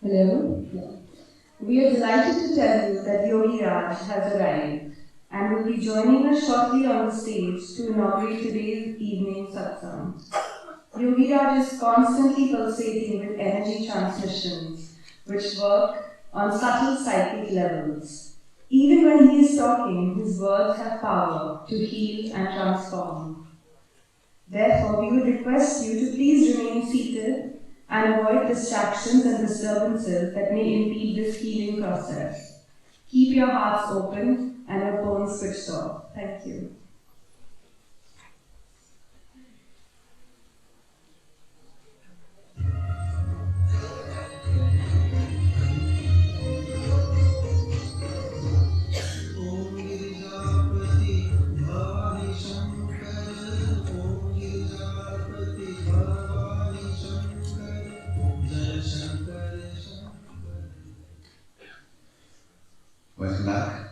Hello. We are delighted to tell you that Yogiraj has arrived and will be joining us shortly on the stage to inaugurate today's evening Satsang. Yogiraj is constantly pulsating with energy transmissions which work on subtle psychic levels. Even when he is talking, his words have power to heal and transform. Therefore, we would request you to please remain seated and avoid distractions and disturbances that may impede this healing process. Keep your hearts open and your phones switched off. Thank you. Welcome back.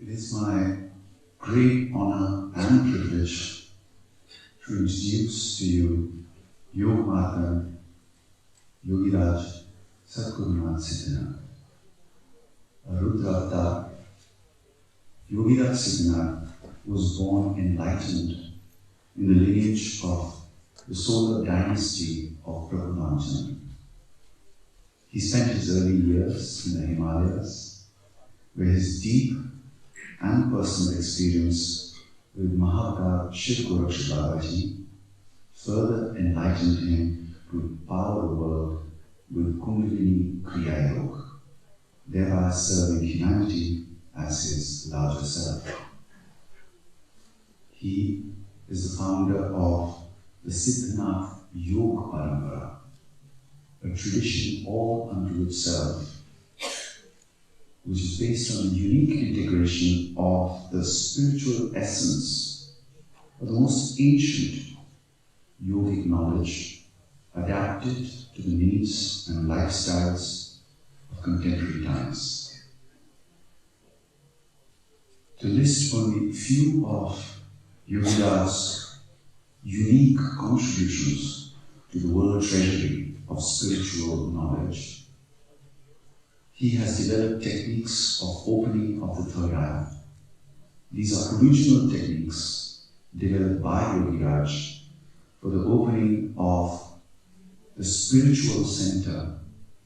It is my great honor and privilege to introduce to you Yogmatha Yogiraj Sadgurunath Siddhanath, a Rudra avatar. Yogiraj Siddhanath was born enlightened in the lineage of the solar dynasty of Prabhu Ramchandra. He spent his early years in the Himalayas, where his deep and personal experience with Mahavatar Shiv Goraksh Babaji further enlightened him to empower the world with Kundalini Kriya Yoga, thereby serving humanity as his larger self. He is the founder of the Siddhanath Yoga Parampara, a tradition all unto itself, which is based on a unique integration of the spiritual essence of the most ancient yogic knowledge adapted to the needs and lifestyles of contemporary times. To list only a few of Yogiraj's unique contributions to the world treasury of spiritual knowledge, he has developed techniques of opening of the third eye. These are original techniques developed by Yogiraj for the opening of the spiritual center,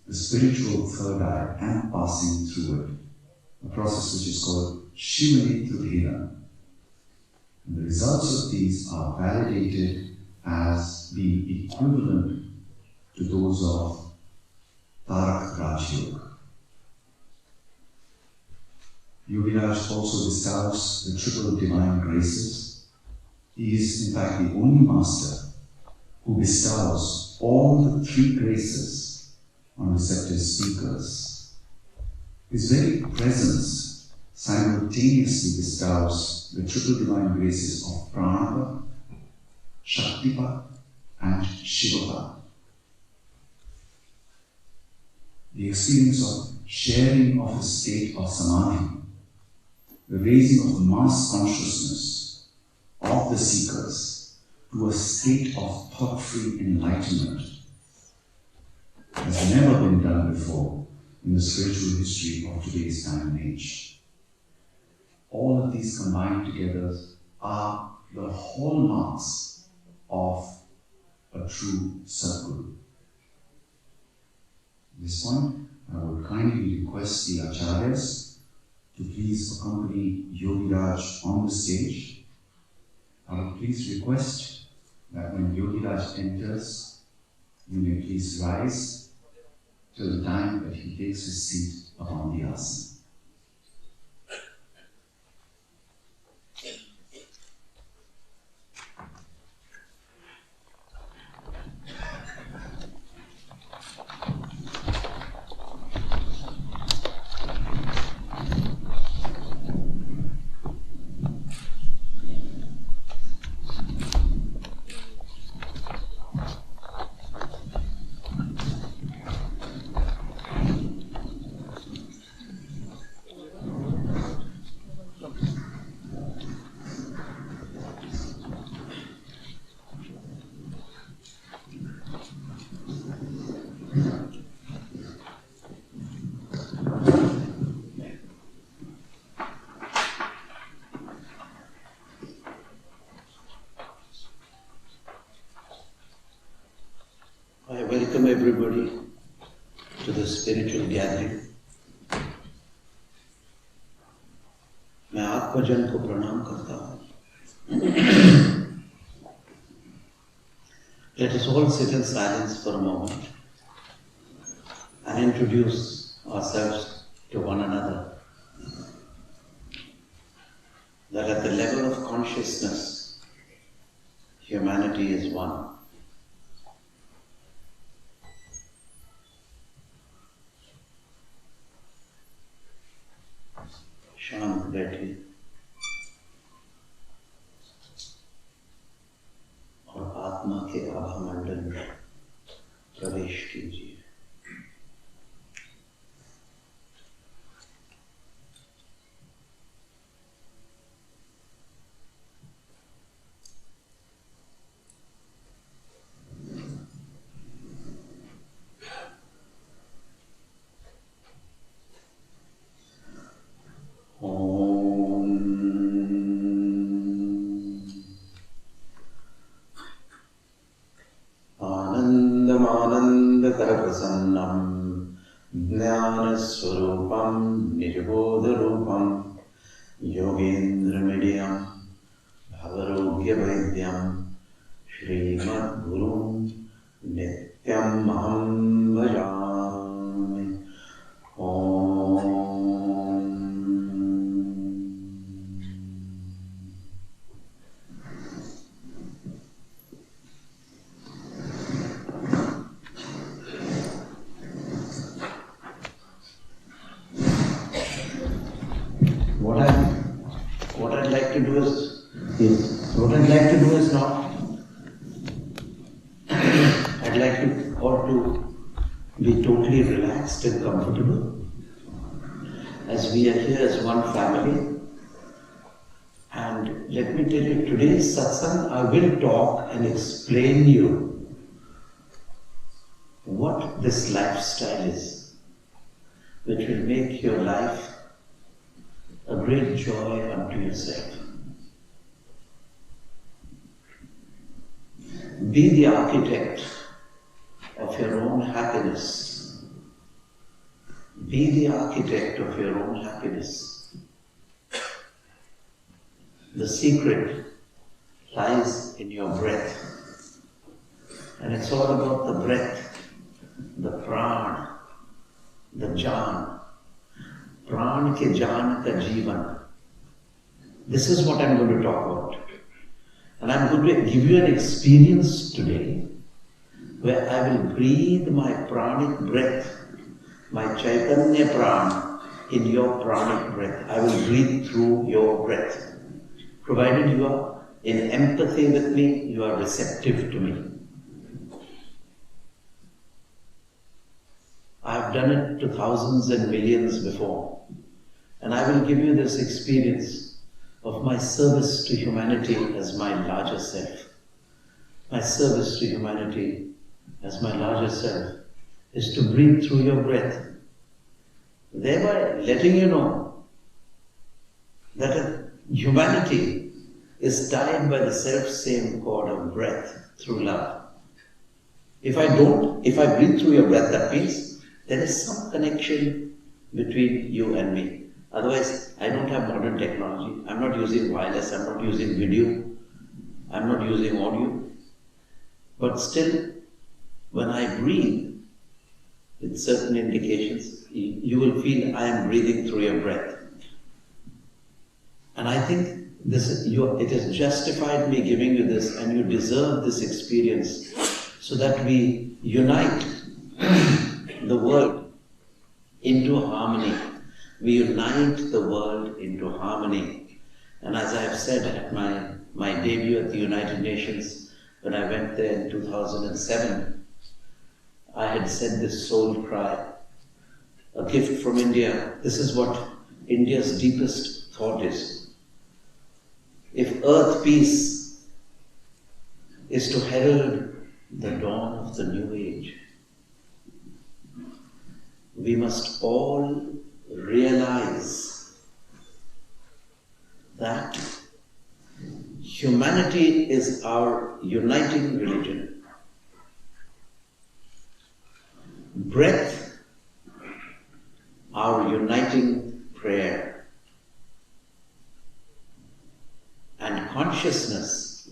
the spiritual third eye, and passing through it, a process which is called Shivanetruhena. And the results of these are validated as being equivalent to those of Tarak Raj Yoga. Yogiraj also bestows the triple divine graces. He is in fact the only master who bestows all the three graces on receptive speakers. His very presence simultaneously bestows the triple divine graces of Pranava, Shaktipat, and Shivapat. The experience of sharing of a state of samadhi, the raising of the mass consciousness of the seekers to a state of thought-free enlightenment has never been done before in the spiritual history of today's time and age. All of these combined together are the hallmarks of a true Sadguru. At this point, I would kindly request the Acharyas to please accompany Yogiraj on the stage. I would please request that when Yogiraj enters, you may please rise till the time that he takes his seat upon the asana. I welcome everybody to the spiritual gathering. मैं आत्मजन को प्रणाम करता हूँ. Let us all sit in silence for a moment and introduce ourselves to one another. That at the level of consciousness, humanity is one. शांत बैठिए और आत्मा के आभा मंडल में प्रवेश कीजिए. आनन्दमानन्दकरप्रसन्नं ज्ञानस्वरूपं निजबोधरूपं योगेन्द्रमीडियं भवरोग्यवैद्यं श्रीमद्गुरुं नित्यम् अहं भजामि. What I'd like to do is not. I'd like you all to be totally relaxed and comfortable as we are here as one family. And let me tell you, today's satsang, I will talk and explain you what this lifestyle is, which will make your life a great joy unto yourself. Be the architect of your own happiness. Be the architect of your own happiness. The secret lies in your breath. And it's all about the breath, the prana, the jaan. Pran ke jaan ka jeevan. This is what I'm going to talk about. And I'm going to give you an experience today where I will breathe my pranic breath, my chaitanya pran in your pranic breath. I will breathe through your breath. Provided you are in empathy with me, you are receptive to me. I have done it to thousands and millions before. And I will give you this experience of my service to humanity as my larger self. My service to humanity as my larger self is to breathe through your breath, thereby letting you know that humanity is tied by the self-same cord of breath through love. If I breathe through your breath, that means there is some connection between you and me. Otherwise, I don't have modern technology. I'm not using wireless, I'm not using video, I'm not using audio. But still, when I breathe, with certain indications, you will feel I am breathing through your breath. And I think it is justified me giving you this, and you deserve this experience so that we unite the world into harmony. We unite the world into harmony. And as I have said at my debut at the United Nations, when I went there in 2007, I had said this soul cry, a gift from India. This is what India's deepest thought is. If earth peace is to herald the dawn of the new age, we must all realize that humanity is our uniting religion. breath, our uniting prayer, and consciousness,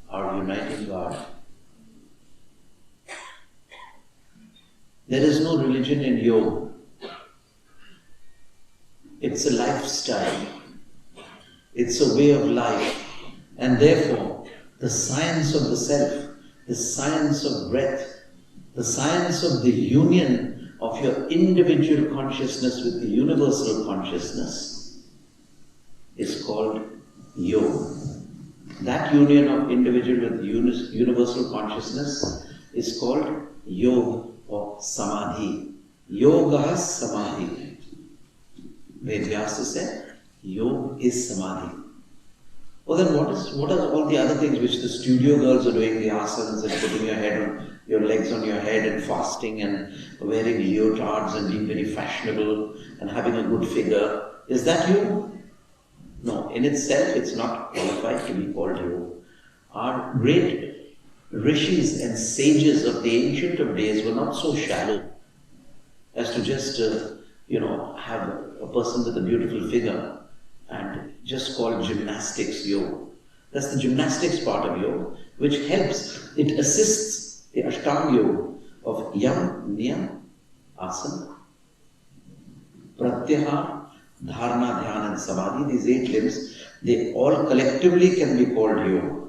our uniting God. There is no religion in yoga. It's a lifestyle. It's a way of life. And therefore, the science of the self, the science of breath, the science of the union of your individual consciousness with the universal consciousness is called yoga. That union of individual with universal consciousness is called yoga or samadhi. Yoga is samadhi. Ved Vyasa said, yoga is samadhi. Well then what are all the other things which the studio girls are doing, the asanas and putting your legs on your head and fasting and wearing leotards and being very fashionable and having a good figure? Is that yoga? No, in itself it's not qualified to be called yoga. Our great rishis and sages of the ancient of days were not so shallow as to just have a person with a beautiful figure and just call gymnastics yoga. That's the gymnastics part of yoga, which helps, it assists the Ashtanga yoga of Yam, Niyam, Asana, Pratyahara, Dharana, Dhyana and Samadhi. These 8 limbs, they all collectively can be called yoga.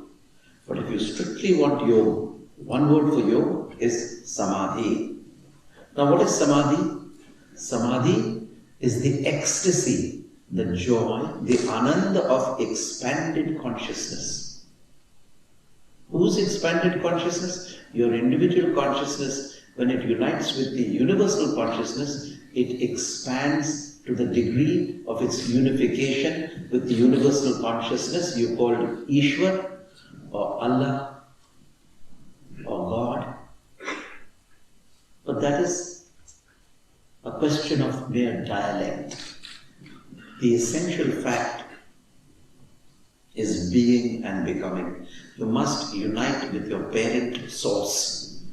But if you strictly want yoga, one word for yoga is Samadhi. Now what is Samadhi? Samadhi is the ecstasy, the joy, the ananda of expanded consciousness. Whose expanded consciousness? Your individual consciousness, when it unites with the universal consciousness, it expands to the degree of its unification with the universal consciousness you called Ishwar or Allah or God. But that is a question of mere dialect. The essential fact is being and becoming. You must unite with your parent source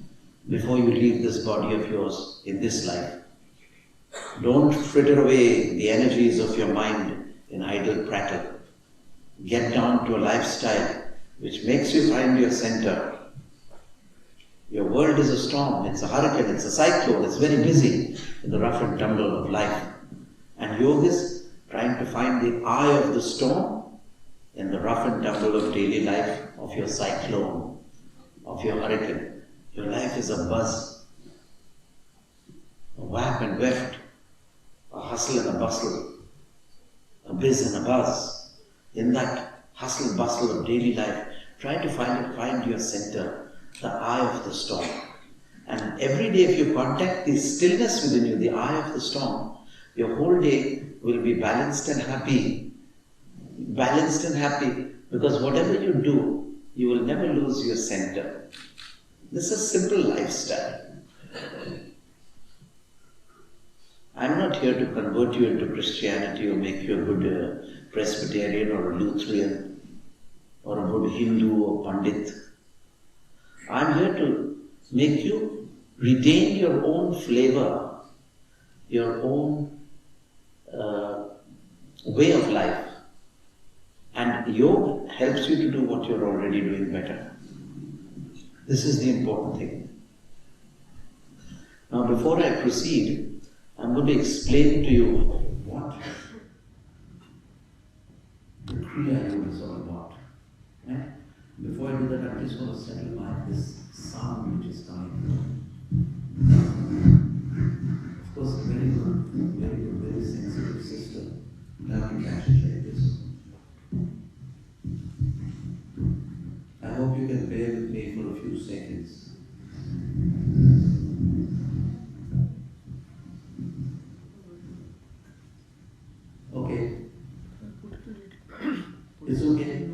before you leave this body of yours in this life. Don't fritter away the energies of your mind in idle prattle. Get down to a lifestyle which makes you find your center. Your world is a storm, it's a hurricane, it's a cyclone, it's very busy in the rough and tumble of life. And yoga is trying to find the eye of the storm in the rough and tumble of daily life, of your cyclone, of your hurricane. Your life is a buzz, a whap and weft, a hustle and a bustle, a biz and a buzz. In that hustle and bustle of daily life, try to find your center, the eye of the storm. And every day if you contact the stillness within you, the eye of the storm, your whole day will be balanced and happy. Balanced and happy, because whatever you do, you will never lose your center. This is a simple lifestyle. I'm not here to convert you into Christianity or make you a good Presbyterian or a Lutheran or a good Hindu or Pandit. I'm here to make you retain your own flavor, your own way of life. And yoga helps you to do what you're already doing better. This is the important thing. Now before I proceed, I'm going to explain to you what the Kriya Yoga is all about. Right? Before I do that, I'm just going to settle by this sound which is coming. Of course, a very good, very sensitive system. Now we catch it like this. I hope you can bear with me for a few seconds. Okay. It's okay?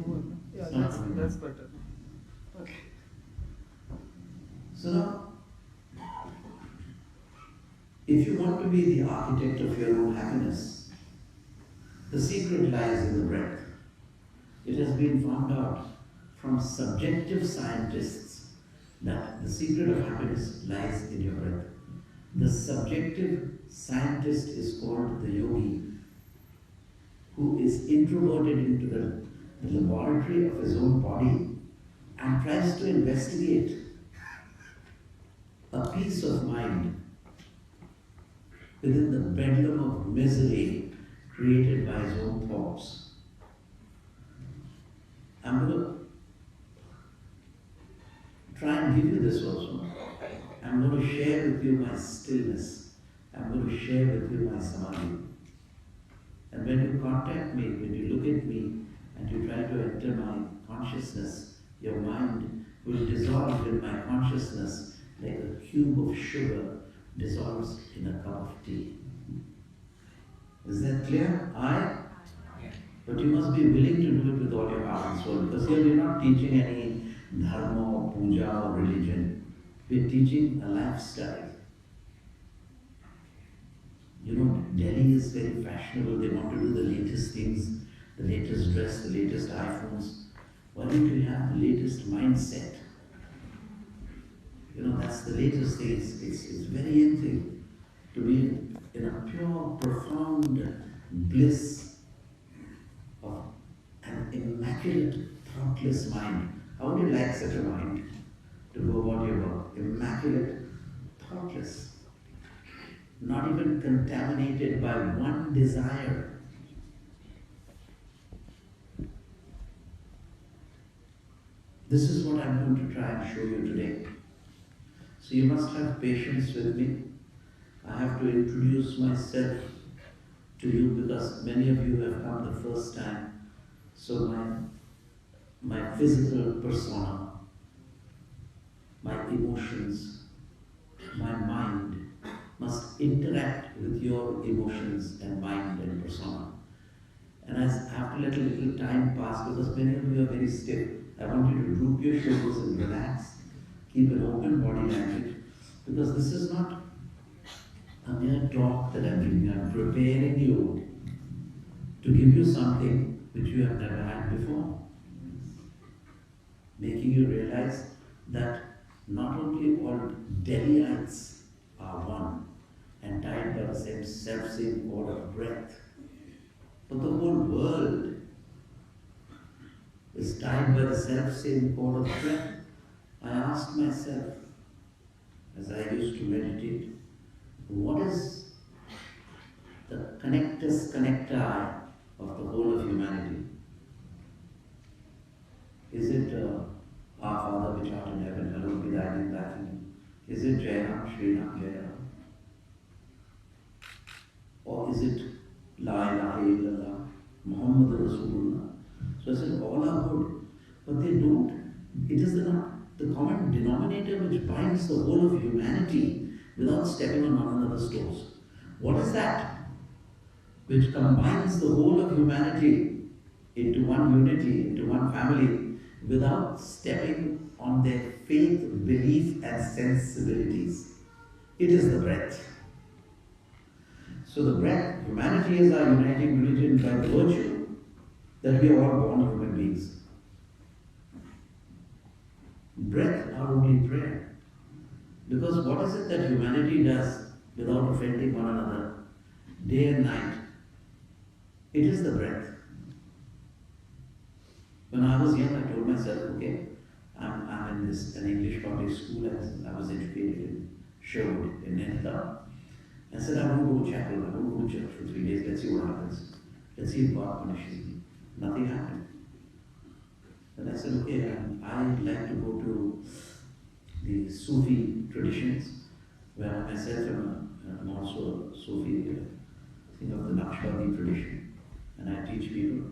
Yeah, that's better. Okay. So now, if you want to be the architect of your own happiness, the secret lies in the breath. It has been found out from subjective scientists that the secret of happiness lies in your breath. The subjective scientist is called the yogi, who is introverted into the laboratory of his own body and tries to investigate a peace of mind within the bedlam of misery created by his own thoughts. I'm going to try and give you this also. I'm going to share with you my stillness. I'm going to share with you my samadhi. And when you contact me, when you look at me and you try to enter my consciousness, your mind will dissolve in my consciousness like a cube of sugar dissolves in a cup of tea. Is that clear? But you must be willing to do it with all your heart and soul, because here we are not teaching any dharma or puja or religion. We are teaching a lifestyle. You know, Delhi is very fashionable. They want to do the latest things, the latest dress, the latest iPhones. Why don't we have the latest mindset? You know, that's the latest thing. It's very in to be in a pure, profound bliss of an immaculate, thoughtless mind. How would you like such a mind to go about your work? Immaculate, thoughtless, not even contaminated by one desire. This is what I'm going to try and show you today. So you must have patience with me. I have to introduce myself to you because many of you have come the first time. So my physical persona, my emotions, my mind must interact with your emotions and mind and persona. And I have to let a little time pass because many of you are very stiff. I want you to droop your shoulders and relax. Keep an open body language, because this is not a mere talk that I'm giving you. I'm preparing you to give you something which you have never had before. Making you realize that not only all Delhiites are one and tied by the same self-same cord of breath, but the whole world is tied by the self-same cord of breath. I asked myself, as I used to meditate, what is the connectus connecti of the whole of humanity? Is it Our Father which art in heaven, hallowed be thy name, thy kingdom? Is it Jai Ram, Shri Ram, Jai Ram? Or is it La ilaha illallah, Muhammad Rasulullah? So I said, all are good, but they don't. It is the common denominator which binds the whole of humanity without stepping on one another's toes. What is that? Which combines the whole of humanity into one unity, into one family, without stepping on their faith, belief and sensibilities. It is the breath. So the breath, humanity is our uniting religion by virtue that we are all born human beings. Breath our only prayer. Because what is it that humanity does without offending one another, day and night? It is the breath. When I was young, I told myself, okay, I'm in an English public school, and I was educated in Sherwood, in Delh. I said, I won't go to chapel, I won't go to church for 3 days, let's see what happens. Let's see if God punishes me. Nothing happened. And I said, okay, I'd like to go to the Sufi traditions, where I myself am also a Sufi, think of the Naqshbandi tradition, and I teach people.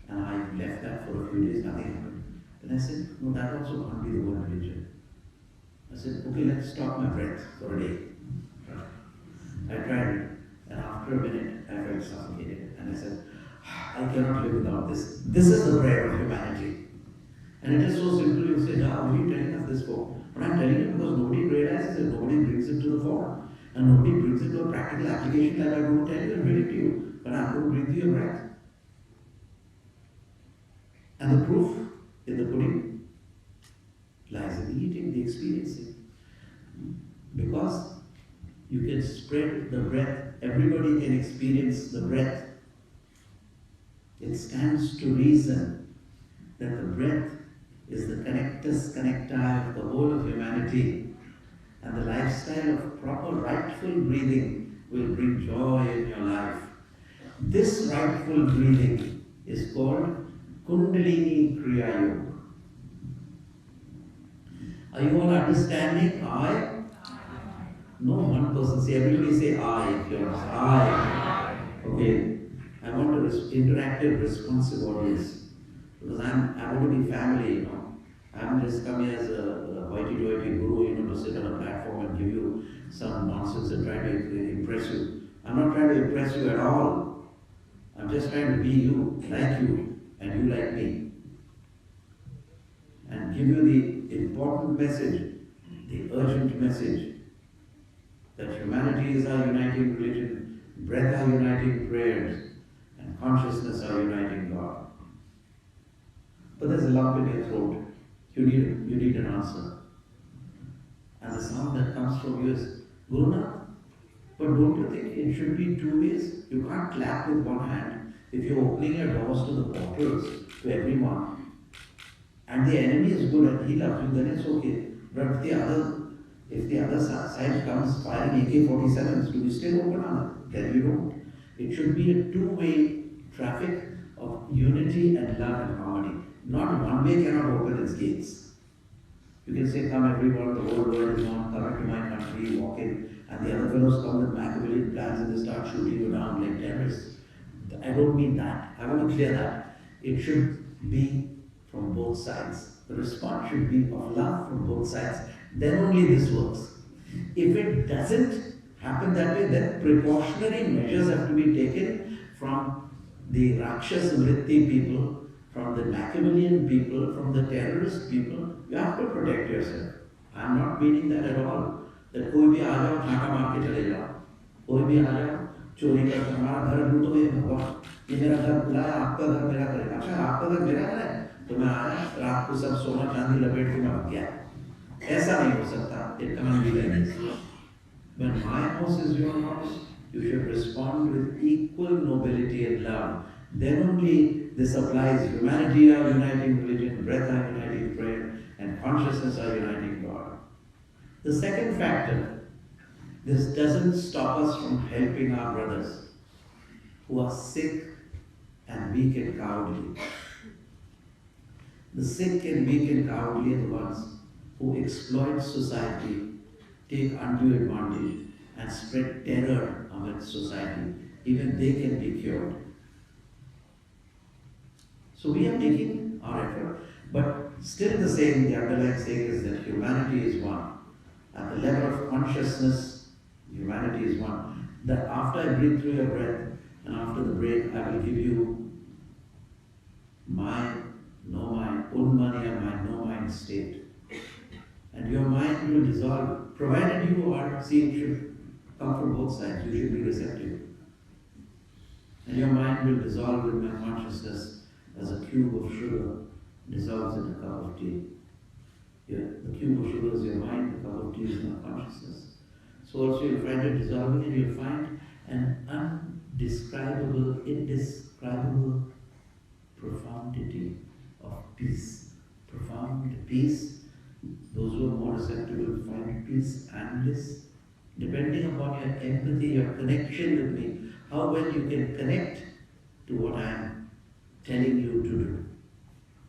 And I left that for a few days, nothing happened. Then I said, no, that also can't be the whole religion. I said, okay, let's stop my breath for a day. I tried it, and after a minute, I felt suffocated. And I said, I cannot live without this. This is the prayer of humanity. And it is so simple, you say, what are you telling us this for? But I'm telling you because nobody realizes it, nobody brings it to the fore. And nobody brings it to a practical application like I'm going to tell you and bring it to you. But I'm going to bring to your breath. And the proof in the pudding lies in the eating. the experiencing. Because you can spread the breath, everybody can experience the breath. It stands to reason that the breath is the connectus connecti of the whole of humanity, and the lifestyle of proper rightful breathing will bring joy in your life. This rightful breathing is called Kundalini Kriya Yoga. Are you all understanding? I? No, one person say, everybody say I if you're I. Okay. I want a interactive, responsive audience. Because I want to be family, you know. I haven't just come here as a hoity-toity guru, you know, to sit on a platform and give you some nonsense and try to impress you. I'm not trying to impress you at all. I'm just trying to be you, like you, and you like me. And give you the important message, the urgent message, that humanity is our uniting religion, breath our uniting prayers, and consciousness our uniting God. But there's a lump in your throat. You need an answer. And the sound that comes from you is, Gurunath, but don't you think it should be two ways? You can't clap with one hand. If you're opening your doors to the portals to everyone, and the enemy is good and he loves you, then it's okay. But if the other side comes firing AK-47s, do we still open on it? Then you don't. It should be a two-way traffic of unity and love and harmony. Not one way cannot open its gates. You can say, come everyone, the whole world is on, come into my country, walk in, and the other fellows come with Machiavellian plans and they start shooting you down like terrorists. I don't mean that. I want to clear that. It should be from both sides. The response should be of love from both sides. Then only this works. If it doesn't happen that way, then precautionary measures have to be taken from the Rakshas Vritti people, from the Machiavellian people, from the terrorist people. You have to protect yourself. I am not meaning that at all. That कोई भी आ जाओ ठाका मार के चले जाओ, कोई भी आ जाओ चोरी करके हमारा घर लूटो ये भगवान, ये मेरा घर खुला है, आपका घर मेरा करेगा। अच्छा आपका घर मेरा घर है, तो मैं आया रात को सब सोना चांदी लपेट के मैं भाग गया। ऐसा नहीं हो सकता। It can't be like this. When my house is your house, you should respond with equal nobility and love. Then only this applies. Humanity our uniting religion, breath our uniting prayer, and consciousness our uniting God. The second factor, this doesn't stop us from helping our brothers who are sick and weak and cowardly. The sick and weak and cowardly are the ones who exploit society, take undue advantage, and spread terror amongst society. Even they can be cured. So we are making our effort, but still the same, the underlying saying is that humanity is one. At the level of consciousness, humanity is one. That after I breathe through your breath, and after the break, I will give you mind, no mind, unmaniya mind, no mind state. And your mind will dissolve, provided you are, see, it should come from both sides, you should be receptive. And your mind will dissolve in my consciousness as a cube of sugar dissolves in a cup of tea. The cube of sugar is your mind, the cup of tea is my consciousness. So also you'll find it dissolving and you'll find an undescribable, indescribable profundity of peace. Profound peace. Those who are more receptive will find peace and bliss. Depending upon your empathy, your connection with me, how well you can connect to what I am telling you to do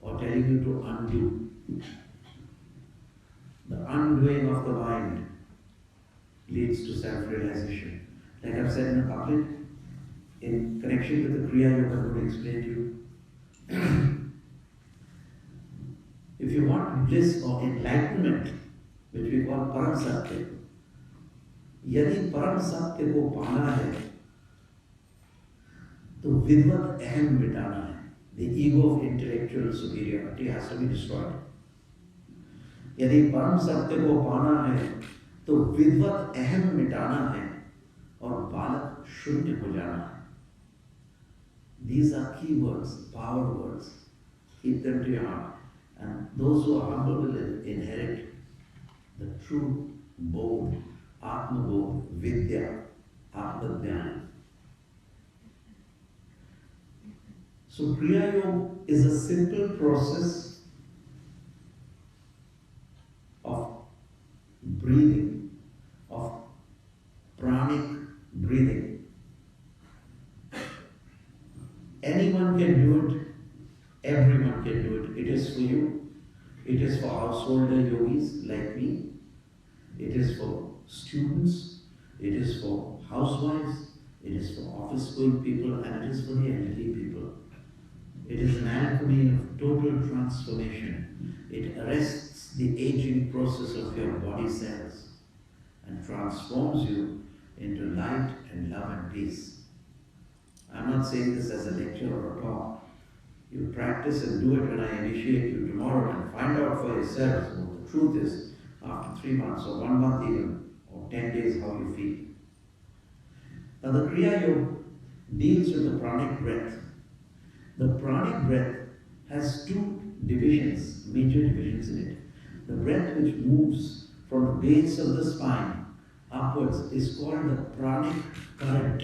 or telling you to undo. The undoing of the mind leads to self-realization. Like I've said in a couplet, in connection with the Kriya Yoga, I'm going to explain to you. If you want bliss or enlightenment, which we call Param Satya, यदि परम सत्य को पाना है तो विद्वत अहम मिटाना है. The ego of intellectual superiority has to be destroyed. यदि परम सत्य को पाना है तो विद्वत अहम मिटाना है और बालक शून्य हो जाना है. These are key words, power words. Keep them to your heart. And those who are humble will inherit the true bodh, Atma bodh, Vidya, Atma Jnana. So Kriya Yoga is a simple process of breathing, of pranic breathing. Anyone can do it, everyone can do it. It is for you, it is for householder yogis like me, it is for students, it is for housewives, it is for office going people, and it is for the elderly people. It is an alchemy of total transformation. It arrests the aging process of your body cells and transforms you into light and love and peace. I'm not saying this as a lecture or a talk. You practice and do it when I initiate you tomorrow and find out for yourselves what the truth is after 3 months or 1 month even, or 10 days how you feel. Now the Kriya Yoga deals with the pranic breath. The pranic breath has 2 divisions, major divisions in it. The breath which moves from the base of the spine upwards is called the pranic current.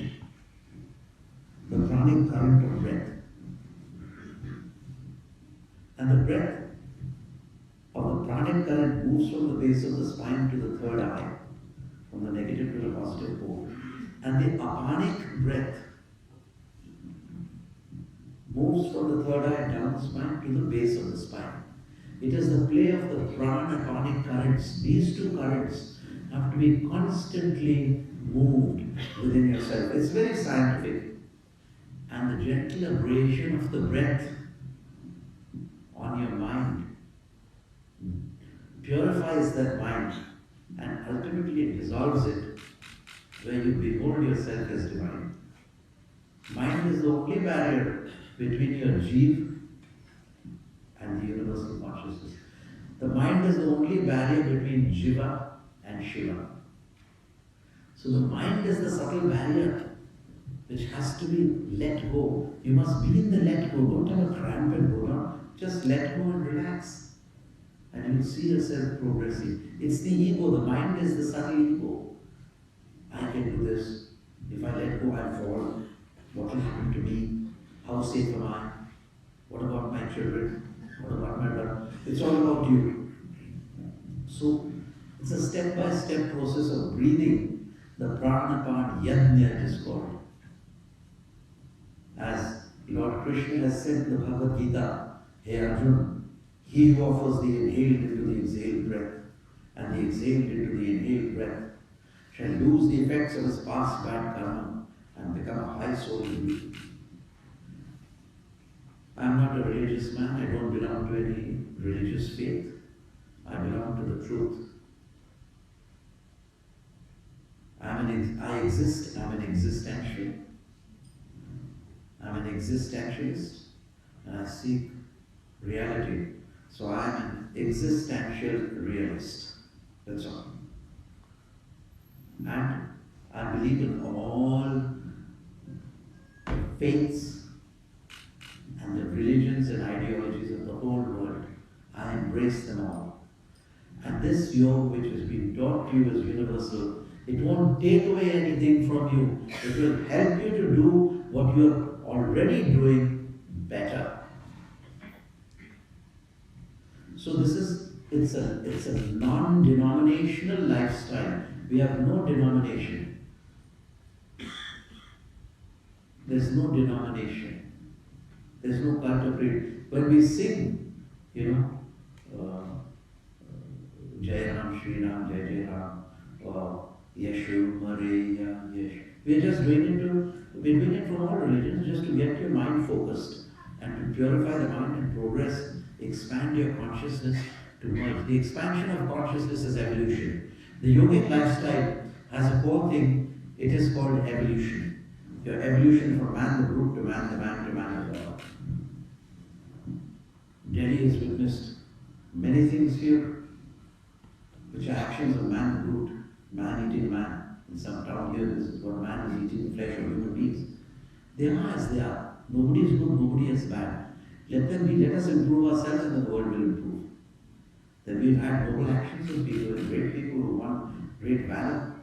The pranic current of breath. And the breath of the pranic current moves from the base of the spine to the third eye, from the negative to the positive pole. And the apanic breath moves from the third eye down the spine to the base of the spine. It is the play of the prana apanic currents. These 2 currents have to be constantly moved within yourself. It's very scientific. And the gentle abrasion of the breath on your mind purifies that mind and ultimately dissolves it, where you behold yourself as divine. Mind is the only barrier between your Jeev and the universal consciousness. The mind is the only barrier between Jiva and Shiva. So the mind is the subtle barrier which has to be let go. You must be in the let go. Don't have a cramp and go down. Just let go and relax. And you will see yourself progressing. It's the ego. The mind is the subtle ego. I can do this. If I let go, I'll fall. What will happen to me? How safe am I? What about my children? What about my brother? It's all about you. So, it's a step-by-step process of breathing. The pranapan yajna is called. As Lord Krishna has said in the Bhagavad Gita, Hey Arjuna, he who offers the inhaled into the exhaled breath and the exhaled into the inhaled breath shall lose the effects of his past bad karma and become a high soul being. I am not a religious man. I don't belong to any religious faith. I belong to the truth. I exist. I'm an existential. I'm an existentialist and I seek reality. So I am an existential realist. That's all. And I believe in all faiths and the religions and ideologies of the whole world. I embrace them all. And this yoga which has been taught to you is universal. It won't take away anything from you. It will help you to do what you are already doing better. So it's a non-denominational lifestyle. We have no denomination. There's no denomination. There's no cult of creed. When we sing, Jai Ram, Shri Ram, Jai Jai Ram, or Yeshu, Maria, Yeshu. We're doing it from all religions just to get your mind focused and to purify the mind and progress, expand your consciousness to merge. The expansion of consciousness is evolution. The yogic lifestyle has a core thing, it is called evolution. Your evolution from man the brute to man the man to man the God. Delhi has witnessed many things here which are actions of man the brute, man eating man. In some town here, this is what man is eating the flesh of human beings. They are as they are. Nobody is good, nobody is bad. Let them be, let us improve ourselves and the world will improve. Then we've had noble actions of people, great people who won great valor,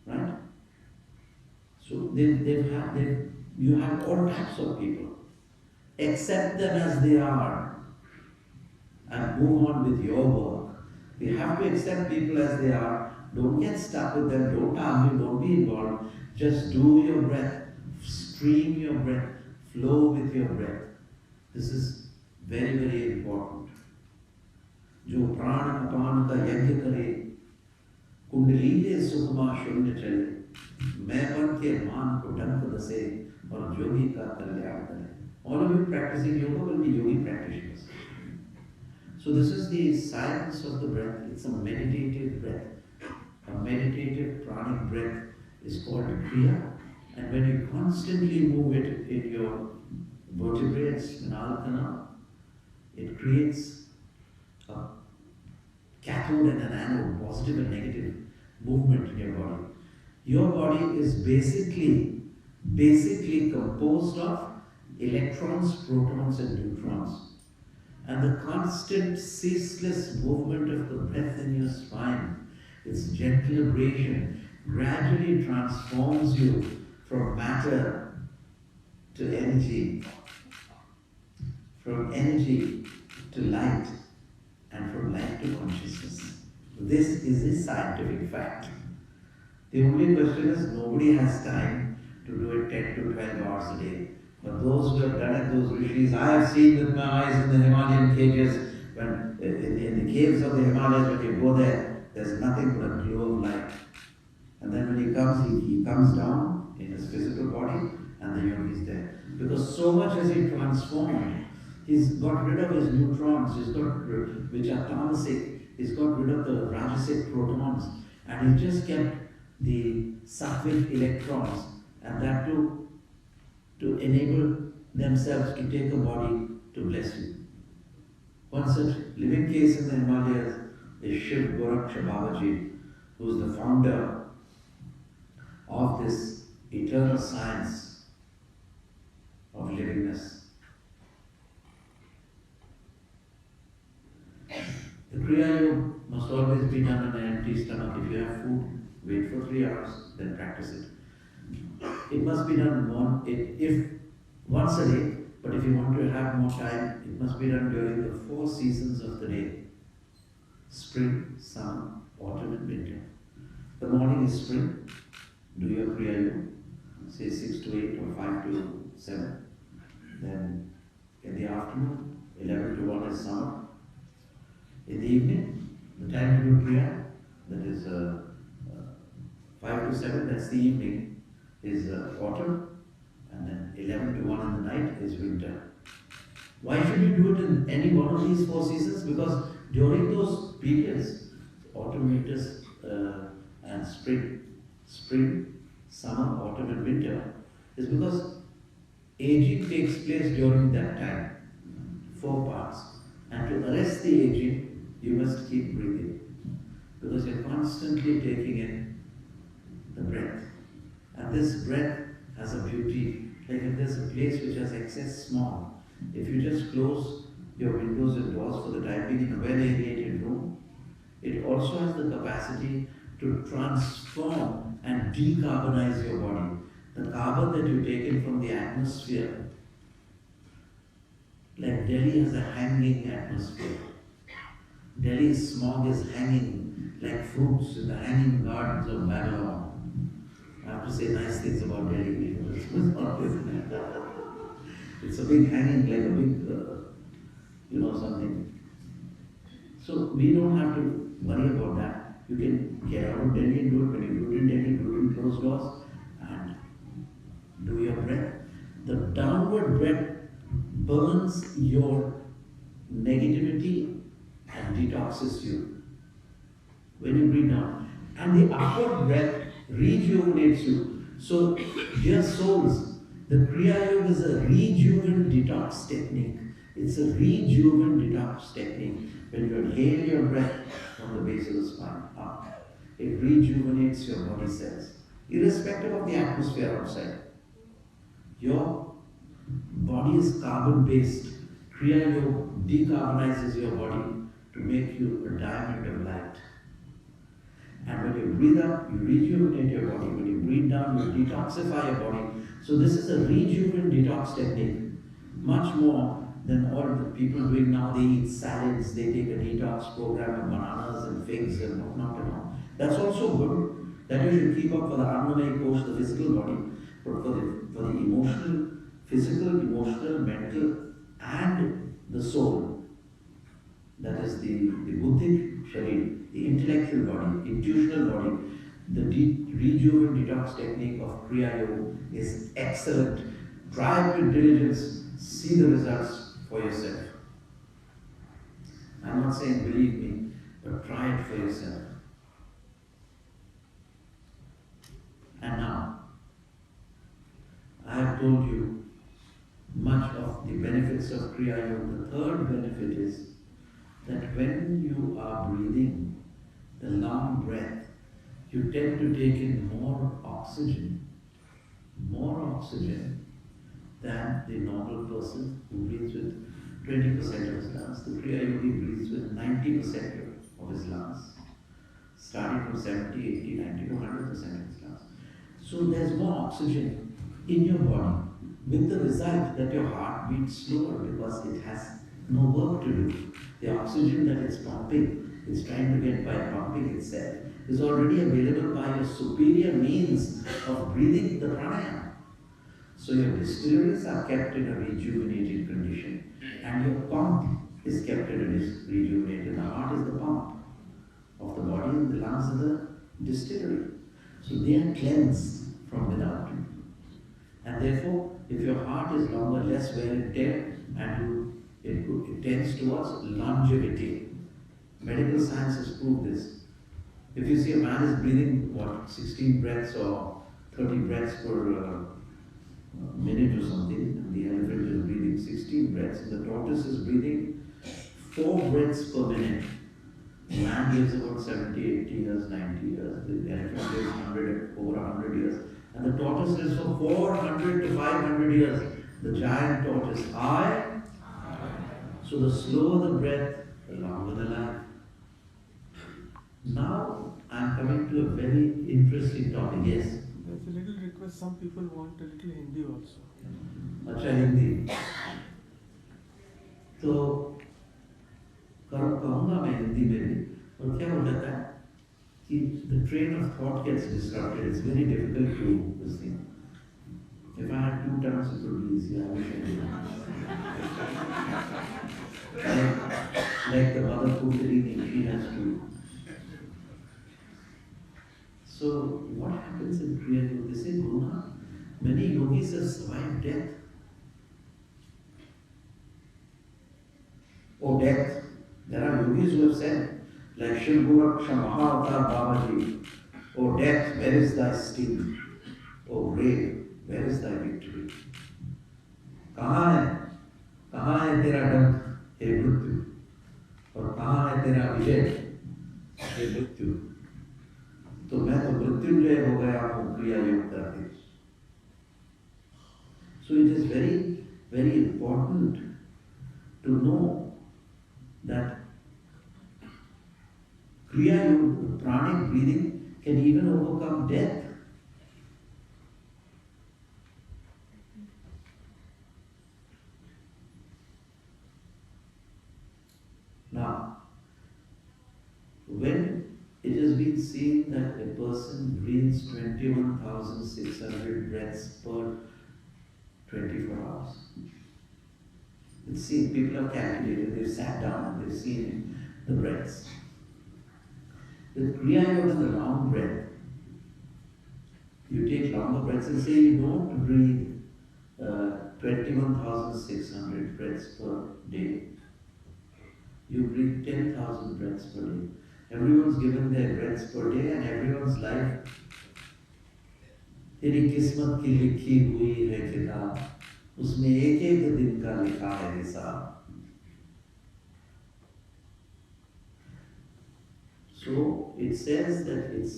right? So you have all types of people. Accept them as they are and move on with your work. We have to accept people as they are. Don't get stuck with them. Don't argue. Don't be involved. Just do your breath. Stream your breath. Flow with your breath. This is very, very important. जो प्राण अपान का यज्ञ करे, कुंडलीले सुखमा शून्य चले, मैं पन के मान को डंक दसे और योगी का कल्याण करे. All of you practicing yoga will be yogi practitioners. So this is the science of the breath. It's a meditative breath. A meditative pranic breath is called kriya. And when you constantly move it in your vertebrae and spinal canal, it creates a cathode and an anode, positive and negative movement in your body. Your body is basically composed of electrons, protons and neutrons. And the constant ceaseless movement of the breath in your spine, its gentle abrasion, gradually transforms you from matter to energy, from energy to light, and from light to consciousness. This is a scientific fact. The only question is nobody has time to do it 10 to 12 hours a day. But those who have done it, those rishis, I have seen with my eyes in the Himalayan cages, when in the caves of the Himalayas, when you go there, there's nothing but a glow of light. And then when he comes down in his physical body, and the yogi is there. Because so much as he transformed, he's got rid of his neutrons, which are tamasic, he's got rid of the rajasic protons, and he just kept the sattvic electrons, and that to enable themselves to take a body to bless you. One such living case in the Himalayas is Shiv Goraksha Babaji, who is the founder of this eternal science of livingness. The Kriya Yoga must always be done on an empty stomach. If you have food, wait for 3 hours, then practice it. It must be done once a day, but if you want to have more time, it must be done during the 4 seasons of the day. Spring, summer, autumn and winter. The morning is spring, do your Kriya Yoga, say 6 to 8 or 5 to 7. Then in the afternoon, 11 to 1 is summer. In the evening, the time to do Kriya, that is 5 to 7, that's the evening, is autumn. And then 11 to 1 in the night is winter. Why should you do it in any one of these 4 seasons? Because during those periods, autumn, winter, and spring, summer, autumn and winter, is because aging takes place during that time. 4 parts. And to arrest the aging, you must keep breathing. Because you're constantly taking in the breath. And this breath has a beauty. Like if there's a place which has excess smog, if you just close your windows and doors for the time being in a well-aerated room, it also has the capacity to transform and decarbonize your body. The carbon that you take in from the atmosphere, like Delhi has a hanging atmosphere. Delhi's smog is hanging like fruits in the hanging gardens of Babylon. I have to say nice things about Delhi. It's a big hanging, like a big, something. So we don't have to worry about that. You can get out of Delhi and do it. When you do it in Delhi, do it in closed doors and do your breath. The downward breath burns your negativity and detoxes you when you breathe down. And the upward breath rejuvenates you. So, dear souls, the Kriya Yoga is a rejuven detox technique. It's a rejuven detox technique. When you inhale your breath from the base of the spine up, it rejuvenates your body cells, irrespective of the atmosphere outside. Your body is carbon based. Kriya Yoga decarbonizes your body to to make you a diamond of light. And when you breathe up, you rejuvenate your body. When you breathe down, you detoxify your body. So this is a rejuvenate detox technique. Much more than all the people doing now. They eat salads, they take a detox program of bananas and figs and whatnot and all. That's also good. That you should keep up for the Annamaya Kosh, the physical body. But for the emotional, physical, emotional, mental, and the soul. That is the buddhic sharir, the intellectual body, intuitional body. The rejuvenate detox technique of Kriya Yoga is excellent. Try it with diligence, see the results for yourself. I'm not saying believe me, but try it for yourself. And now, I have told you much of the benefits of Kriya Yoga. The third benefit is that when you are breathing the long breath, you tend to take in more oxygen than the normal person who breathes with 20% of his lungs. The Kriya Yogi breathes with 90% of his lungs, starting from 70, 80, 90 to 100% of his lungs. So there's more oxygen in your body, with the result that your heart beats slower because it has no work to do. The oxygen that it's pumping, it's trying to get by pumping itself, is already available by your superior means of breathing the pranayama. So your distilleries are kept in a rejuvenated condition, and your pump is kept in a rejuvenated. The heart is the pump of the body, and the lungs are the distillery. So they are cleansed from without. And therefore, if your heart is longer, less wear and tear, and it tends towards longevity. Medical science has proved this. If you see a man is breathing, 16 breaths or 30 breaths per minute or something, and the elephant is breathing 16 breaths, and the tortoise is breathing 4 breaths per minute. The man lives about 70, 80 years, 90 years. The elephant lives over 100 years. And the tortoise lives for 400 to 500 years. The giant tortoise. So the slower the breath, the longer the life. Now I am coming to a very interesting topic. Yes? There's a little request, some people want a little Hindi also. अच्छा हिंदी तो कहूँगा मैं हिंदी में भी और क्या हो जाता है कि the train of thought gets disrupted. It's very difficult to this thing. If I had 2 tongues, it would be easy. I wish I did. Like the mother Kundalini, she has to. So what happens in Kriya Yoga? They say, Guru, many yogis have survived death. Oh, death. There are yogis who have said, like Shiv Goraksha Mahavatar Babaji, oh death, where is thy sting? Oh grave, where is thy victory? कहाँ है तेरा डंक हे मृत्यु और कहाँ है तेरा विजय हे मृत्यु तो मैं तो मृत्युंजय हो गया हूँ क्रिया योग करके. So it is very, very important to know that Kriya Yoga, pranic breathing, can even overcome death. Now, when it has been seen that a person breathes 21,600 breaths per 24 hours, it's seen, people have calculated, they've sat down and they've seen the breaths. With Kriya Yoga, the long breath, you take longer breaths and say you don't breathe 21,600 breaths per day. You breathe 10,000 breaths per day. Everyone's given their breaths per day and everyone's life. तेरी किस्मत की लिखी हुई है किताब, उसमें एक एक दिन का लिखा है हिसाब. So it says that it's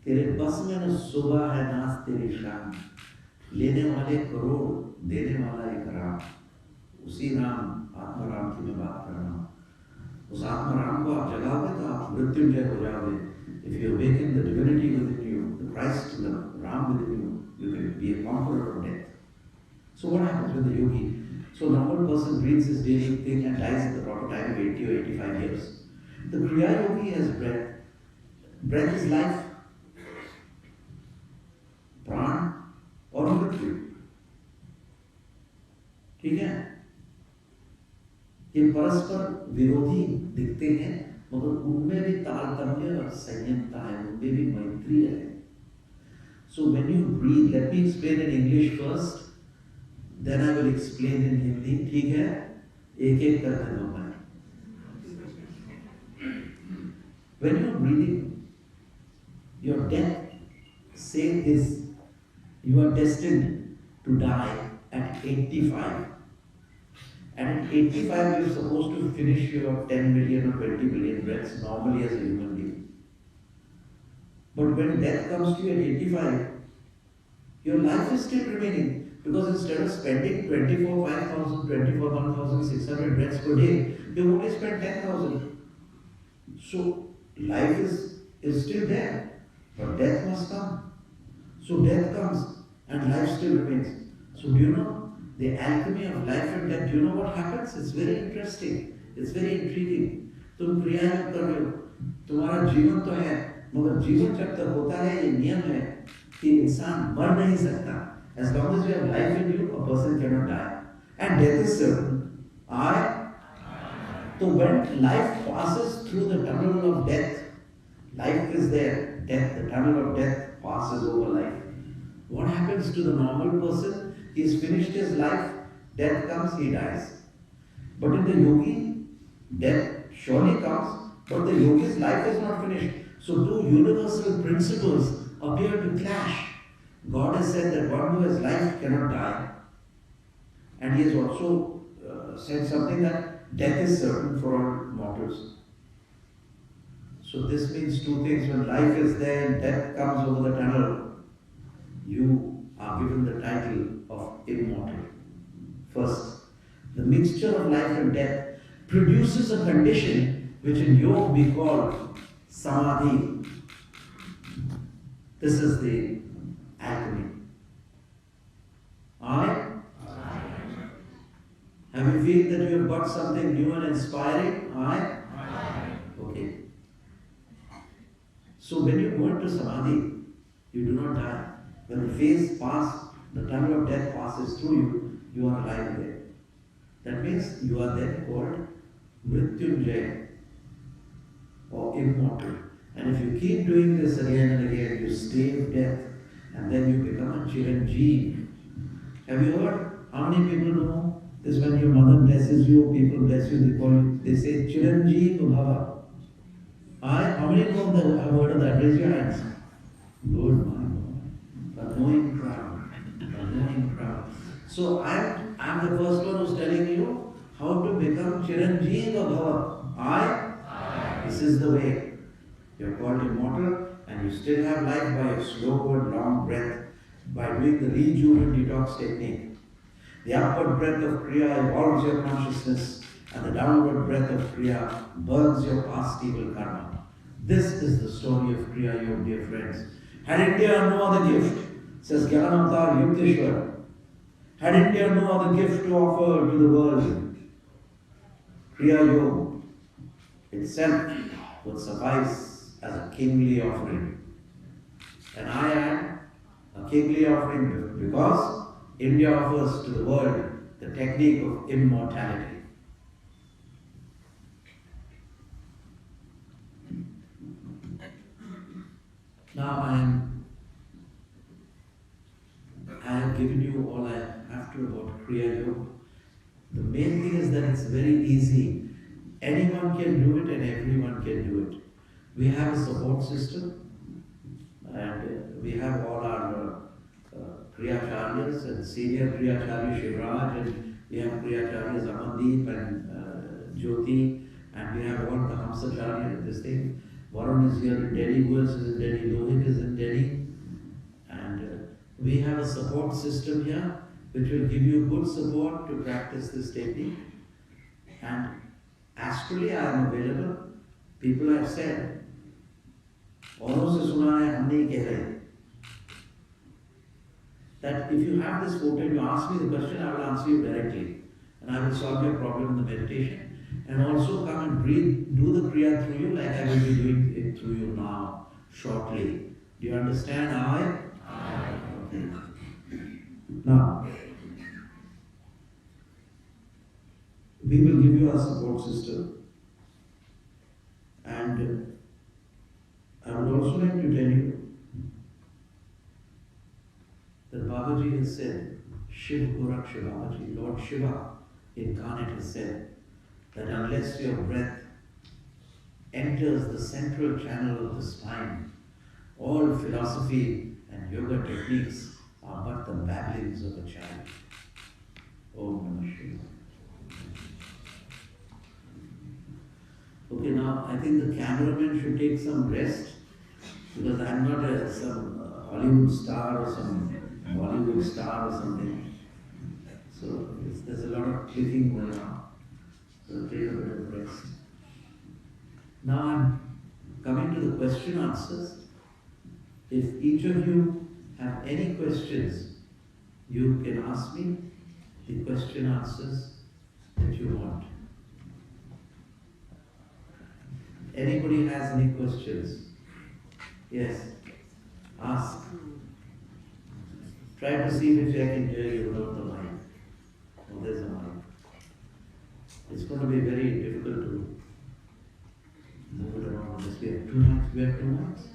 तेरे बस में न सुबह है नाज तेरी शाम, लेने वाले करोड़ देने वाला एक राम. उसी राम आत्मा राम की मैं बात कर रहा हूँ. उस आत्मा राम को आप जगाओगे तो आप मृत्युंजय हो जाओगे. If you awaken the divinity within you, the Christ, the Ram within you, you can be a conqueror of death. So what happens with the yogi? So a normal person breathes his daily thing and dies at the proper time of 80 or 85 years. The Kriya Yogi has breath. Breath is life. प्राण और मृत्यु. ठीक है? ये परस्पर विरोधी दिखते हैं, मगर उनमें भी तारतम्य और संयमता है, उनमें भी मैत्री है. So when you breathe, let me explain in English first, then I will explain in Hindi. ठीक है? एक एक करके दो मैं. When you are breathing, your death saying is you are destined to die at 85. And at 85 you are supposed to finish your 10 million or 20 million breaths normally as a human being. But when death comes to you at 85, your life is still remaining. Because instead of spending 1,600 breaths per day, you only spend 10,000. So life is still there, but death must come. So death comes and life still remains. So do you know the alchemy of life and death? Do you know what happens? It's very interesting. It's very intriguing. तुम क्रिया योग कर रहे हो, तुम्हारा जीवन तो है, मगर जीवन जब तक होता है ये नियम है कि इंसान मर नहीं सकता. As long as you have life in you, a person cannot die. And death is certain. So when life passes through the tunnel of death, life is there. Death, the tunnel of death passes over life. What happens to the normal person? He's finished his life, death comes, he dies. But in the yogi, death surely comes, but the yogi's life is not finished. So two universal principles appear to clash. God has said that one who has life cannot die. And he has also said something that death is certain for all mortals. So this means two things. When life is there and death comes over the tunnel, you are given the title of immortal. First, the mixture of life and death produces a condition which in yoga we call samadhi. This is the alchemy. Have you feel that you have got something new and inspiring? Okay. So when you go into samadhi, you do not die. When the phase passes, the tunnel of death passes through you, you are alive there. That means you are then called mrityunjaya or immortal. And if you keep doing this again and again, you stave death and then you become a chiranjeev. Have you heard? How many people know this? When your mother blesses you, people bless you, they say chiranjeev bhava. How many know that? Have heard of that? Raise your hands. Good, my God. A knowing crowd. A knowing crowd. So I'm the first one who's telling you how to become chiranjeev bhava. This is the way. You're called immortal and you still have life by a slow and long breath, by doing the rejuvenate detox technique. The upward breath of Kriya evolves your consciousness and the downward breath of Kriya burns your past evil karma. This is the story of Kriya Yoga, dear friends. Had India no other gift, says Gyanavatar Yukteshwar, had India no other gift to offer to the world, Kriya Yoga itself would suffice as a kingly offering. And I am a kingly offering because India offers to the world the technique of immortality. Now I have given you all I have to about Kriya Yoga. The main thing is that it's very easy. Anyone can do it and everyone can do it. We have a support system and we have all our Kriyacharyas and senior Kriyacharya Shivraj, and we have Kriyacharyas Amandeep and Jyoti, and we have all the Hamsacharya, this thing. Varun is here in Delhi, who else is in Delhi? Lohit is in Delhi. And we have a support system here which will give you good support to practice this technique. And Astrally, I am available. People have said, औरों से सुना है, हम नहीं कह रहे. That if you have this photo and you ask me the question, I will answer you directly. And I will solve your problem in the meditation. And also come and breathe, do the Kriya through you like I will be doing it through you now, shortly. Do you understand? Okay. Now, we will give you our support system. And I would also like to tell you that Babaji has said, Shiv Goraksha Babaji, Lord Shiva incarnate has said, that unless your breath enters the central channel of the spine, all philosophy and yoga techniques are but the babblings of a child. Om Namah Shivaya. Okay, now I think the cameraman should take some rest because I'm not some Hollywood star or some Bollywood star or something. So there's a lot of clicking going on. So take a bit of rest. Now I'm coming to the question answers. If each of you have any questions, you can ask me the question answers that you want. Anybody has any questions? Yes, ask. Try to see if I can hear you without the mic. Oh, there's a mic. It's going to be very difficult to move it around unless we have two mics. We have two mics?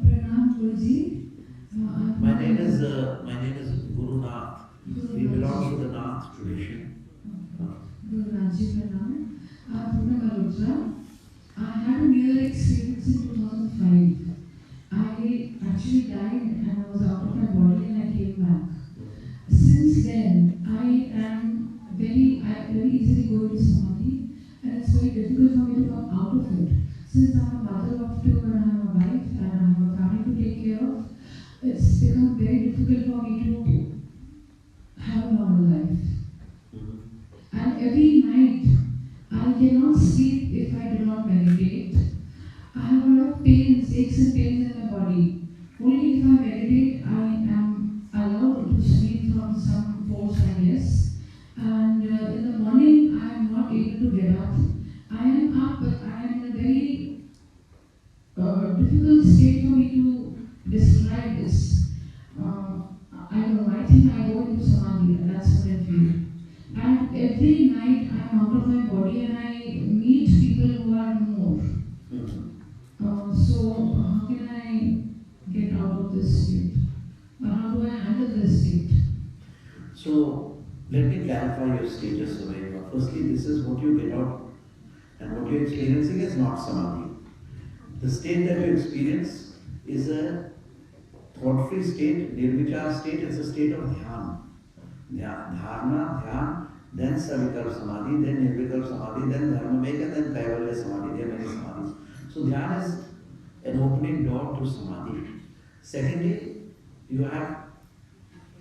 Pranam Guruji. My name is Guru Nath. We belong to the Nath tradition. Yogiraj Pranam. Pranam Malhotra. I had a near experience in 2005. I actually died and I was out of my body and I came back. Since then, I very easily go into samadhi and it's very difficult for me to come out of it. Since I'm a mother of two and I have a wife and I have a family to take care of, it's become very difficult for me to have a normal life. And every night, I cannot sleep if I do not meditate. I have a lot of pains, aches and pains in my body. Only if I meditate, I am allowed to sleep from some force, I guess. And in the morning, I am not able to get up. I am up, but I am in a very difficult state for me to describe this. I don't know, I think I go into samadhi, and that's what I feel. And every night I am out of my body and I meet people who are more. So how can I get out of this state? Or how do I handle this state? So let me clarify your status over here. Firstly, this is what you get out, and what you're experiencing is not samadhi. The state that you experience is a thought-free state, nirvichar state. It's a state of dhyan. Dharana, dhyan, then savikalp samadhi, then nirvikalp samadhi, then dharmameka, then kaivalya samadhi. There are many samadhis. So dhyan is an opening door to samadhi. Secondly, you have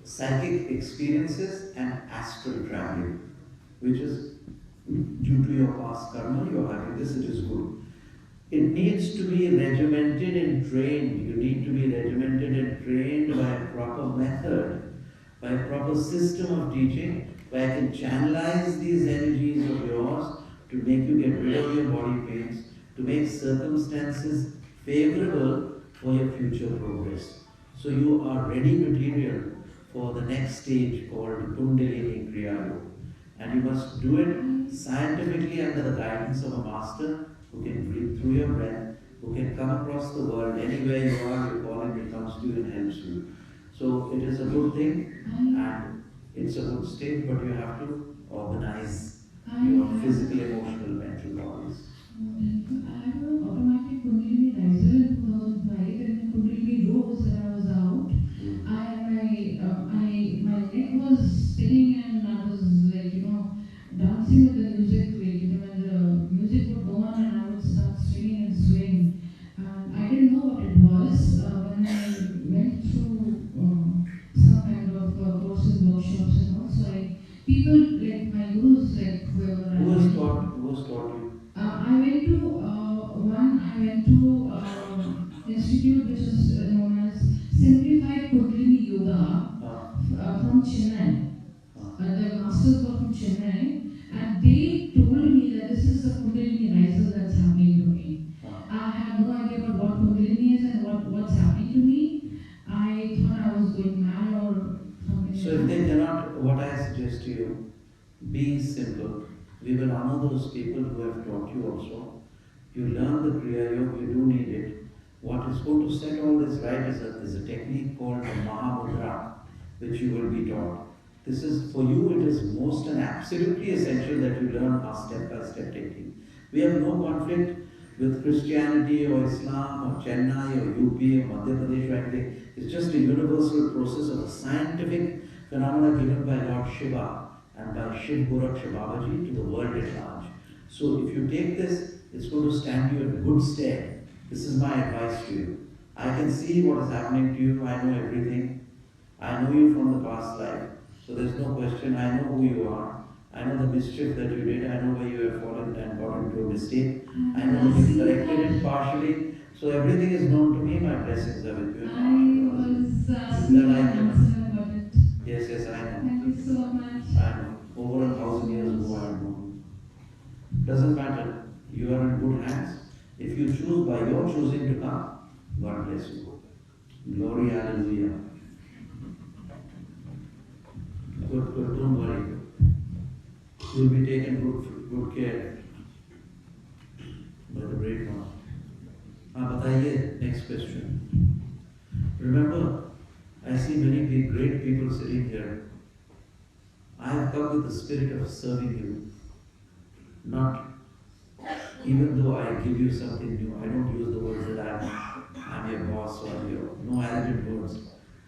psychic experiences and astral traveling, which is due to your past karma, you are having this, it is good. It needs to be regimented and trained. You need to be regimented and trained by a proper method, by a proper system of teaching, where I can channelize these energies of yours to make you get rid of your body pains, to make circumstances favorable for your future progress. So you are ready material for the next stage called Kundalini Kriya Yoga. And you must do it scientifically under the guidance of a master who can breathe through your breath, who can come across the world. Anywhere you are, you call him, he comes to you and helps you. So it is a good thing and it's a good state, but you have to organize your physical, emotional, mental bodies. I have an automatic Kundalini riser in 2005 and the Kundalini rose when I was out. My neck was spinning and I was dancing with the music, when the music would go on and I would start swinging and swaying. And I didn't know what it was. When I went through people like my gurus, like whoever. Who has taught you? I went to institute which is known as Simplified Kundalini Yoga from Chennai. The masters were from Chennai, and they told me that this is the Kundalini riser that's happening to me. I had no idea about what Kundalini is and what's happening to me. I thought I was going mad or something. So if they cannot, what I suggest to you, be simple. We will honor those people who have taught you also. You learn the Kriya Yoga, you do need it. What is going to set all this right is a technique called the Mahamudra, which you will be taught. This is, for you, it is most and absolutely essential that you learn our step-by-step technique. We have no conflict with Christianity or Islam or Chennai or UP or Madhya Pradesh or anything. It's just a universal process of a scientific phenomena given by Lord Shiva and by Shiv Goraksha Babaji to the world at large. So if you take this, it's going to stand you in good stead. This is my advice to you. I can see what is happening to you. I know everything. I know you from the past life. So there's no question. I know who you are. I know the mischief that you did. I know where you have fallen and got into a mistake. I know you corrected it partially. So everything is known to me. My blessings are with you. I was asking about it. Yes, I know. Thank you so much. I know. Over 1,000 years ago, I know. Doesn't matter. You are in good hands. If you choose by your choosing to come, God bless you. Glory, hallelujah. Good, don't worry. You'll be taken good care by the great one. Bataiye, next question. Remember, I see many great people sitting here. I have come with the spirit of serving you. Not, even though I give you something new, I don't use the words that I'm your boss or no arrogant words.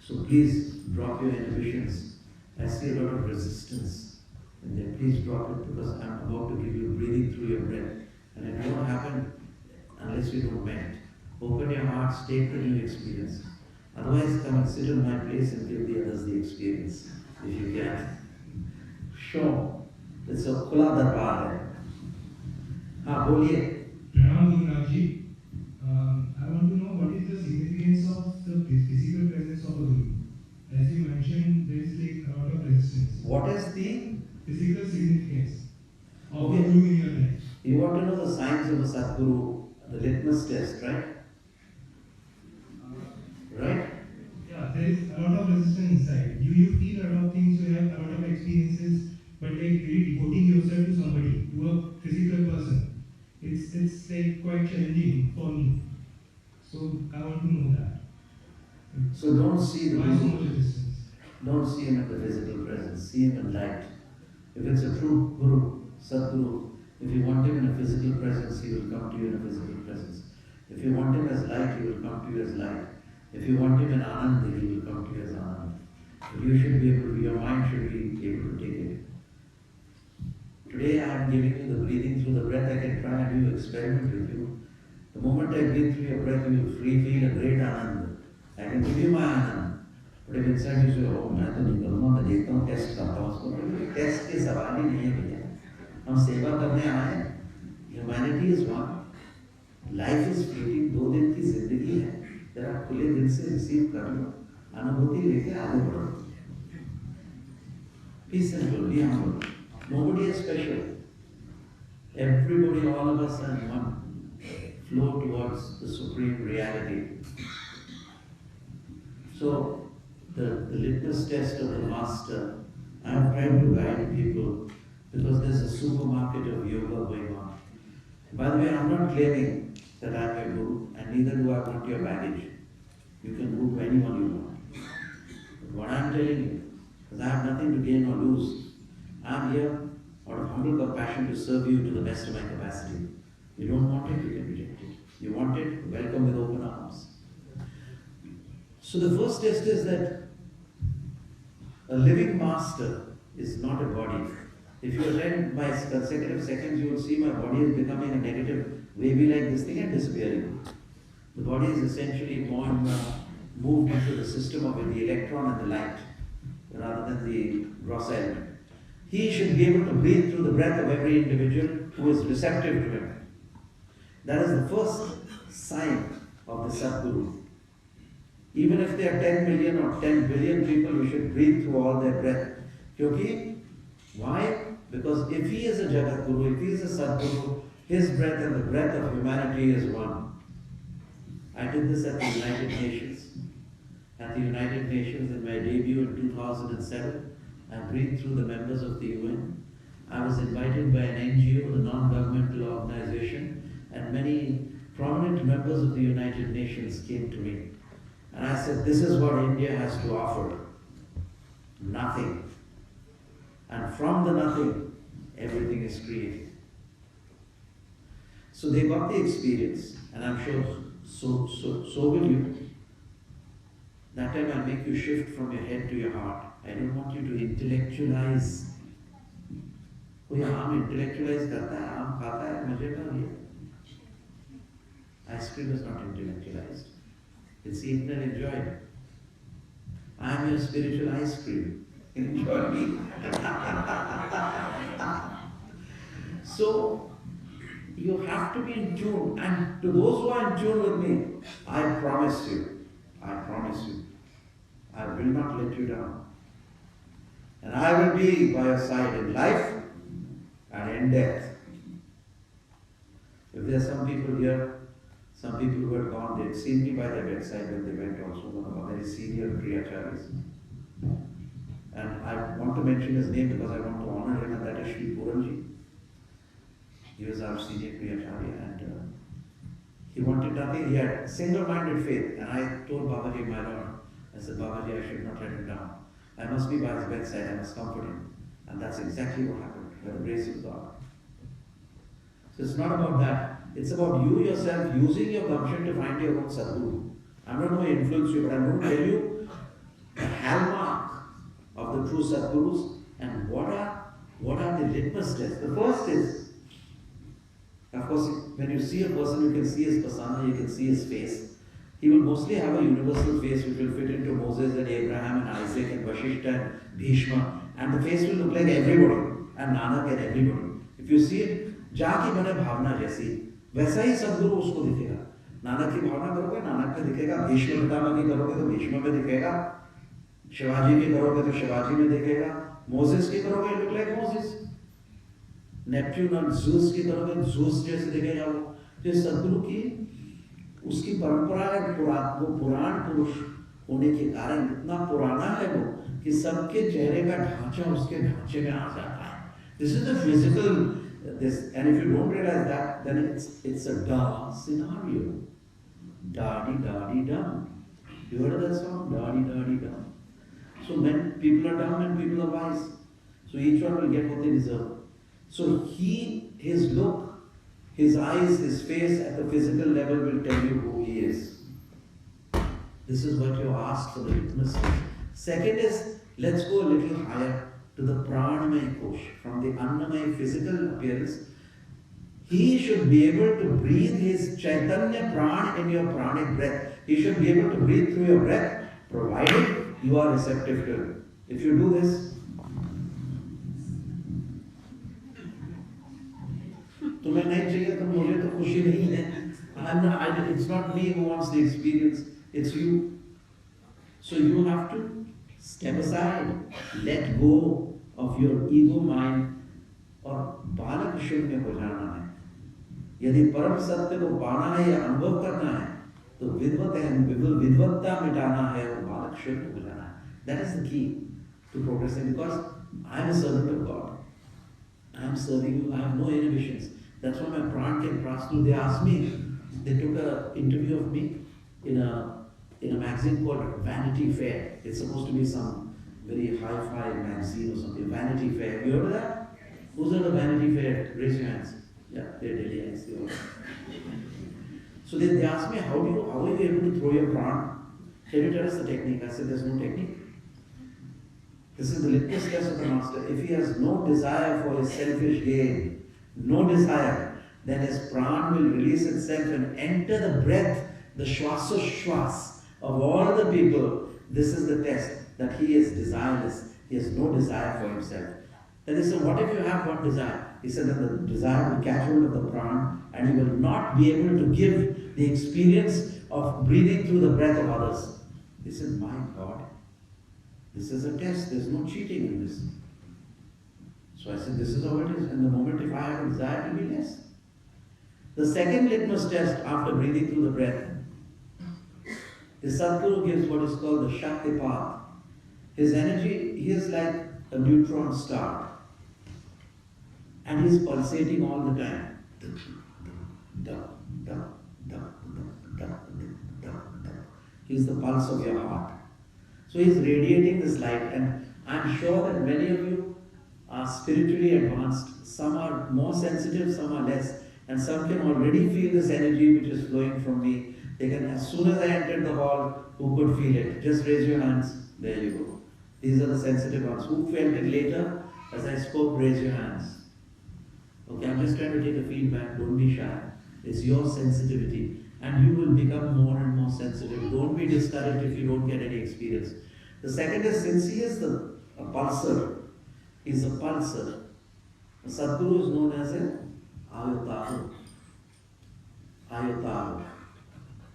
So please drop your inhibitions. I see a lot of resistance in there. Please drop it because I'm about to give you breathing through your breath. And it won't happen unless you don't melt. Open your hearts, take the new experience. Otherwise, come and sit in my place and give the others the experience, if you can. Sure. It's a khula darbar hai. हाँ बोलिए. Pranam Yogiraj ji. I want to know what is the significance of the physical presence of a guru. As you mentioned, there is like a lot of resistance. What is the physical significance of a guru in your life? You want to know the signs of a Sadguru, the litmus test, right? Right? Yeah, there is a lot of resistance inside. You feel a lot of things, you have a lot of experiences, but like really devoting yourself to somebody, to a physical person, it's like quite challenging for me. So I want to know that. So don't see the Why so much resistance? Don't see him in the physical presence, see him in light. If it's a true Guru, Sadguru, if you want him in a physical presence, he will come to you in a physical presence. If you want him as light, he will come to you as light. If you want him in Anand, he will come to you as Anand. But you should be able to, your mind should be able to take it. Today I am giving you the breathing through the breath. I can try and do experiment with you. The moment I breathe through your breath, you will feel a great Anand. I can give you my Anand. But if inside you say, oh, मैं तो नहीं करूँगा, मैं देखता हूँ, test करता हूँ उसको, टेस्ट के सवाल ही नहीं है भैया. हम सेवा करने आए हैं. Humanity is one. Life is fleeting. 2 दिन की जिंदगी है. जरा खुले दिल से रिसीव कर लो. अनुभूति लेके आगे बढ़ो. Be simple, be humble. Nobody is special. Everybody, all of us are one. Flow towards the supreme reality. So, the litmus test of the master, I am trying to guide people because there's a supermarket of yoga going on. By the way, I'm not claiming that I'm your guru, and neither do I want your baggage. You can go to anyone you want. But what I'm telling you, because I have nothing to gain or lose, I'm here out of humble compassion to serve you to the best of my capacity. You don't want it, you can reject it. You want it, welcome with open arms. So the first test is that a living master is not a body. If you attend by consecutive seconds, you will see my body is becoming a negative wavy like this thing and disappearing. The body is essentially moved into the system of the electron and the light rather than the gross element. he should be able to breathe through the breath of every individual who is receptive to him. That is the first sign of the Sadguru. Even if there are 10 million or 10 billion people, you should breathe through all their breath. Why? Because if he is a Jagat Guru, if he is a Sadguru, his breath and the breath of humanity is one. I did this at the United Nations. At the United Nations in my debut in 2007, I breathed through the members of the UN. I was invited by an NGO, the non-governmental organization, and many prominent members of the United Nations came to me. And I said, this is what India has to offer. Nothing. And from the nothing, everything is created. So they got the experience, and I'm sure so will you. That time I'll make you shift from your head to your heart. I don't want you to intellectualize. कोई आम intellectualize करता है, आम खाता है, मजे कर लिया. Ice cream is not intellectualized. It's eaten and enjoyed. I am your spiritual ice cream. Enjoy me. So, you have to be in tune. And to those who are in tune with me, I promise you, I will not let you down. And I will be by your side in life and in death. If there are some people here, some people who had gone, they had seen me by their bedside when they went also, one of our very senior Kriyacharis. And I want to mention his name because I want to honor him, and that is Shri Puranji. He was our senior Kriyacharya, and he wanted nothing. He had single-minded faith. And I told Babaji, my Lord, I said, Babaji, I should not let him down. I must be by his bedside, I must comfort him. And that's exactly what happened, by the grace of God. So it's not about that. It's about you yourself using your gumption to find your own Sadguru. I'm not going to influence you, but I'm going to tell you the hallmark of the true Sadgurus and what are the litmus tests. The first is, of course, when you see a person, you can see his persona, you can see his face. He will mostly have a universal face which will fit into Moses and Abraham and Isaac and Vashishta and Bhishma. And the face will look like everybody, and Nanak and everybody. If you see it, जाकी बने भावना जैसी, वैसा ही सद्गुरु उसको दिखेगा. नानक की भावना करोगे, नानक में दिखेगा. भीष्म पितामह की करोगे तो भीष्म में दिखेगा. शिवाजी की करोगे तो शिवाजी में दिखेगा. मोसेस की करोगे, look like Moses. नेपच्यून और ज़ूस की करोगे, ज़ूस जैसे दिखेगा वो. जो सद्गुरु की उसकी परंपरा है, वो पुराण पुरुष होने के कारण इतना पुराना है वो कि सबके चेहरे का ढांचा उसके ढांचे में आ जाता है. This is the physical. And if you don't realize that, then it's a da scenario. Da-di dum. You heard of that song? Da-di dum. So when people are dumb and people are wise. So each one will get what they deserve. So his look, his eyes, his face at the physical level will tell you who he is. This is what you asked for the litmus test. Second is, let's go a little higher to the pranamaya kosh, from the annamaya physical appearance. He should be able to breathe his chaitanya pran in your pranic breath. He should be able to breathe through your breath, provided you are receptive to it. If you do this, तुम्हें नहीं चाहिए तो मुझे तो खुशी नहीं है. It's not me who wants the experience, it's you. So you have to step aside, let go of your ego mind और बालक शून्य हो जाना है. यदि परम सत्य को पाना है या अनुभव करना है तो विद्वत्ता मिटाना है और बालक शून्य हो जाना है. That is the key to progressing, because I am a servant of God. I am serving you, I have no inhibitions. That's why my pran can pass through. They asked me, they took an interview of me in a magazine called Vanity Fair. It's supposed to be some very hi-fi magazine or something. Vanity Fair. Have you heard of that? Who's at the Vanity Fair? Raise your hands. Yeah, they're Delhiites. So they asked me, how are you able to throw your pran? Can you tell us the technique? I said, there's no technique. This is the litmus test of the master. If he has no desire for his selfish gain, no desire, then his pran will release itself and enter the breath, the shwas of all the people. This is the test, that he is desireless. He has no desire for himself. Then they said, what if you have one desire? He said that the desire will catch hold of the prana and you will not be able to give the experience of breathing through the breath of others. He said, my God, this is a test. There's no cheating in this. So I said, this is how it is. And the moment if I have a desire, it will be less. The second litmus test after breathing through the breath, the Sadguru gives what is called the Shakti path. His energy, he is like a neutron star. And he is pulsating all the time. He is the pulse of your heart. So he is radiating this light, and I'm sure that many of you are spiritually advanced. Some are more sensitive, some are less, and some can already feel this energy which is flowing from me. They can, as soon as I entered the hall, who could feel it? Just raise your hands. There you go. These are the sensitive ones. Who felt it later? As I spoke, raise your hands. Okay, I'm just trying to take a feedback. Don't be shy. It's your sensitivity. And you will become more and more sensitive. Don't be discouraged if you don't get any experience. The second is, since he is a pulsar, he's a pulsar. The Sadguru is known as an Ayutaru. Ayutaru.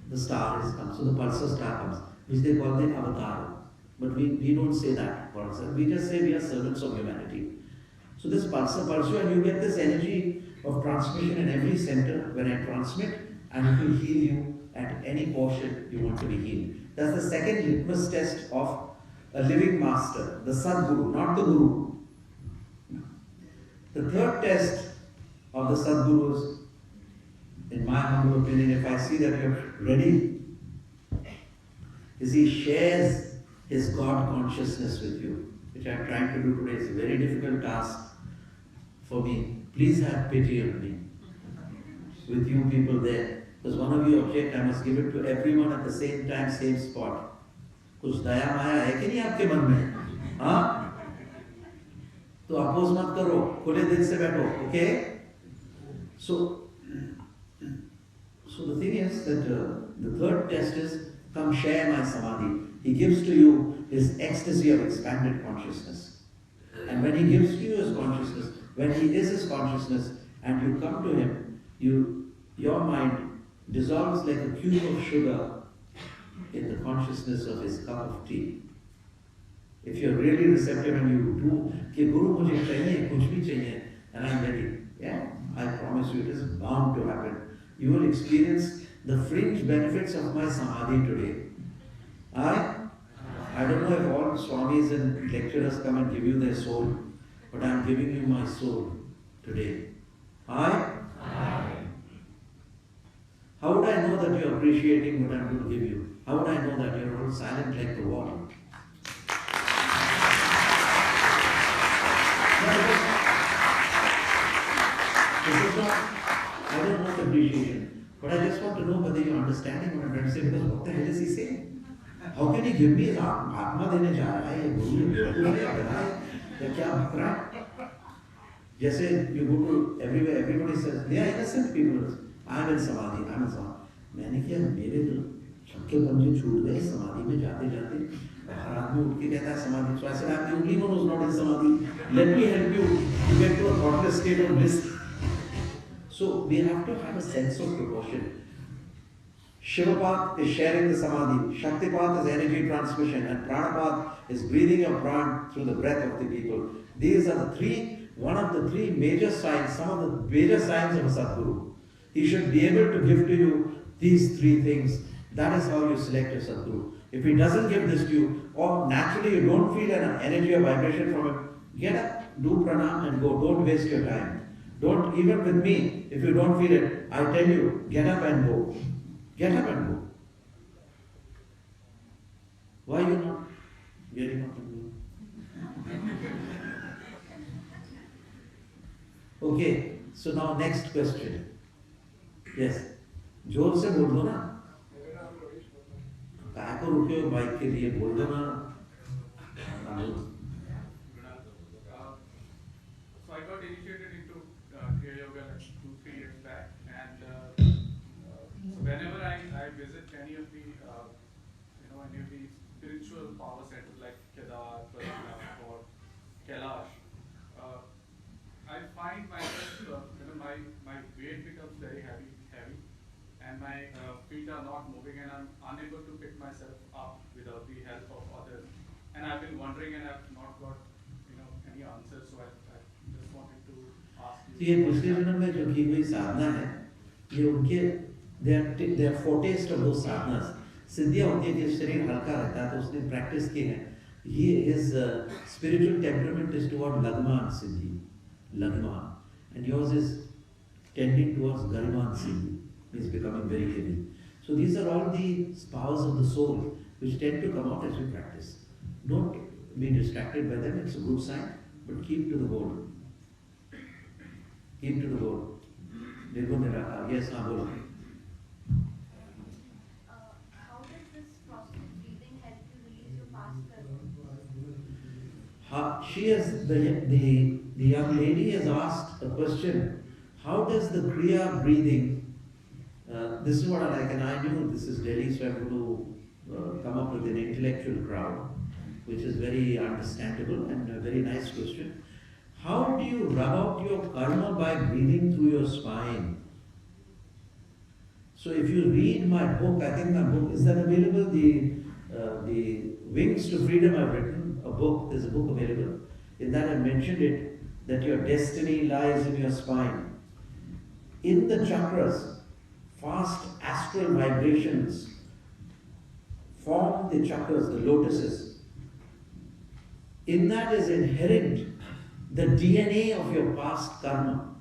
The star has come. So the pulsar star comes, which they call the avatar. But we don't say that for ourselves. We just say we are servants of humanity. So this pulsar pulses you, and you get this energy of transmission in every center when I transmit, and it will heal you at any portion you want to be healed. That's the second litmus test of a living master, the Sadguru, not the Guru. The third test of the Sadgurus, in my humble opinion, if I see that you're ready, is he shares his God consciousness with you, which I'm trying to do today. It's a very difficult task for me. Please have pity on me, with you people there. Because one of you object, I must give it to everyone at the same time, same spot. कुछ दया माया है कि नहीं आपके मन में? हाँ? तो oppose मत करो, खुले दिल से बैठो, okay? So the thing is that the third test is, come share my samadhi. He gives to you his ecstasy of expanded consciousness. And when he gives to you his consciousness, when he is his consciousness, and you come to him, your mind dissolves like a cube of sugar in the consciousness of his cup of tea. If you're really receptive and you do, कि Guru मुझे चाहिए, कुछ भी चाहिए, and I'm ready, yeah, I promise you it is bound to happen. You will experience the fringe benefits of my samadhi today. I don't know if all swamis and lecturers come and give you their soul, but I'm giving you my soul today. How would I know that you're appreciating what I'm going to give you? How would I know that you're all silent like the wall? This is not, I don't want appreciation, but I just want to know whether you're understanding what I'm trying to say, because what the hell is he saying? How can he give me his Atma देने जा रहा है, ये गुरु ने क्या कर रहा है, या क्या भक रहा है? जैसे you go to everywhere, everybody says, they are innocent people. I'm in samadhi, I'm in samadhi. मैंने किया, मेरे तो छक्के पंजे छूट गए समाधि में जाते जाते. हर आदमी उठ के कहता है समाधि. So I said, I'm the only one who's not in samadhi. Let me help you to get to a thoughtless state of bliss. So we have to have a sense of proportion. Shivapath is sharing the samadhi, Shaktipath is energy transmission, and Pranapath is breathing your pran through the breath of the people. These are one of the three major signs, some of the major signs of a Sadguru. He should be able to give to you these three things. That is how you select your Sadguru. If he doesn't give this to you, or naturally you don't feel an energy or vibration from him, get up, do pranam and go. Don't waste your time. Don't, even with me, if you don't feel it, I tell you, get up and go. Get up and go. Why are you not getting up and go? Okay, so now next question. Yes. जोर से बोल दो ना. काय को रुके हो bike के लिए, बोल दो ना. So I got initiated into Kriya Yoga like 2-3 years back, and so whenever I visit any of the any of the spiritual power centers like Kedar, Badrinath, or Kailash, my weight becomes very heavy, and my feet are not moving, and I'm unable to pick myself up without the help of others. And I've been wondering, and I've not got any answers. So I just wanted to ask you. तो ये पिछले जन्म में जो की हुई साधना है, ये उनके they are foretaste of those sadhanas. सिद्धियाँ होती है कि शरीर हल्का रहता है, तो उसने प्रैक्टिस की है. His spiritual temperament is toward Lagman Siddhi, Lagman, and yours is tending towards Gariman Siddhi. It's becoming very heavy. So these are all the powers of the soul which tend to come out as we practice. Don't be distracted by them, it's a good sign, but keep to the goal. Keep to the goal. Yes, Nabula. How does this process of breathing help you release your past karma? She has, the young lady has asked a question. How does the Kriya breathing, this is what I like, and I knew this is Delhi, so I'm going to come up with an intellectual crowd, which is very understandable and a very nice question. How do you rub out your karma by breathing through your spine? So if you read my book, I think my book, is that available? The Wings to Freedom I've written, a book, there's a book available. In that I mentioned it, that your destiny lies in your spine. In the chakras, fast astral vibrations form the chakras, the lotuses. In that is inherent the DNA of your past karma,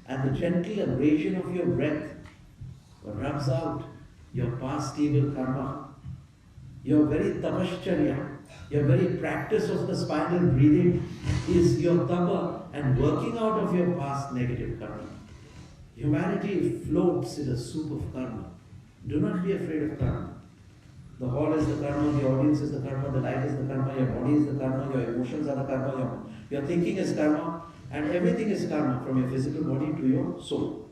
and the gentle abrasion of your breath rubs out your past evil karma. Your very tapashcharya, your very practice of the spinal breathing is your tapa and working out of your past negative karma. Humanity floats in a soup of karma. Do not be afraid of karma. The hall is the karma, the audience is the karma, the light is the karma, your body is the karma, your emotions are the karma, your thinking is karma, and everything is karma from your physical body to your soul.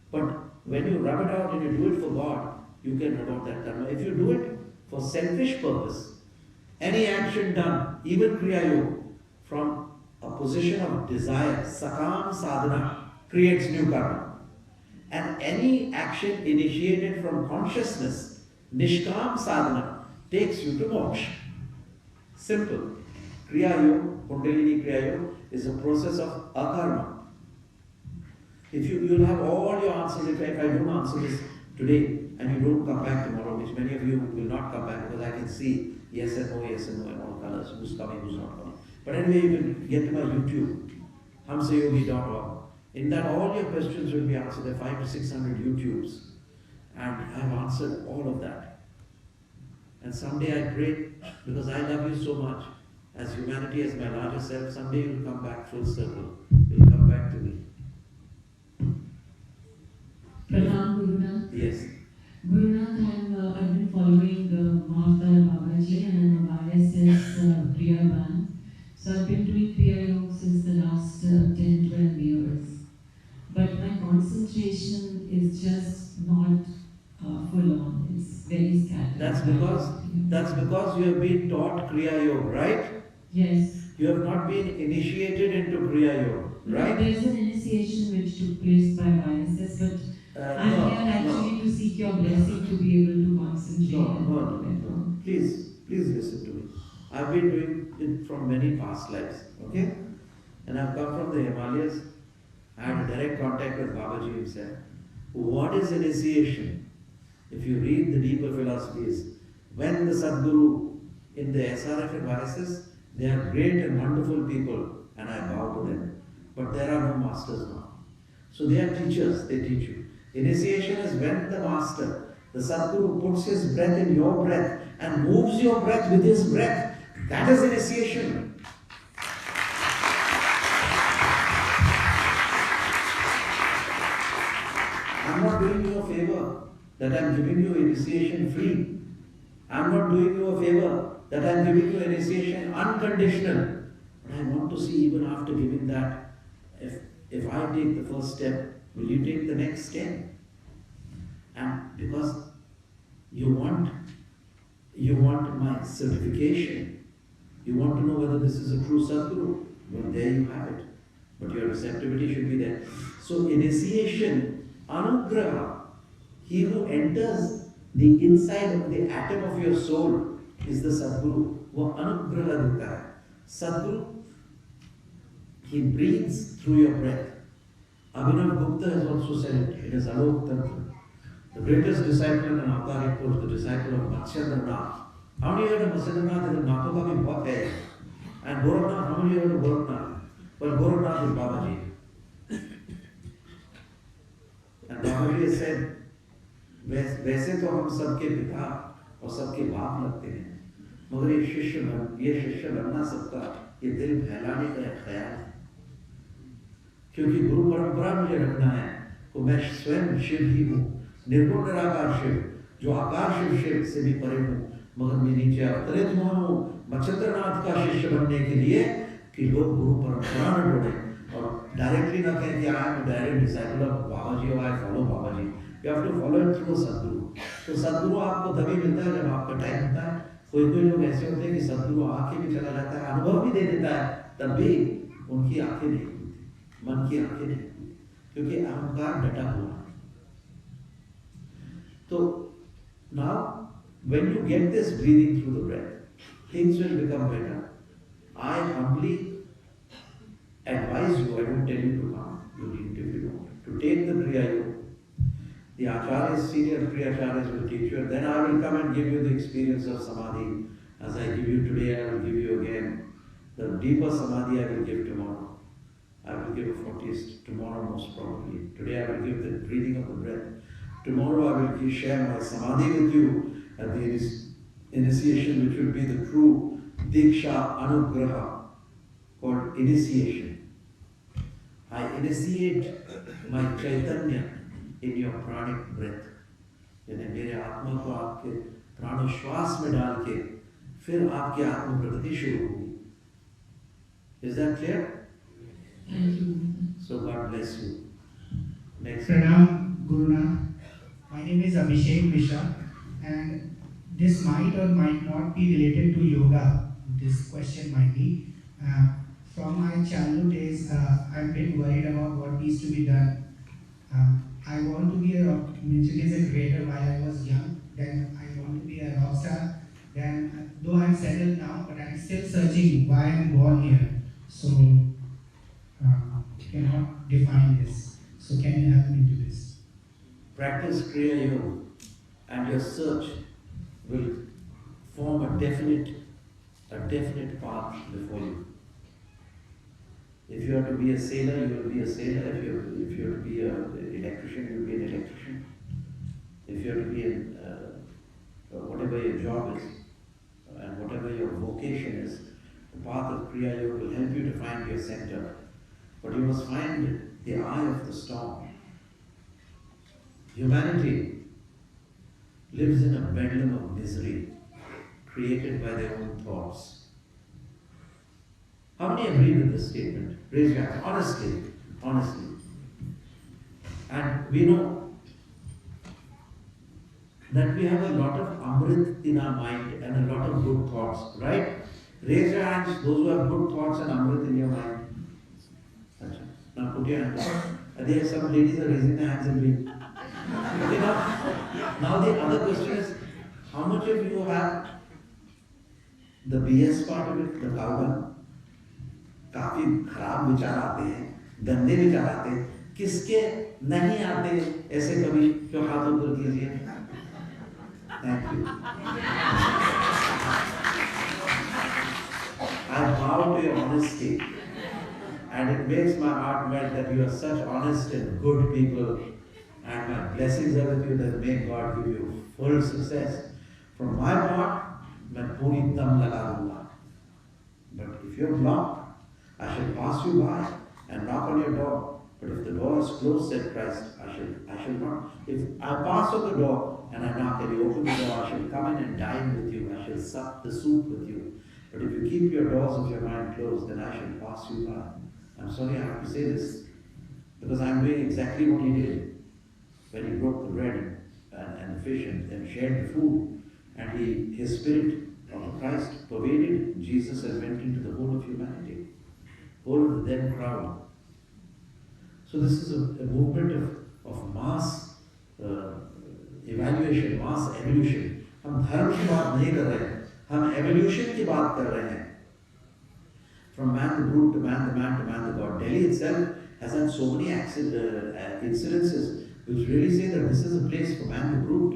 But when you rub it out and you do it for God, you can rub out that karma. If you do it for selfish purpose, any action done, even Kriya Yoga, from a position of desire, sakam sadhana, creates new karma. And any action initiated from consciousness, Nishkam sadhana, takes you to moksha. Simple. Kriya Yoga, Kundalini Kriya Yoga, is a process of akarma. If you'll have all your answers, if I don't answer this today and you don't come back tomorrow, which many of you will not come back because I can see yes and no and all colors, who's coming, who's not coming. But anyway, you can get to my YouTube, hamsayogi.org. In that, all your questions will be answered. There are 500 to 600 YouTubes. And I've answered all of that. And someday I pray, because I love you so much, as humanity, as my larger self, someday you'll come back full circle. You'll come back to me. Pranam Gurunath. Yes. Gurunath, I've been following Martha Babaji and I'm a YSS Kriya Band. So I've been doing Kriya Yoga since the last 10-12 years. But my concentration is just not full on. It's very scattered. That's because you have been taught Kriya Yoga, right? Yes. You have not been initiated into Kriya Yoga, right? There's an initiation which took place by YSS, but I'm here actually to seek your blessing to be able to concentrate. No. Please listen to me. I've been doing it from many past lives, okay? And I've come from the Himalayas. I had a direct contact with Babaji himself. What is initiation? If you read the deeper philosophies, when the Sadguru in the SRF and YSS, they are great and wonderful people, and I bow to them. But there are no masters now. So they are teachers, they teach you. Initiation is when the master, the Sadguru, puts his breath in your breath and moves your breath with his breath. That is initiation. I'm not doing you a favor that I'm giving you initiation free. I'm not doing you a favor that I'm giving you initiation unconditional. But I want to see, even after giving that, if I take the first step, will you take the next step? And because you want my certification, you want to know whether this is a true Sadguru, well, there you have it. but your receptivity should be there. So initiation, anugraha, he who enters the inside of the atom of your soul is the Sadguru. वो अनुग्रह देता है. Sadguru, he breathes through your breath. Abhinav Gupta has also said it in his Alok Tantra. The greatest disciple in an avtaric course, the disciple of Matsyendranath. How many heard of Matsyendranath? Is Natho ka bhi bahut hai. And Gorakhnath, how many heard of Gorakhnath? Well, Gorakhnath is Babaji. And Babaji has said, वैसे तो हम सबके पिता और सबके बाप लगते हैं, मगर ये शिष्य बन ना सकता, ये दिल फैलाने का एक ख्याल है. क्योंकि गुरु परंपरा मुझे रखना है, तो मैं स्वयं शिव ही हूँ, निर्गुण निराकार शिव, जो आकार शिव से भी परे हूँ, मगर मैं नीचे अवतरित हुआ हूँ मच्छिंद्रनाथ का शिष्य बनने के लिए कि लोग गुरु परंपरा में जुड़े और डायरेक्टली ना कहें कि I am direct disciple of बाबाजी और I follow Babaji. You have to follow it through Sadguru. तो सदगुरु आपको तभी मिलता है जब आपका टाइम होता है. कोई लोग ऐसे होते हैं कि सदगुरु आके भी चला जाता है, अनुभव भी दे देता है, तब भी उनकी आंखें नहीं खुलती, मन की आंखें नहीं खुलती, क्योंकि अहंकार डटा हुआ है. तो now when you get this breathing through the breath, things will become better. I humbly advise you, I don't tell you to come, you need if you don't, to take the Kriya Yoga. The acharyas, senior Kriyacharyas will teach you, and then I will come and give you the experience of Samadhi. As I give you today, I will give you again. The deeper Samadhi I will give tomorrow. I will give a foretaste tomorrow most probably. Today I will give the breathing of the breath. Tomorrow I will share my Samadhi with you at the initiation, which will be the true Diksha Anugraha, called initiation. I initiate my Chaitanya in your pranic breath. यानी मेरे आत्मा को आपके प्राणोश्वास में डाल के फिर आपकी आत्म प्रगति शुरू होगी. Is that clear? Thank you. So God bless you. Next. Pranam Gurunath. My name is Abhishek Mishra, and this might or might not be related to yoga. This question might be. From my childhood days, I've been worried about what needs to be done. I want to be a creator while I was young. Then I want to be a rock star. Then, though I'm settled now, but I'm still searching why I'm born here. So, cannot define this. So, can you help me do this? Practice Kriya Yoga, and your search will form a definite path before you. If you are to be a sailor, you will be a sailor. If you are to be an electrician, you will be an electrician. If you are to be whatever your job is and whatever your vocation is, the path of Kriya Yoga will help you to find your center. But you must find the eye of the storm. Humanity lives in a bedlam of misery created by their own thoughts. How many agree with this statement? Raise your hand. Honestly. And we know that we have a lot of amrit in our mind and a lot of good thoughts, right? Raise your hands, those who have good thoughts and amrit in your mind. Now put your hands up. There some ladies are raising their hands and doing. Okay, now the other question is, how much of you have the BS part of it, the cowbell? काफी खराब विचार आते हैं, गंदे विचार आते हैं. किसके नहीं आते ऐसे कभी जो हाथ ऊपर कीजिए. Thank you. I bow to your honesty, and it makes my heart melt that you are such honest and good people, and my blessings are with you. That may God give you full success. From my part, मैं पूरी दम लगा दूंगा. But if you're blocked, I shall pass you by and knock on your door. But if the door is closed, said Christ, I shall not. If I pass on the door and I knock and you open the door, I shall come in and dine with you. I shall sup the soup with you. But if you keep your doors of your mind closed, then I shall pass you by. I'm sorry I have to say this, because I'm doing exactly what he did when he broke the bread and the fish and shared the food. And his spirit of Christ pervaded Jesus and went into the whole of humanity. Whole of the then crowd. So this is a movement of mass evaluation, mass evolution. हम धर्म की बात नहीं कर रहे हैं, हम evolution की बात कर रहे हैं. From man the brute to man the man to man the god. Delhi itself has had so many incidences which really say that this is a place for man the brute.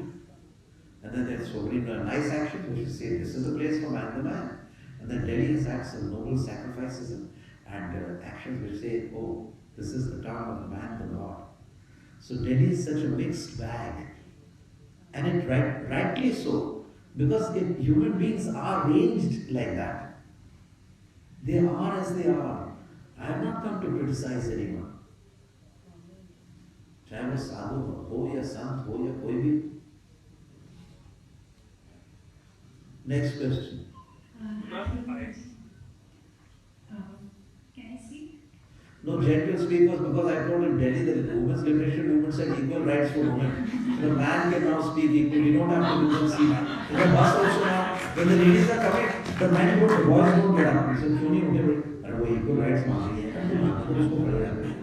And then there's so many nice actions which say this is a place for man the man. And then Delhi has had some noble sacrifices and actions which say, oh, this is the town of man the god. So Delhi is such a mixed bag. And it rightly so, because human beings are arranged like that. They are as they are. I have not come to criticize anyone. चाहे वो साधु हो या संत हो या कोई भी. Next question. Can I speak? No, gentle speakers, because I told in Delhi that the women's liberation movement said equal rights for women. The man can now speak equally. You don't have to do the seat. In the bus also now, when the ladies are coming, the men don't, the boys don't get up. He said, क्यों नहीं उठे भाई? अरे वो equal rights मांग रही है, उसको खड़े रहते हैं.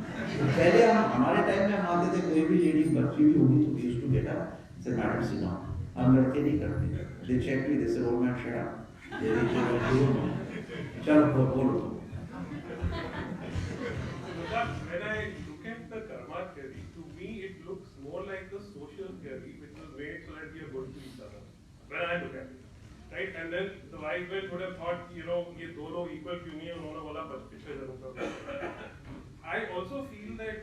पहले हमारे टाइम में हम आते थे, कोई भी लेडी बच्ची भी होगी तो we used to get up. Said, madam, sit down. हम लड़के नहीं करते. They checked me. They said, old man, shut up. चलो बोलो. But when I look at the karma theory, to me it looks more like a social theory which was made so that we are good to each other. When I look at it, right? And then the wise men would have thought, ये दोनों equal क्यों नहीं है? उन्होंने बोला पिछले जन्म का. I also feel that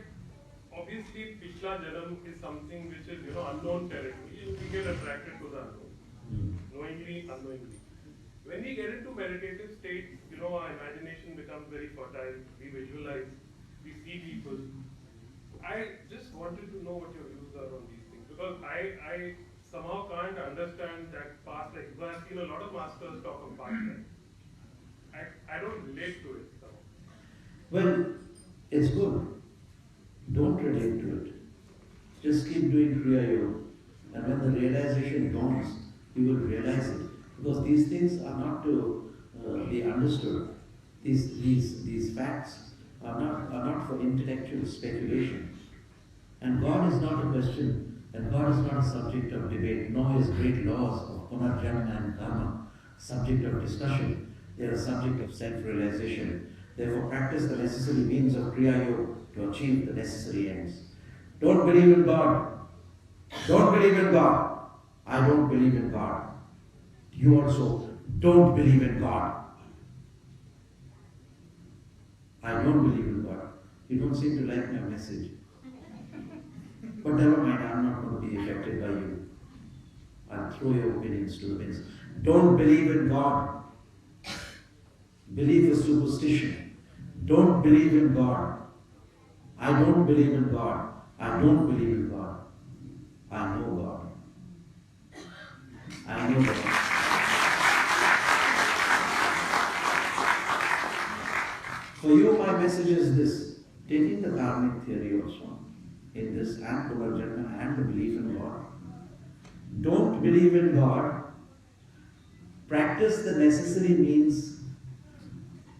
obviously पिछला जन्म is something which is unknown territory. We get attracted to the unknown, knowingly, unknowingly. When we get into meditative states, our imagination becomes very fertile. We visualize. We see people. I just wanted to know what your views are on these things, because I somehow can't understand that past life. Because I've seen a lot of masters talk of past life. I don't relate to it somehow. Well, it's good. Don't relate to it. Just keep doing Kriya Yoga. And when the realization dawns, you will realize it. Because these things are not to be understood. These facts are not for intellectual speculation. And God is not a question, and God is not a subject of debate, nor is great laws of Punarjanma and Karma subject of discussion. They are a subject of self-realization. Therefore, practice the necessary means of Kriya Yoga to achieve the necessary ends. Don't believe in God. Don't believe in God. I don't believe in God. You also don't believe in God. I don't believe in God. You don't seem to like my message. But never mind, I'm not going to be affected by you. I'll throw your opinions to the winds. Don't believe in God. Belief is superstition. Don't believe in God. I don't believe in God. I don't believe in God. I know God. I know God. For you, my message is this. Taking the karmic theory also, in this and Punarjanma and the belief in God. Don't believe in God. Practice the necessary means,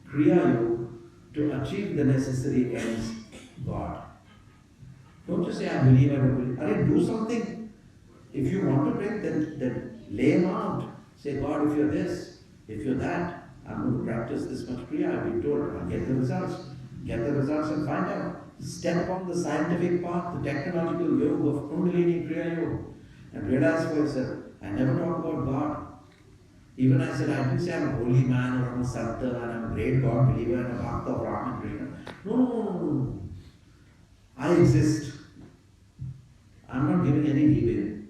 Kriya Yoga, to achieve the necessary ends, God. Don't just say, I believe, I don't believe. Do something. If you want to drink, then lay him out. Say, God, if you're this, if you're that, I'm going to practice this much Kriya. I've been told, I'll get the results. Get the results and find out. Step on the scientific path, the technological yoga of Kundalini Kriya Yoga, and realize for yourself, I never talk about God. Even I said, I didn't say I'm a holy man or I'm a Santa and I'm a great God believer and a Bhakta of Rama and Krishna. No. I exist. I'm not giving any leeway.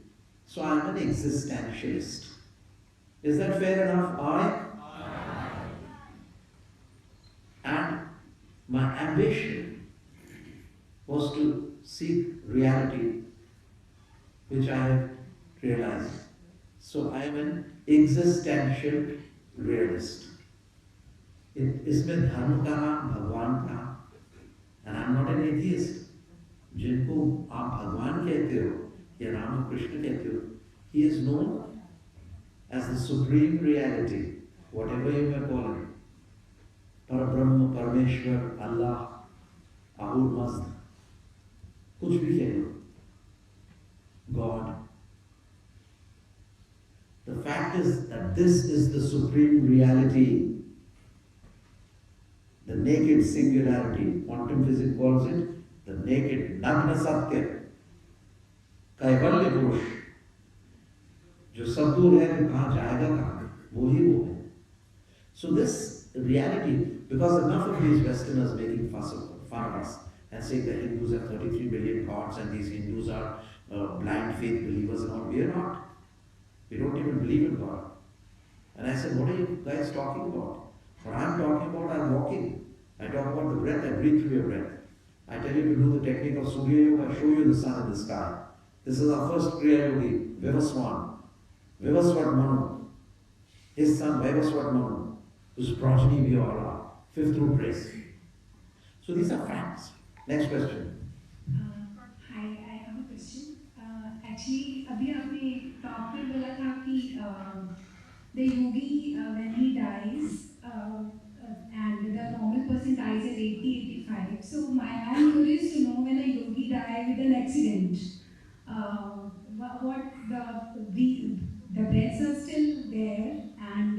So I'm an existentialist. Is that fair enough? And my ambition was to seek reality, which I have realized. So I am an existential realist. इसमें धर्म का भगवान का, and I'm not an atheist. जिनको आप भगवान कहते हो या राम कृष्ण कहते हो, he is known as the supreme reality, whatever you may call it. Parabrahma, Parameshwar, Allah, Ahur Mazd. कुछ भी कह लो, God. The fact is that this is the supreme reality, the naked singularity. Quantum physics calls it the naked Nagna Satya, कैवल्य पुरुष, जो सब दूर है वो कहाँ जाएगा कहाँ, वो ही वो है. So this reality, because enough of these Westerners making fun of us and saying that Hindus have 33 billion gods and these Hindus are blind faith believers and all. We are not. We don't even believe in God. And I said, what are you guys talking about? What I'm talking about, I'm walking. I talk about the breath, I breathe through your breath. I tell you to do the technique of Surya Yoga, I show you the sun in the sky. This is our first Kriya Yogi, Vivaswan. Vivaswat Manu. His son, Vivaswat Manu, whose progeny we all are. Fifth root race. So these are facts. Next question. Hi, I have a question. Actually, अभी आपने talk में बोला था कि the yogi when he dies and the normal person dies at 80, 85. So I'm curious to know when a yogi dies with an accident, what the breaths are still there, and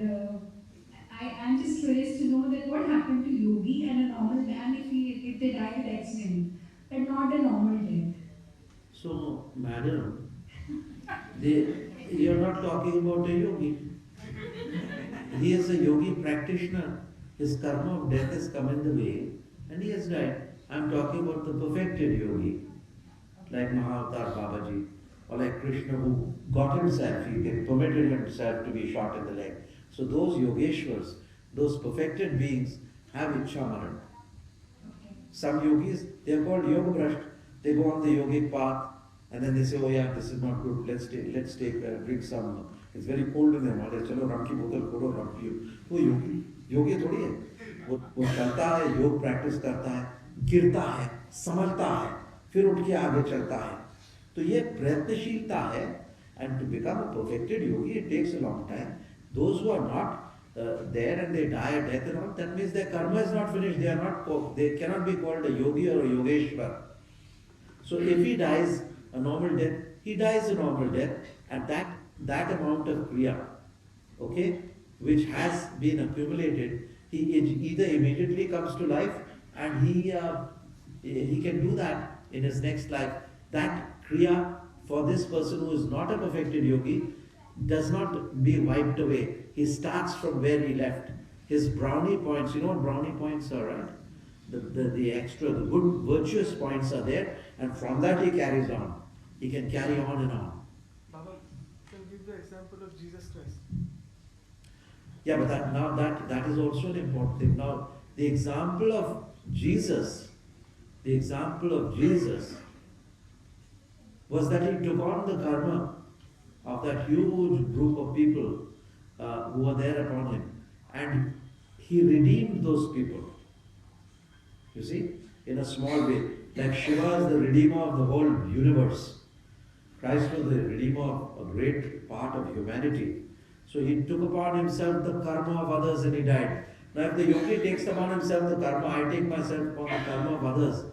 I'm just curious to know that what happened to yogi and a normal man if they die with accident, but not a normal death. So, madam, you're not talking about a yogi. He is a yogi practitioner. His karma of death has come in the way and he has died. I'm talking about the perfected yogi, like Mahavatar Babaji, or like Krishna who got himself, he permitted himself to be shot in the leg. So those yogeshwars, those perfected beings have Ichchamaran. Some yogis, they are called yoga. They go on the yogic path and then they say, oh yeah, this is not good, let's drink some, it's very cold in the Himalayas, chalo rum ki bottle kholo, rum piyo. वो योगी थोड़ी है, वो चलता है, योग practice करता है, गिरता है, समझता है, फिर उठ के आगे चलता है. तो ये प्रयत्नशीलता है. And to become a perfected yogi, it takes a long time. Those who are not there and they die a death and all, that means their karma is not finished. They cannot be called a yogi or a yogeshwar. So if he dies a normal death, he dies a normal death, and that amount of kriya, okay, which has been accumulated, he either immediately comes to life and he can do that in his next life. That kriya for this person who is not a perfected yogi does not be wiped away. He starts from where he left. His brownie points, you know what brownie points are, right? The extra, the good virtuous points are there, and from that he carries on. He can carry on and on. Baba, can you give the example of Jesus Christ? Yeah, but that is also an important thing. Now, the example of Jesus was that he took on the karma of that huge group of people who were there upon him, and he redeemed those people. You see, in a small way, like Shiva is the redeemer of the whole universe. Christ was the redeemer of a great part of humanity. So he took upon himself the karma of others and he died. Now if the yogi takes upon himself the karma, I take myself upon the karma of others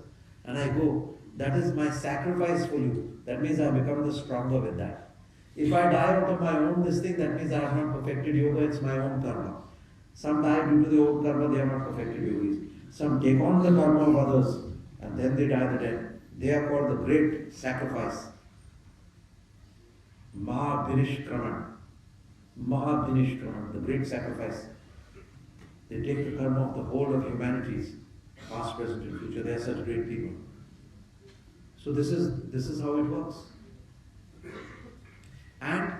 and I go, that is my sacrifice for you. That means I become the stronger with that. If I die out of my own this thing, that means I have not perfected yoga, it's my own karma. Some die due to their own karma, they are not perfected yogis. Some take on the karma of others and then they die the death. They are called the great sacrifice. Mahabhinishkraman, the great sacrifice. They take the karma of the whole of humanities, past, present, and future. They are such great people. So this is how it works. And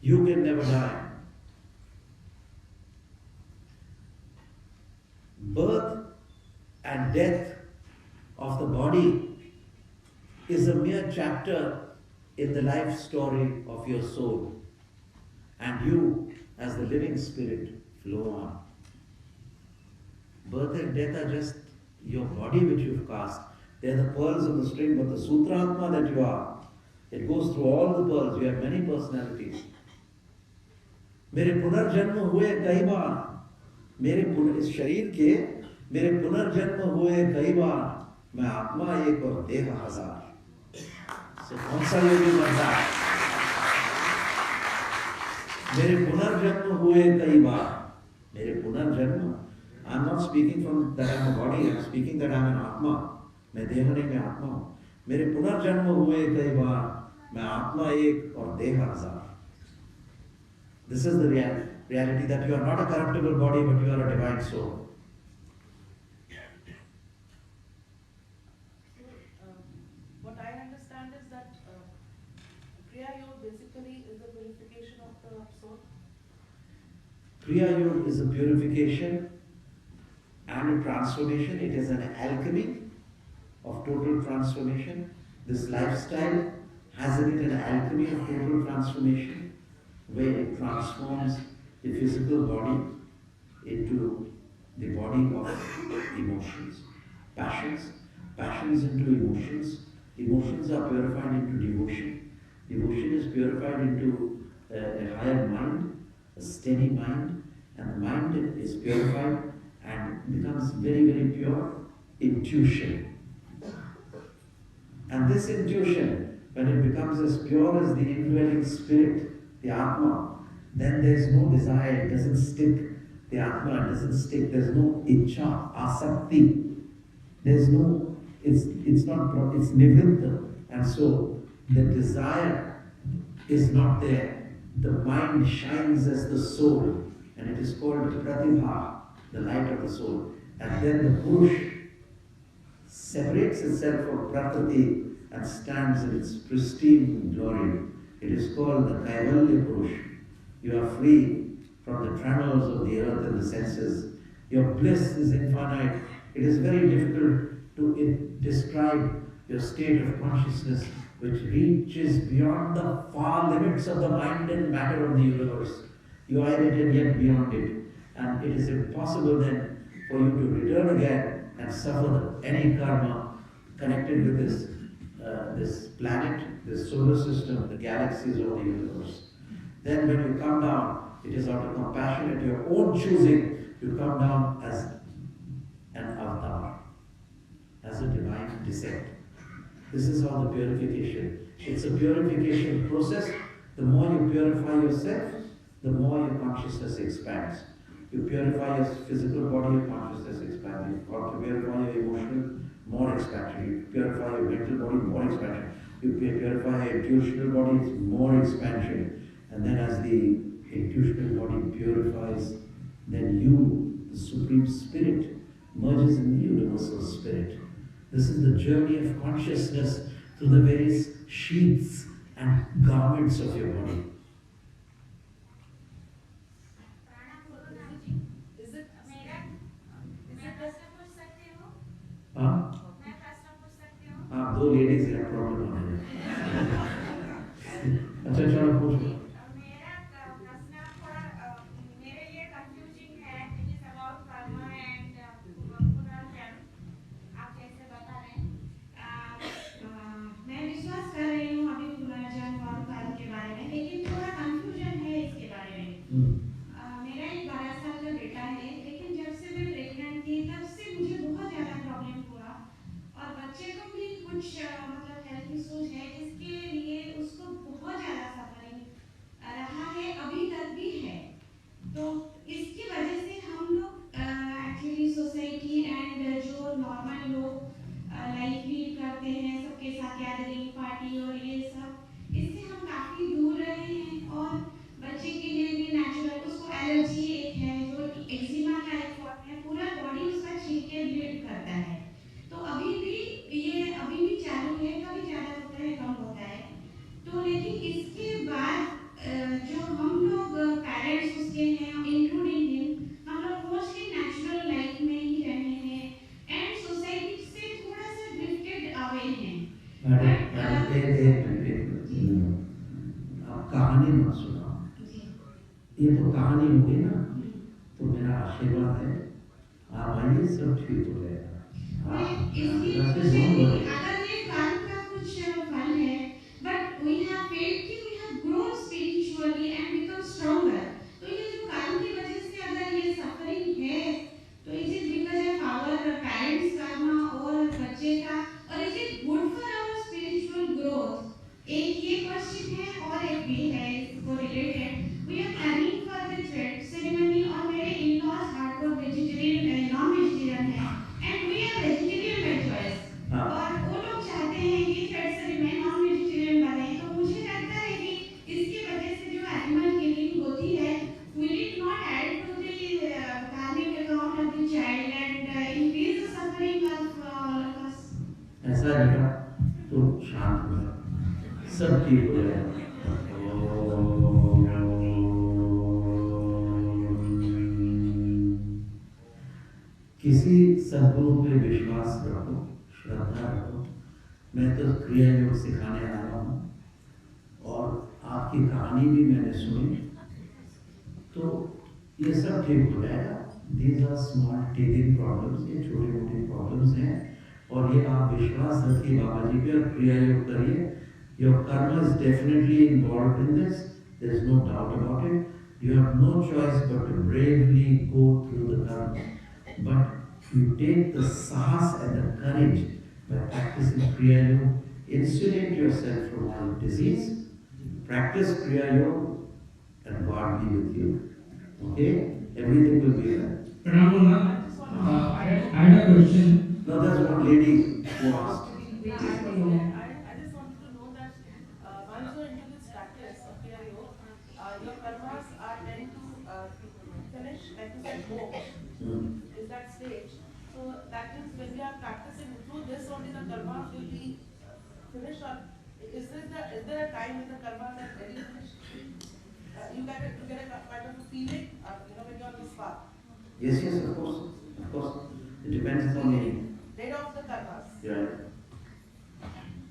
you can never die. Birth and death of the body is a mere chapter in the life story of your soul. And you, as the living spirit, flow on. Birth and death are just your body which you've cast. They are the pearls of the string, but the Sutratma that you are, it goes through all the pearls. You have many personalities. मेरे पुनर्जन्म हुए कई बार, मेरे इस शरीर के मेरे पुनर्जन्म हुए कई बार, मैं आत्मा एक और देह हजार. So कौन सा योगी बनता है? मेरे पुनर्जन्म हुए कई बार. मेरे पुनर्जन्म. I am not speaking from that I am a body. I am speaking that I am an आत्मा. मैं देह नहीं, मैं आत्मा हूँ. मेरे पुनर्जन्म हुए कई बार. मैं आत्मा एक और देह हजार. This is the reality that you are not a corruptible body, but you are a divine soul. What I understand is that Kriya Yoga basically is the purification of the soul. Kriya Yoga is a purification and a transformation. It is an alchemy of total transformation. This lifestyle has in it an alchemy of total transformation, where it transforms the physical body into the body of emotions, passions, passions into emotions. Emotions are purified into devotion. Devotion is purified into a higher mind, a steady mind, and the mind is purified and becomes very, very pure intuition. And this intuition, when it becomes as pure as the indwelling spirit, the Atma, then there is no desire, it doesn't stick. The Atma doesn't stick, there's no icha, asakti. There's no, it's nivritta. And so the desire is not there. The mind shines as the soul, and it is called pratibha, the light of the soul. And then the Purush separates itself from Prakriti and stands in its pristine glory. It is called the Kaivalya Purush. You are free from the trammels of the earth and the senses. Your bliss is infinite. It is very difficult to describe your state of consciousness which reaches beyond the far limits of the mind and matter of the universe. You are in it and yet beyond it. And it is impossible then for you to return again and suffer any karma connected with this planet, this solar system, the galaxies of the universe. Then when you come down, it is out of compassion at your own choosing, you come down as an avatar, as a divine descent. This is how the purification. It's a purification process. The more you purify yourself, the more your consciousness expands. You purify your physical body, your consciousness expands. You purify your emotional, more expansion. You purify your mental body, more expansion. You purify your intuitional body, it's more expansion. And then as the intuitional body purifies, then you, the Supreme Spirit, merges in the universal spirit. This is the journey of consciousness through the various sheaths and garments of your body. आप दो ladies हैं problem आ रही है अच्छा चलो पूछो मेरा प्रश्न थोड़ा मेरे लिए कंफ्यूजिंग है. It is about Karma and पुनर्जन्म. आप जैसे बता रहे हैं, मैं विश्वास कर रही हूँ अभी पुनर्जन्म और कर्म के बारे में, लेकिन थोड़ा कंफ्यूजन है इसके बारे में. मेरा एक 12 साल का बेटा है, लेकिन जब से मैं प्रेग्नेंट थी तब से मुझे बहुत ज़्यादा प्रॉब्लम हुआ, और बच्चे को भी कुछ मतलब हेल्थ इश्यूज है जिसके लिए उसको बहुत ज़्यादा सफरिंग रहा है, अभी तक भी है. तो इसकी वजह से हम लोग एक्चुअली सोसाइटी एंड जो नॉर्मल लोग लाइफ लीड करते हैं, सबके साथ गैदरिंग पार्टी और ये सब, इससे हम काफ़ी दूर रहे हैं. और बच्चे के लिए भी नेचुरल उसको एलर्जी एक है जो एक्जिमा का एक फॉर्म है, पूरा बॉडी उसका छींके ब्लीड करता है. तो अभी भी चालू है, कभी ज़्यादा होता है कम होता है. तो लेकिन इसके बाद जो हम लोग पेरेंट्स उसके हैं इंक्लूडिंग हिम, हम लोग मोस्टली नेचुरल लाइफ में ही रहे हैं एंड सोसाइटी से थोड़ा सा ड्रिफ्टेड अवे हैं. आप कहानी मत सुनाओ, ये तो कहानी हो गई ना. तो मेरा आशीर्वाद है आप आइए, सब ठीक हो जाएगा. अगर ये कर्म का कुछ फल है, बट वी हैव फेल्ड कि we have grown spiritually and become stronger. तो ये जो कर्म की वजह से अगर ये सफरिंग है, तो is it because of our parents कर्मा और बच्चे का ऐसा है बेटा, तो शांत हो जाओ, सब ठीक हो जाएगा। किसी सद्गुरु पे विश्वास रखो, श्रद्धा रखो। मैं तो क्रिया योग सिखाने आया हूँ और आपकी कहानी भी मैंने सुनी, तो ये सब ठीक हो जाएगा। These are small teething problems, ये छोटे मोटे प्रॉब्लम्स हैं, और ये आप विश्वास रखिए बाबा जी पे और क्रिया योग करिए। Your karma is definitely involved in this. There is no doubt about it. You have no choice but to bravely go through the karma. But you take the sahas and the courage by practicing kriya yoga. Insulate yourself from all disease. Practice kriya yoga, and God be with you. Okay? Everything will be well. Pranam, I had a question. Now there's one lady who asked. I just wanted to know that once you're into this practice of Kriya Yoga, your karmas are tend to finish, like you said, moksha is that stage. So that means when we are practicing through this only the karmas will be finished, or is there a time when the karmas are very finished? You get a kind of a feeling, when you're on this path. Yes, yes, of course. Of course. It depends on the. Dead of the karmas. Yeah.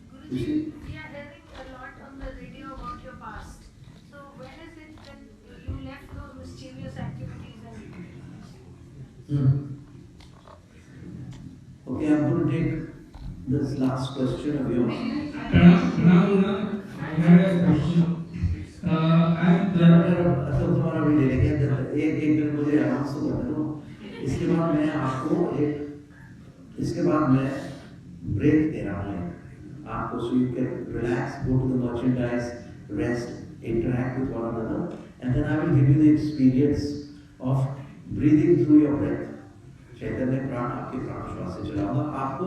Guruji, we are hearing a lot on the radio about your past. So when is it that you left those mischievous activities and Okay, I'm going to take this last question of yours. Pranam, I had a question. तो तुम्हारा भी ले लेंगे, एक दिन मुझे announce कर दो। इसके बाद मैं आपको इसके बाद मैं ब्रेक दे रहा हूँ आपको, so you can relax, go to the merchandise, rest, interact with one another, and then I will give you the experience of breathing through your breath. चैतन्य प्राण आपके प्राण श्वास से चलाऊंगा, आपको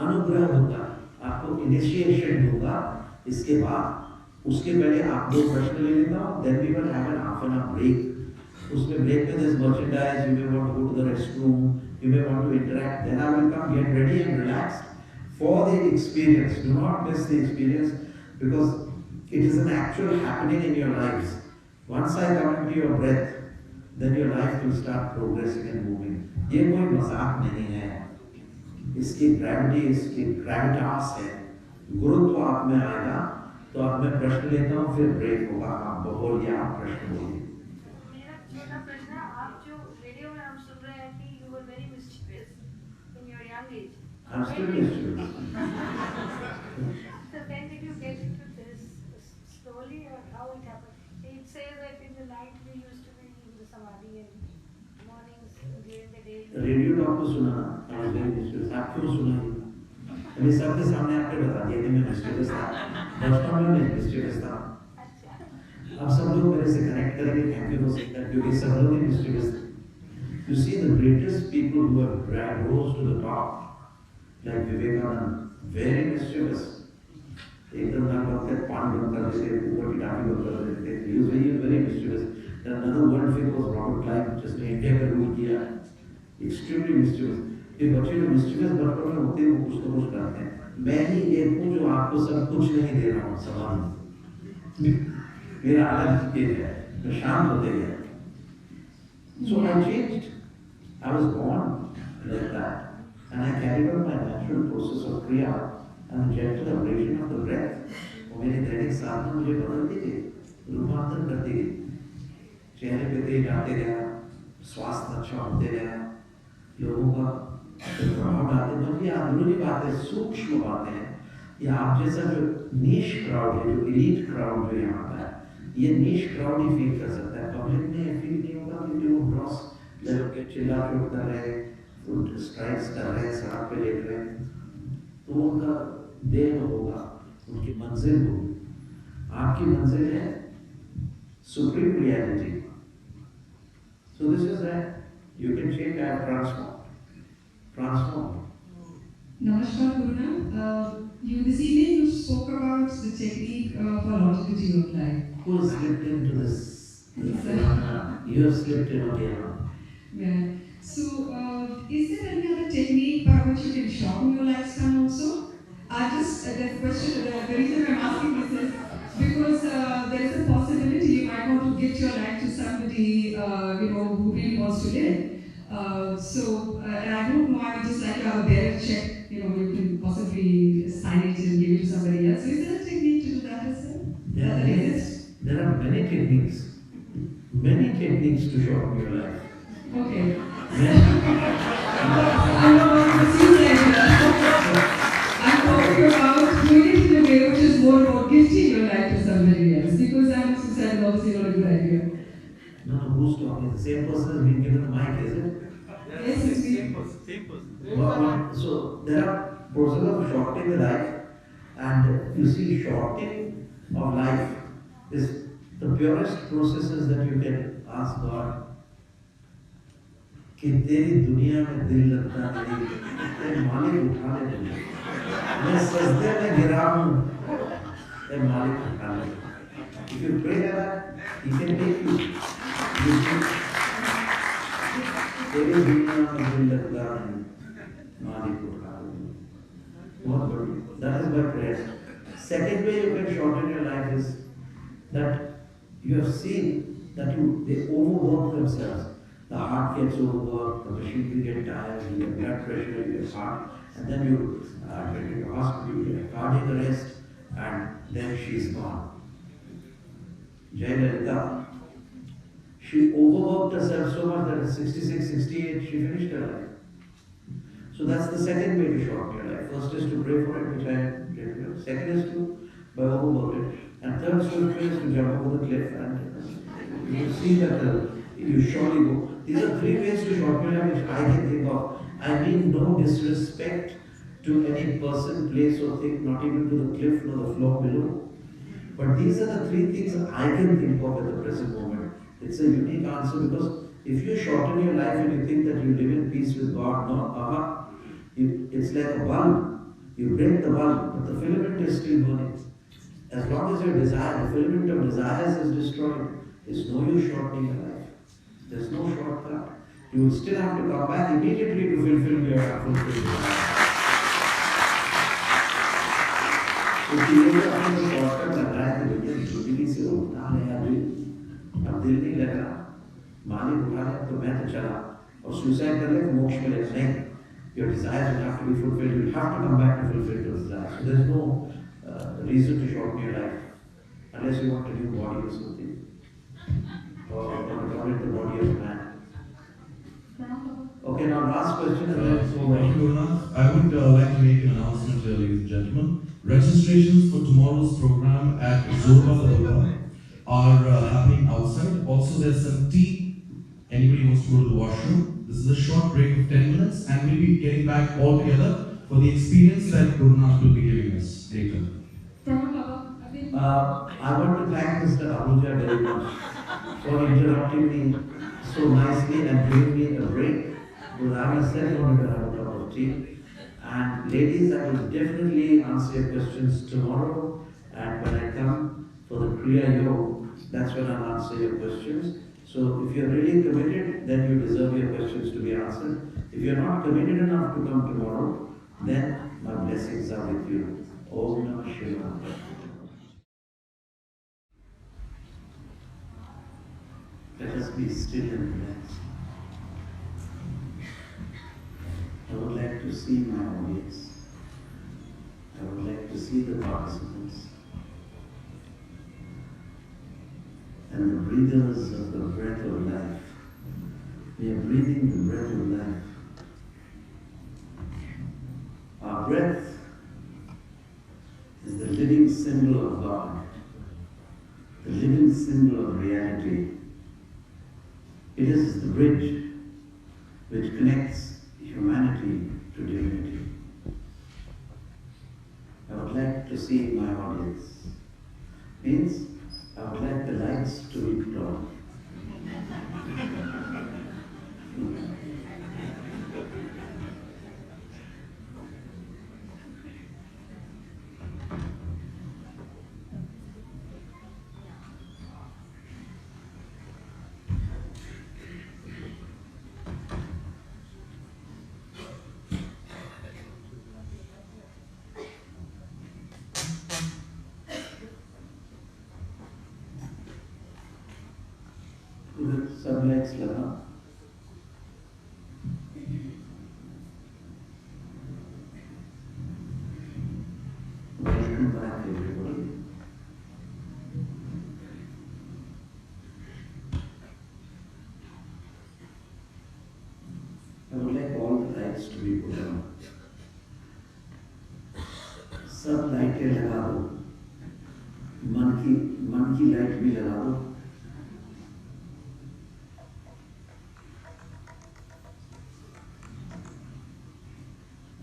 अनुग्रह होगा, आपको इनिशिएशन होगा। इसके बाद उसके पहले आप दो प्रश्न ले लेता हूँ, then we will have an half an hour break. उसमें ब्रेक में there's merchandise, you may want to go to the restroom, you may want to interact, then I will come, get ready and relaxed for the experience. Do not miss the experience, because it is an actual happening in your lives. Once I come into your breath, then your life will start progressing and moving. ये कोई मजाक नहीं है, इसकी gravity, इसकी Gravitas है, गुरुत्व आप में आएगा। तो अब मैं प्रश्न लेता हूँ, फिर ब्रेक होगा। आप बोलिए, आप प्रश्न बोलिए। मेरा छोटा प्रश्न है, आप जो रेडियो में हम सुन रहे हैं कि you were very mischievous in your young age. I'm still mischievous. So when did you get into this? Slowly, or how it happened? It says that in the night we used to be in the samadhi and mornings during the day. Radio talk को सुना, I was very mischievous. आप क्यों सुना? अभी सबके सामने आपने बता दिया कि मैं मिस्टीरियस था, बचपन में मैं मिस्टीरियस था। अब सब लोग मेरे से कनेक्ट करेंगे, हैप्पी हो सकता है, क्योंकि सब लोग ही मिस्टीरियस थे। You see the greatest people who have rose to the top, like Vivekananda, very mischievous. एकदम ना करते पान बंद कर देते, ऊपर की टाँगी बंद कर देते। He was very mischievous. Then another world figure was Robert Clive, जिसने इंडिया का रूल किया, extremely mischievous. ये बच्चे जो मिस्टीरियस बचपन में होते हैं वो कुछ तो कुछ करते हैं। मैं ही एक हूँ जो आपको सब कुछ नहीं दे रहा हूँ, सवाल मेरा अलग ये है, मैं शांत होते गया। So I changed. I was born like that, and I carried on my natural process of kriya and the gentle abrasion of the breath. वो मेरे दैनिक साधना मुझे बदलती गई, रूपांतर करती गई। चेहरे पे तेज आते गया, स्वास्थ्य अच्छा होते गया, लोगों का प्रभाव डालते हैं। ये अंदरूनी बातें, सूक्ष्म बातें हैं। ये आप जैसा जो नीश क्राउड है, जो एलीट क्राउड जो यहाँ आता है, ये नीश क्राउड ही फील कर सकता है। पब्लिक में फील नहीं होगा, क्योंकि वो क्रॉस लेवल के चिल्ला चोट कर रहे हैं, फुट स्ट्राइक्स कर रहे हैं, सड़क पे लेट रहे हैं, तो उनका देह होगा, उनकी मंजिल होगी। आपकी मंजिल है supreme reality. So this is that you can change and transform. Namaskar, Guruna. This evening you spoke about the technique for longevity of life. Who slipped into this? You have slipped in again. Yeah. So, is there any other technique by which you can shorten your lifespan also? just the question. The reason I'm asking this is because there is a possibility you might want to gift your life to somebody who really wants to live. And I don't know. I would just like to have a bearer check. You can possibly sign it and give it to somebody else. So is there a technique to do that as well? Does it exist? There are many techniques. Many techniques to shorten your life. Okay. I'm not I'm talking about doing it in a way which is more about gifting your life to somebody else. Because I'm suicidal, obviously not a good idea. No, who's talking? The same person has been given the mic, is it? Yes, it's me. Same person. So there are processes of shortening the life, and you see, shortening of life is the purest processes that you can ask God. कि तेरी दुनिया में दिल लगता नहीं, तेरे मालिक उठा ले मुझे, मैं सजदे में गिरा हूँ, तेरे मालिक उठा ले. If you pray like that, He can take you. तेरी दुनिया में दिल लगता नहीं, मालिक उठा ले. बहुत बड़ी. That is by prayer. Second way you can shorten your life is that you have seen that they overwork themselves. The heart gets overworked, the machinery gets tired, you get blood pressure, you get heart, and then you get into hospital, you get cardiac arrest, and then she's gone. Jayalalitha, she overworked herself so much that at 66, 68, she finished her life. So that's the second way to shorten your life. First is to pray for it, which I did. Second is to by overwork it. And third solution is to jump over the cliff and you see that you surely go. These are three ways to shorten your life which I can think of. I mean no disrespect to any person, place or thing, not even to the cliff nor the floor below. But these are the three things I can think of at the present moment. It's a unique answer because if you shorten your life and you think that you live in peace with God, no, it's like a bulb. You break the bulb, but the filament is still burning. As long as your desire, the filament of desires is destroyed, there's no use shortening your life. There's no shortcut. You will still have to come back immediately to fulfill your desire. So if अपने को shortcut लग रहा है तो भैया जिंदगी से उठना है अब दिल नहीं लग रहा मालिक उठा ले तो मैं तो चला और सुसाइड कर ले तो मोक्ष मिलेगा नहीं. Your desires will have to be fulfilled. You will have to come back to fulfill your desires. So there is no reason to shorten your life unless you want a new body or something, or adopt the body of man. Okay, now last question. Thank you, Gurnath. I would like to make an announcement here, ladies and gentlemen. Registrations for tomorrow's program at Zorba Dolba are happening outside. Also, there's some tea. Anybody wants to go to the washroom? This is a short break of 10 minutes, and we'll be getting back all together for the experience that Gurnath will be giving us later. I want to thank Mr. Ahuja very much for interrupting me so nicely and giving me a break. Because I myself wanted to have a cup of tea. And ladies, I will definitely answer your questions tomorrow. And when I come for the Kriya Yoga, that's when I'll answer your questions. So if you're really committed, then you deserve your questions to be answered. If you're not committed enough to come tomorrow, then my blessings are with you. Om Namah Shivaya. Let us be still and relaxed. I would like to see my audience. I would like to see the participants and the breathers of the breath of life. We are breathing the breath of life. Our breath is the living symbol of God, the living symbol of reality. It is the bridge which connects humanity to divinity. I would like to see my audience. Means, I would like the lights to be put on. सब lights लगा। Welcome back everybody. I would like all the lights to be put on. सब लाइटें लगा दो, मन की light भी लगा दो।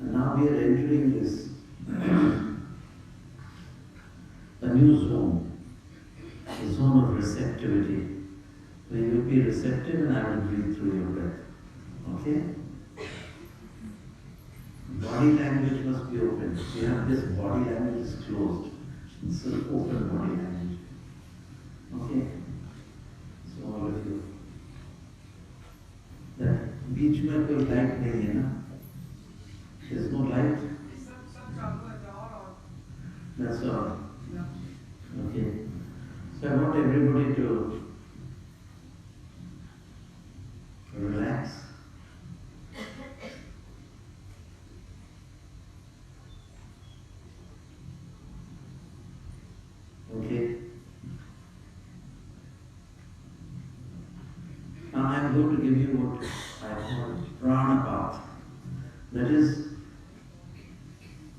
And now we are entering this a new zone, a zone of receptivity, where you will be receptive and I will breathe through your breath. Okay? Body language must be open. You have this body language is closed. It's an open body language. Okay? So all of you. That बीच में कोई light नहीं है ना? There's no light. That's all. Okay. So I want everybody to relax. Okay. Now I am going to give you what I call prana path. That is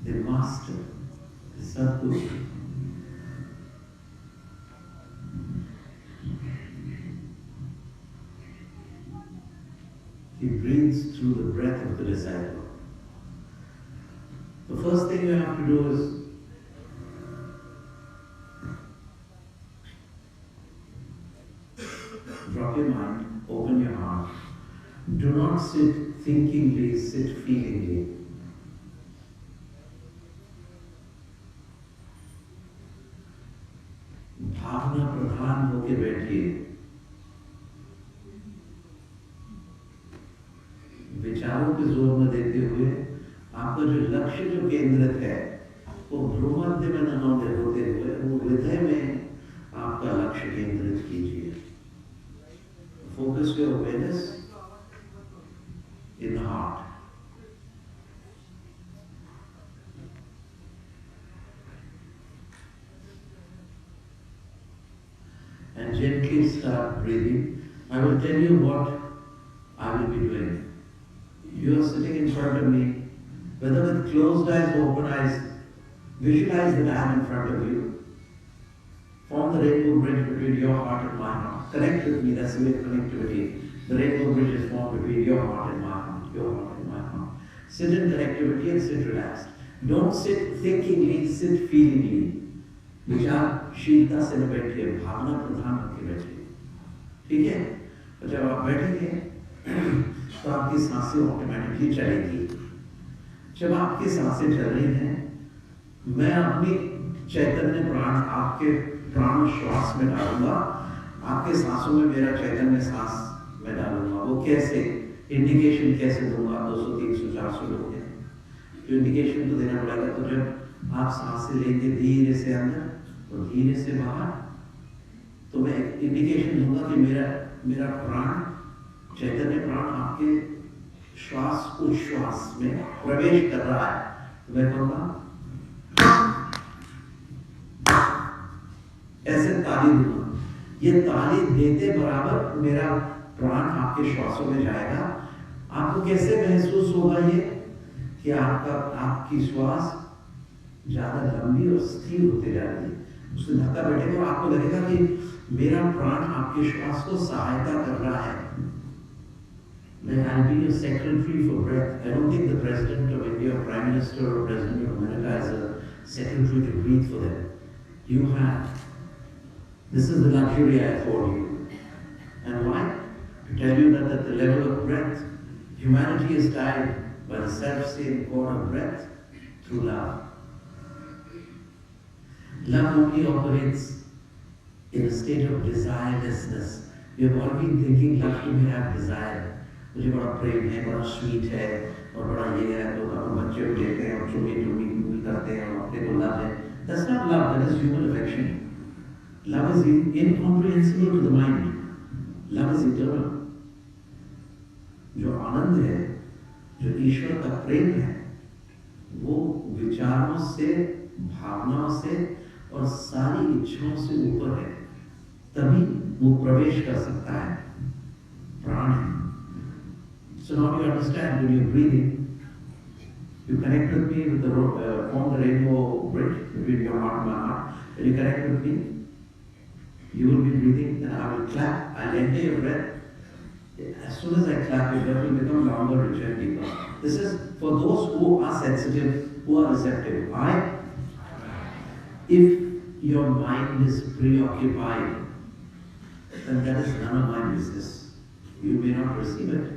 the master, the Sadguru. He breathes through the breath of the disciple. The first thing you have to do is drop your mind, open your heart. Do not sit thinkingly, sit feelingly. भावना प्रधान होके बैठिए। विचारों पे जोर न देते हुए आपका जो लक्ष्य जो केंद्रित है वो भ्रूमध्य में न होते हुए वो हृदय में आपका लक्ष्य केंद्रित कीजिए। Focus your awareness in the heart. And gently start breathing. I will tell you what I will be doing. You are sitting in front of me, whether with closed eyes or open eyes, visualize that I am in front of you. Form the rainbow bridge between your heart and my heart. Connect with me, that's the way of connectivity. The rainbow bridge is formed between your heart and my heart, your heart and my heart. Sit in connectivity and sit relaxed. Don't sit thinkingly, sit feelingly. विचारशीलता से न बैठिए, भावना प्रधान होकर बैठिए। ठीक है? तो जब आप बैठेंगे तो आपकी सांसें ऑटोमेटिकली चलेंगी। जब आपकी सांसें चल रही हैं, मैं अपनी चैतन्य प्राण आपके प्राण श्वास में डालूंगा, आपके सांसों में मेरा चैतन्य सांस में डालूंगा। वो कैसे? इंडिकेशन कैसे दूंगा? 200, 300, 400 लोग हैं, तो इंडिकेशन तो देना पड़ेगा। तो जब आप सांसें लेंगे धीरे से अंदर और धीरे से बाहर, तो मैं इंडिकेशन दूंगा कि मेरा प्राण, चैतन्य प्राण आपके श्वास उच्छ्वास में प्रवेश कर रहा है। तो मैं कहूँगा ऐसे ताली दूंगा। ये ताली देते बराबर मेरा प्राण आपके श्वासों में जाएगा। आपको कैसे महसूस होगा ये कि आपकी श्वास ज्यादा लंबी और स्थिर होते जा रही है। उससे धक्का बैठेगा और आपको लगेगा कि मेरा प्राण आपके श्वास को सहायता कर रहा है। Like I'll be a secretary for breath. I don't think the President of India, or Prime Minister, or President of America is a secretary to breathe for them. You have. This is the luxury I afford you. And why? To tell you that at the level of breath, humanity is tied by the self-same cord of breath through love. Love only operates in a state of desirelessness. We have all been thinking love to me have desire. मुझे बड़ा प्रेम है, बड़ा sweet है और बड़ा ये है, तो अपन बच्चे को लेते हैं और चुमी करते हैं और अपने को लव है। That's not love, that is human affection. Love is incomprehensible to the mind. Love is eternal. जो आनंद है, जो ईश्वर का प्रेम है, वो विचारों से, भावनाओं से और सारी इच्छाओं से ऊपर है, तभी वो प्रवेश कर सकता है। प्राण है। So now you understand when you're breathing, you connect with me with form the rainbow bridge between your heart and my heart. When you connect with me, you will be breathing and I will clap. I'll enter your breath. As soon as I clap, your breath will become longer, richer, and deeper. This is for those who are sensitive, who are receptive. If your mind is preoccupied, then that is none of my business. You may not receive it.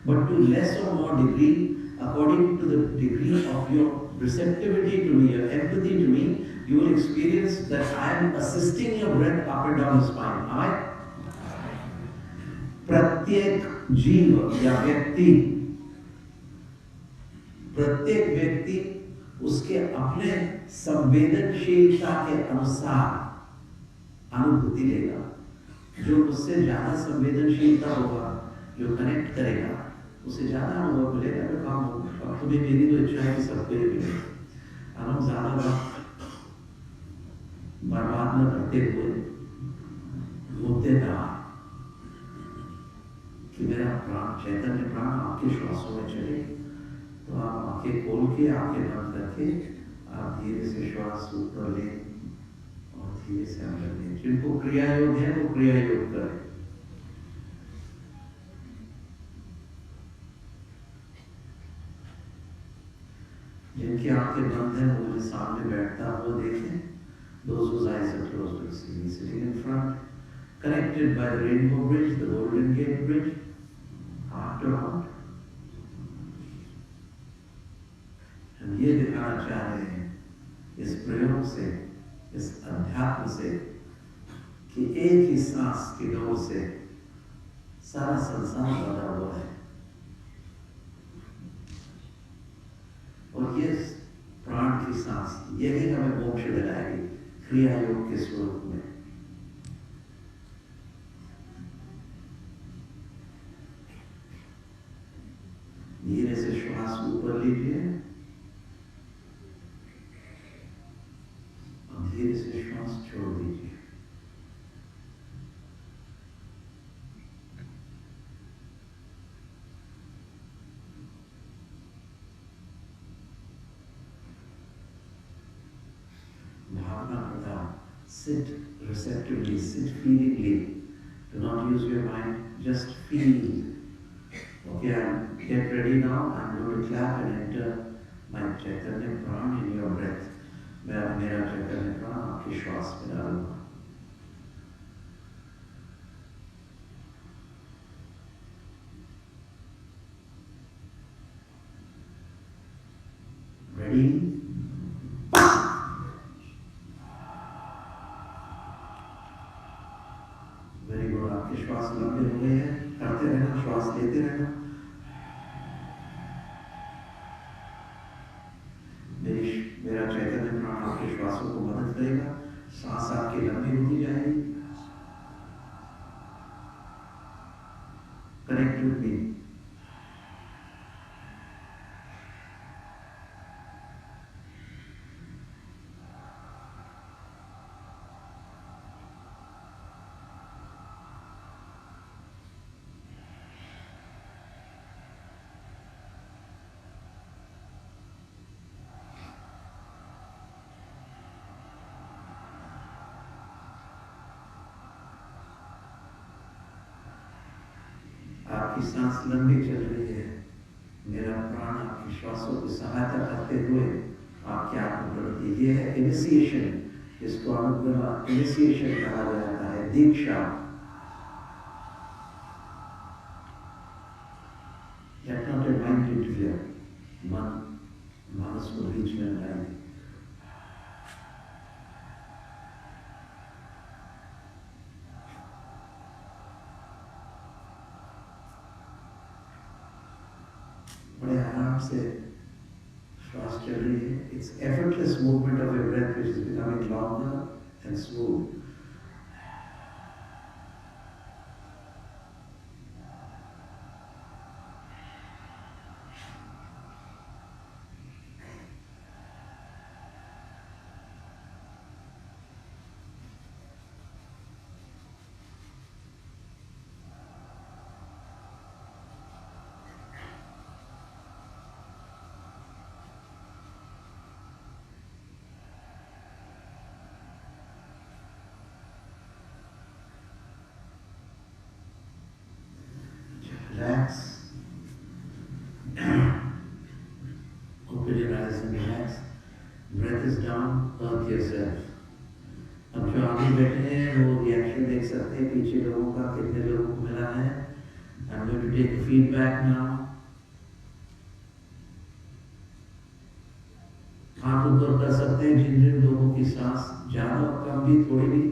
But to less or more degree, according to the degree of your receptivity to me, your empathy to me, you will experience that I am assisting your breath up and down the spine. Am I? प्रत्येक जीव या व्यक्ति, प्रत्येक व्यक्ति उसके अपने संवेदनशीलता के अनुसार अनुभूति लेगा। जो उससे ज्यादा संवेदनशीलता होगा, जो कनेक्ट करेगा, उसे ज्यादा अनुभव मिलेगा। जो काम होगा, अब तुम्हें मेरी तो इच्छा है कि सबको ये मिले, और हम ज्यादा वक्त बर्बाद न करते हुए मुद्दे पर आए कि मेरा प्राण, चैतन्य प्राण आपके श्वासों में चले। तो आप आंखें खोल के, आंखें बंद करके आप धीरे से श्वास ऊपर लें और धीरे से अंदर लें। जिनको क्रिया योग है वो क्रिया योग करें। जिनकी आंखें बंद हैं वो मुझे सामने बैठता हुआ देखें। Those whose eyes are closed will see me sitting in front, connected by the rainbow bridge, the golden gate bridge, heart to heart. हम ये दिखाना चाह रहे हैं इस प्रयोग से, इस अध्यात्म से, कि एक ही सांस की दौड़ से सारा संसार बना हुआ है। और ये प्राण की सांस, यही हमें मोक्ष दिलाएगी क्रिया योग के स्वरूप में। धीरे से श्वास ऊपर लीजिए और धीरे से श्वास छोड़ दीजिए। भावना प्रधान, sit receptively, sit feelingly. Do not use your mind, just feel. Okay, get ready now. I'm going to clap and enter my Chaitanya Pran in your breath. मैं अब मेरा चैतन्य प्राण आपके श्वास में डालूंगा। Ready? Very good. आपके श्वास लंबे हो गए हैं। करते रहना, श्वास लेते रहना। मेरा चैतन्य प्राण आपके श्वासों को मदद करेगा। सांस आपकी लंबी होती जाएगी। Connect with me. आपकी सांस लंबी चल रही है। मेरा प्राण आपकी श्वासों की सहायता करते हुए आपके आत्मप्रति, ये है इनिशिएशन, इसको अनुग्रह इनिशिएशन कहा जाता है, दीक्षा। Let not your mind interfere. मानस को बीच में लाएंगे। बड़े आराम से श्वास चल रही है। It's effortless movement of your breath which is becoming longer and smooth. Relax. Open your eyes and relax. Breath is down, earth yourself. अब जो आगे बैठे हैं वो रिएक्शन देख सकते हैं पीछे लोगों का, कितने लोगों को मिला है. I'm going to take a feedback now. हाथ ऊपर कर सकते हैं जिन जिन लोगों की सांस ज़्यादा कम भी थोड़ी भी,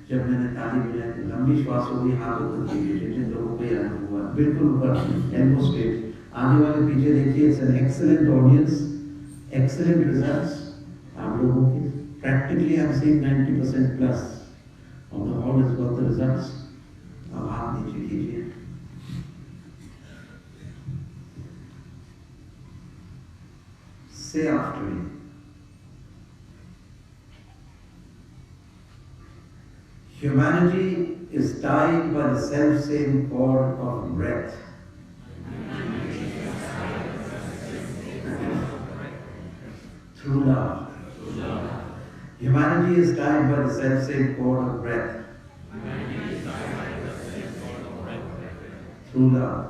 जब मैंने ताली बजाई थी लंबी श्वास हो गई, हाथ ऊपर कीजिए जिन जिन लोगों को ये अनुभव हुआ. बिल्कुल ऊपर, एल्बो स्ट्रेट. आगे वाले पीछे देखिए. It's an excellent audience, excellent results आप लोगों के. Practically, I'm saying 90% plus of the hall has got the results. अब हाथ नीचे कीजिए. Say after me. Humanity is tied by the self-same cord of breath. Through love. Humanity is tied by the self-same cord of breath. Through love.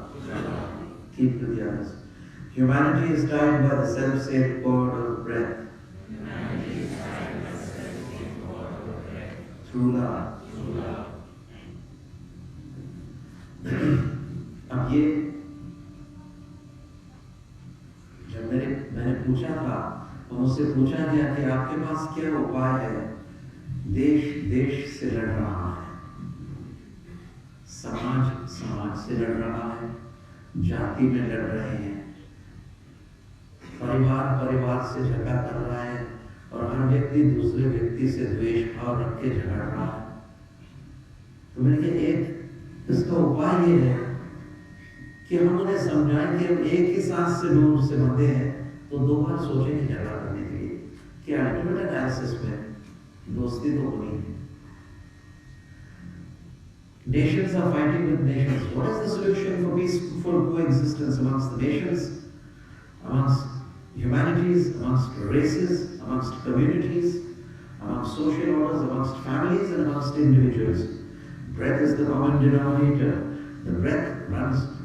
Keep with the others. Humanity is tied by the self-same cord of breath. Through love. अब ये जब मैंने पूछा था, मुझसे पूछा गया कि आपके पास क्या उपाय है. देश देश से लड़ रहा है, समाज समाज से लड़ रहा है, जाति में लड़ रहे हैं, परिवार परिवार से झगड़ा कर रहा है, और हर व्यक्ति दूसरे व्यक्ति से द्वेष भाव रख के झगड़ रहा है. तो मैंने कहा एक इसका उपाय ये है कि हम उन्हें समझाएं कि हम एक ही सांस से दूर से बंधे हैं, तो दो बार सोचेंगे झगड़ा करने के लिए कि अल्टीमेट एनालिसिस में दोस्ती तो होनी है. Nations are fighting with nations. What is the solution for peaceful coexistence amongst the nations, amongst humanities, amongst races, amongst communities, amongst social orders, amongst families, and amongst individuals? Breath is the common denominator.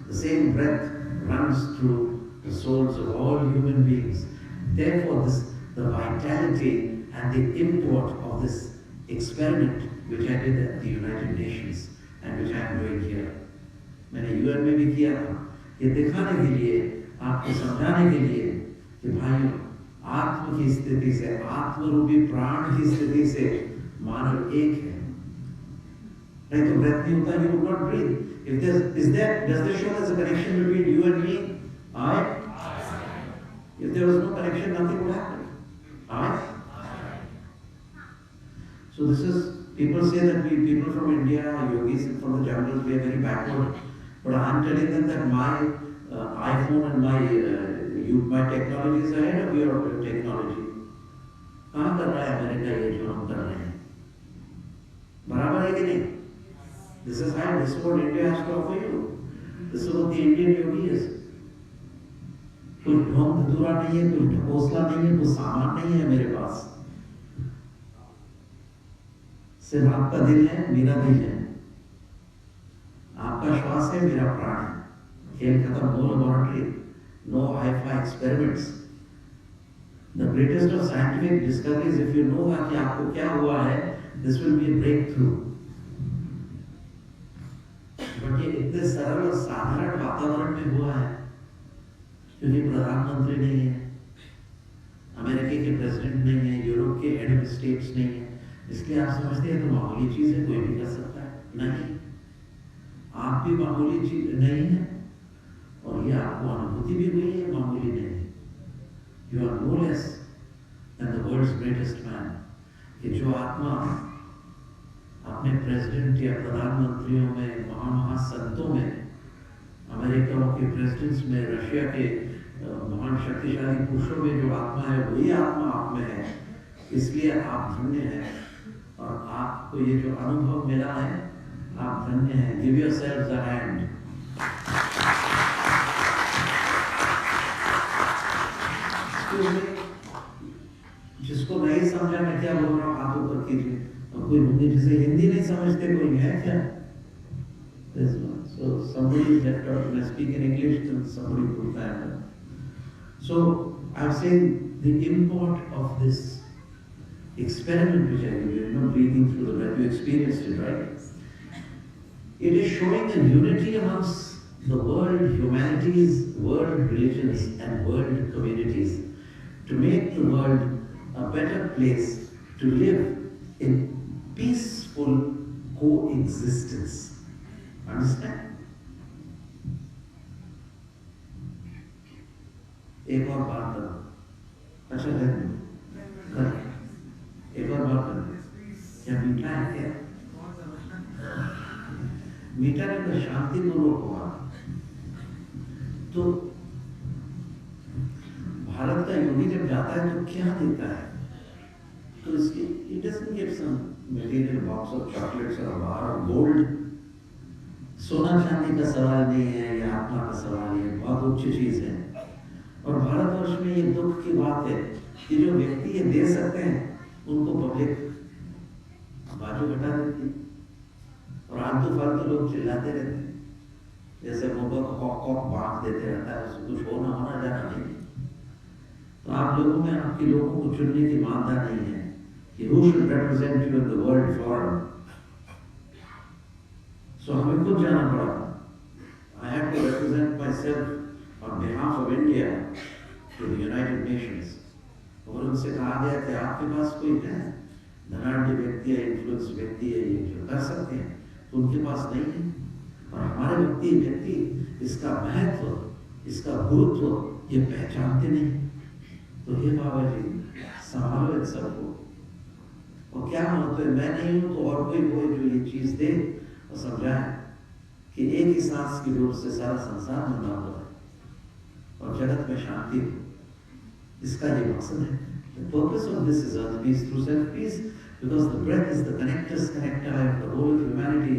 The same breath runs through the souls of all human beings. Therefore, the vitality and the import of this experiment which I did at the United Nations and which I am doing here. मैंने UN में भी किया था, ये दिखाने के लिए, आपको समझाने के लिए कि भाइयों, आत्म की स्थिति से, आत्मरूपी प्राण की स्थिति से मानव एक है. नहीं तो breath नहीं होता, you would not breathe. If does this show there's a connection between you and me? I? If there was no connection, nothing would happen. I? So this is, people say that people from India, yogis from the jungles, we are very backward. But I am telling them that my iPhone and my technology is ahead of your technology. कहाँ कर रहा है America ये जो हम कर रहे हैं? बराबर है कि नहीं? This is how, this is what India has to offer you. This is what the Indian yogi is. कोई ढोंग धतूरा नहीं है, कोई ढकोसला नहीं है, कोई सामान नहीं है मेरे पास. सिर्फ आपका दिल है, मेरा दिल है. आपका श्वास है, मेरा प्राण है. खेल खत्म. No laboratory, no hi-fi experiments. The greatest of scientific discoveries, if you know कि आपको क्या हुआ है, this will be a breakthrough. But ये इतने सरल और साधारण वातावरण में हुआ है क्योंकि प्रधानमंत्री नहीं है, अमेरिका के प्रेसिडेंट नहीं है, यूरोप के हेड ऑफ स्टेट्स नहीं है. इसलिए आप समझते हैं तो मामूली चीज है, कोई भी कर सकता है. नहीं, आप भी मामूली चीज नहीं है, और ये आपको अनुभूति भी हुई है मामूली नहीं. You are no less than the world's greatest man. कि जो आत्मा अपने प्रेसिडेंट या प्रधानमंत्रियों में, महान संतों में, अमेरिका के प्रेसिडेंट्स में, रशिया के महान शक्तिशाली पुरुषों में जो आत्मा है, वही आत्मा आप में है. इसलिए आप धन्य हैं, और आपको ये जो अनुभव मिला है, आप धन्य हैं. Give yourselves a hand. जिसको नहीं समझा मैं क्या बोल रहा हूँ, हाथ ऊपर कीजिए. कोई जिसे हिंदी नहीं समझते कोई है क्या? So somebody left out, when I speak in English, then somebody put that. So I'm saying the import of this experiment which I did, breathing through the breath, you experienced it, right? It is showing a unity amongst the world humanities, world religions, and world communities to make the world a better place to live in peaceful coexistence. Understand? एक और बात करो। अच्छा है कर एक और बात करो। क्या मीठा है क्या? मीठा ने तो शांतिपूर्वक हुआ। तो भारत का योगी जब जाता है तो क्या देता है? तो इसकी it doesn't give some material box of chocolates or a bar of gold. सोना चांदी का सवाल नहीं है, या आत्मा का सवाल नहीं है, बहुत उच्च चीज है। और भारतवर्ष में ये दुख की बात है कि जो व्यक्ति ये दे सकते हैं उनको पब्लिक बाजू घटा देती है और आलतू फालतू लोग चिल्लाते रहते हैं, जैसे मुंह पर कॉक कॉक बांट देते रहता है, कुछ होना होना जाना नहीं। तो आप लोगों में आपके लोगों को चुनने की मानता नहीं है कि who should represent you in the world forum. So हमें खुद जाना पड़ा। I have to represent myself on behalf of India to the United Nations. और उनसे कहा गया कि आपके पास कोई है धनाढ़ व्यक्ति है, इन्फ्लुएंस व्यक्ति है, ये जो कर सकते हैं, तो उनके पास नहीं है। और हमारे व्यक्ति इसका महत्व, इसका गुरुत्व ये पहचानते नहीं। तो हे बाबा जी संभालो इन सबको। और क्या महत्व है, मैं नहीं हूँ तो और कोई जो ये चीज दे और समझाए कि एक ही सांस की डोर से सारा संसार बना हुआ है और जगत में शांति हो, इसका ये मकसद है। The purpose of this is earth peace through self peace, because the breath is the connector of the whole of humanity.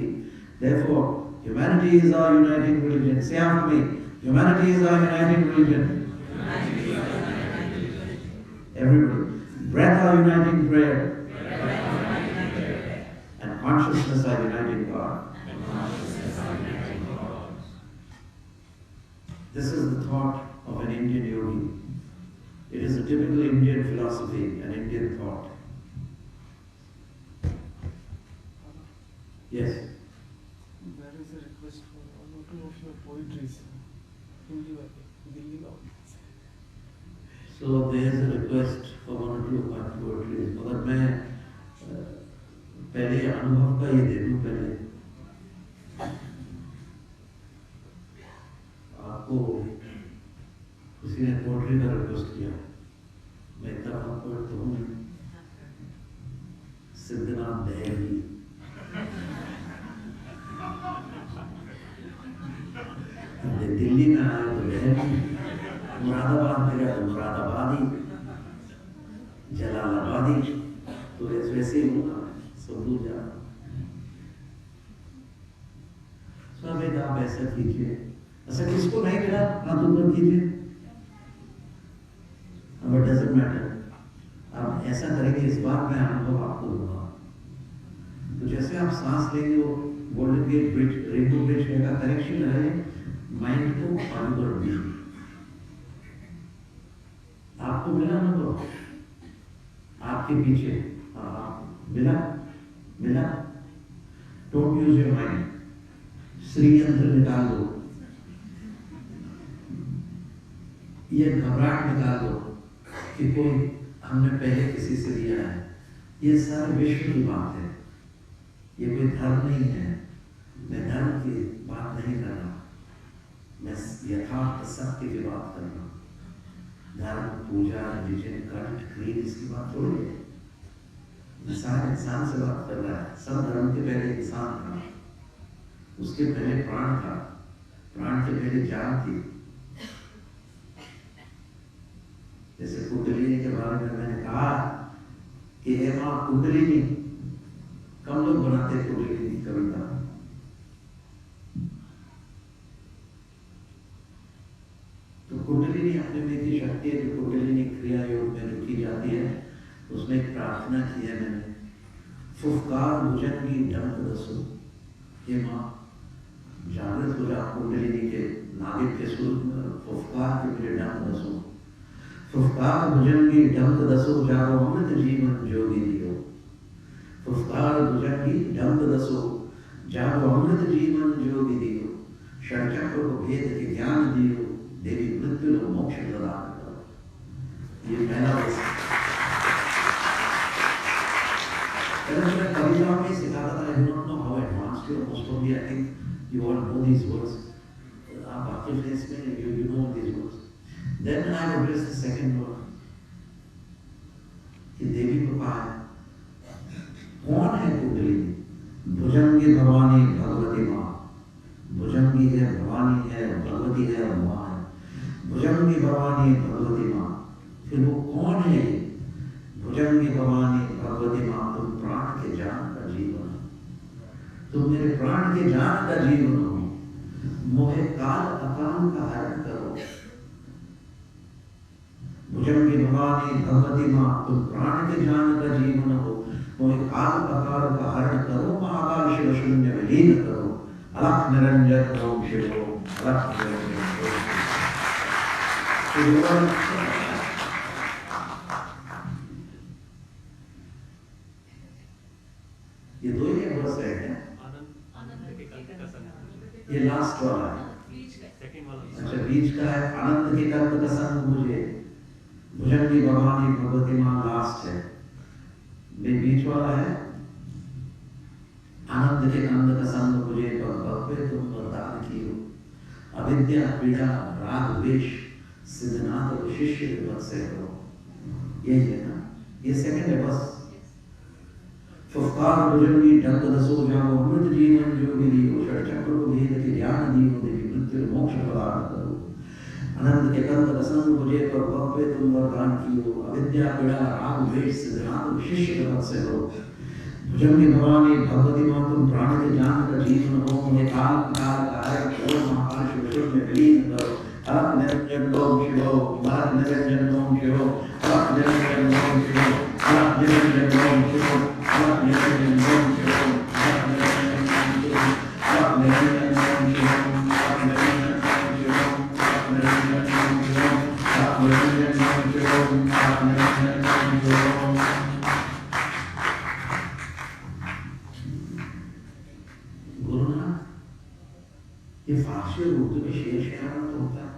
Therefore, humanity is our uniting religion. Say after me, humanity is our uniting religion. Everybody, breath our uniting prayer, and consciousness our uniting God. This is the thought of an Indian yogi. It is a typical Indian philosophy, an Indian thought. Yes? There is a request for one or two of your poetries. Hindi Delhi का. So there is a request for one or two of my poetries. मगर मैं पहले अनुभव का ये दे दूँ पहले। आपको किसी ने पोएट्री का रिक्वेस्ट किया, मैं इतना पोएट तो हूँ, सिद्धनाथ दहली। दिल्ली में आया तो दहली, मुरादाबाद में गया तो मुरादाबादी, जलालाबादी, तो वैसे ही होगा, सब दूर जा। सब एक आप ऐसा कीजिए, ऐसा किसको नहीं मिला हाथ ऊपर कीजिए। अब इट डजंट मैटर, आप ऐसा करेंगे इस बार मैं अनुभव आपको दूंगा। तो जैसे आप सांस लेंगे वो Golden Gate Bridge, rainbow bridge का कनेक्शन रहे माइंड को ऑन कर दिया। आपको मिला अनुभव, आपके पीछे मिला मिला। डोंट यूज योर माइंड, श्री यंत्र निकाल दो, ये घबराहट निकाल दो कि कोई हमने पहले किसी से लिया है। ये सारे विश्व की बात है, ये कोई धर्म नहीं है। मैं धर्म की बात नहीं कर रहा, मैं यथार्थ सत्य की बात कर रहा हूँ। धर्म, पूजा, रिलीजन, कल्ट, क्रीड, इसकी बात थोड़ी है। मैं सारे इंसान से बात कर रहा है। सब धर्म के पहले इंसान था, उसके पहले प्राण था, प्राण के पहले जान थी। जैसे कुंडलिनी के बारे में मैंने कहा कि हे माँ कुंडलिनी, कम लोग बनाते कुंडलिनी कविता। तो कुंडलिनी अपने में की शक्ति है, जो कुंडलिनी क्रिया योग में जो की जाती है, उसमें एक प्रार्थना की है मैंने, फुफकार भुजंगी डंक दसो, हे माँ जागृत हो जा कुंडलिनी के नाभिक के सूर्य में फुफकार के मेरे डंक दसो, फुफकार भुजंगी डंक दसो जागो अमृत जीवन जोगी दियो, फुफकार भुजंगी डंक दसो जागो अमृत जीवन जोगी दियो, षडचक्र को भेद के ज्ञान दियो, देवी मृत्यु लो मोक्ष प्रदान करो। ये पहला कविताओं में सिखाता था। I do not know how advanced you are. Most probably I think you all know these words. आप आपके फेस में you know these words. Then I addressed the second word कि देवी को कहा कौन है कुंडलिनी? भुजंगी भवानी भगवती माँ, भुजंगी है भवानी है भगवती है माँ है, भुजंगी भवानी भगवती माँ। फिर वो कौन है? भुजंगी भवानी भगवती माँ, तुम प्राण के जान का जीवन हो, तुम मेरे प्राण के जान का जीवन हो, मोहे काल अकाल का हरण करो। भुजंगी भवानी भगवती माँ, तुम प्राण के जान का जीवन हो, मोहे काल अकाल का हरण करो, महाकाल शिव शून्य विलीन करो, अलख निरंजन ओम शिवो, अलख निरंजन ओम शिवो। ये दो ही वर्स है क्या? ये लास्ट वाला है। अच्छा, बीच का है आनंद के कंद का संग मुझे, भुजंगी भवानी भगवती माँ लास्ट है। बीच वाला है आनंद के कंद का संग मुझे, भव्य तुम वरदान कियो, अविद्या पीड़ा राग द्वेष सिद्धनाथ शिष्य विपद से करो। यही है ना, ये सेकंड है बस। फुफकार भुजंगी डंक दसो जागो अमृत जीवन जोगी दियो, षडचक्र को भेद के ज्ञान दियो, देवी मृत्यु मोक्ष प्रदान करो। आनंद के कंद रसंग मुझे पर भव्य तुम वरदान कियो, अविद्या पीड़ा राग द्वेष सिद्धनाथ शिष्य विपद से करो। भुजंगी भवानी भगवती माँ, तुम प्राण के जान का जीवन हो, मुझे काल काल का हरण करो, महाकाल शिव शिव में विलीन करो। अलख निरंजन ओम शिवो, अलख निरंजन ओम शिवो, अलख निरंजन ओम शिवो, अलख निरंजन ओम शिवो, अलख निरंजन ओम शिवो, अलख निरंजन ओम शिवो, अलख निरंजन ओम शिवो, अलख निरंजन ओम शिवो, अलख निरंजन ओम शिवो, अलख निरंजन ओम शिवो, अलख निरंजन ओम शिवो। ये फारसी और उर्दू में शेर शायरी तो होता है,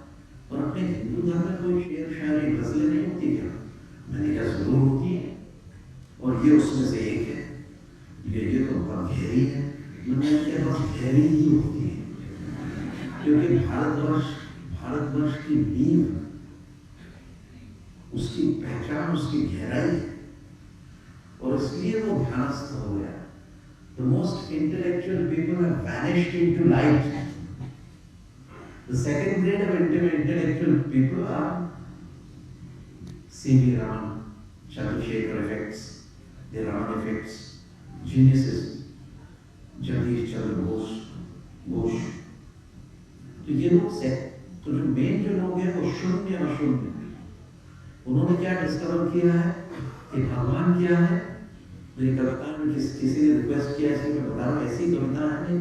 और अपने हिंदू धर्म में कोई शेर शायरी गजलें नहीं होती क्या? मैंने कहा जरूर होती है, और ये उसमें से एक है। ये तो बहुत गहरी है। मैंने कहा बहुत गहरी ही होती है, क्योंकि भारतवर्ष की नींव, उसकी पहचान उसकी गहराई है, और इसलिए वो ध्यानस्थ हो गया। The most intellectual people have vanished into light. The second grade of intellectual people are C.V. Raman, Chandrasekhar effects, the Raman effects, geniuses, Jagdish Chandra Bose. तो ये लोग से तो जो मेन जो लोग हैं वो शून्य अशून्य, उन्होंने क्या डिस्कवर किया है कि भगवान क्या है। मेरी कविता में किसी ने रिक्वेस्ट किया है, मैं बता रहा हूँ, ऐसी कविता है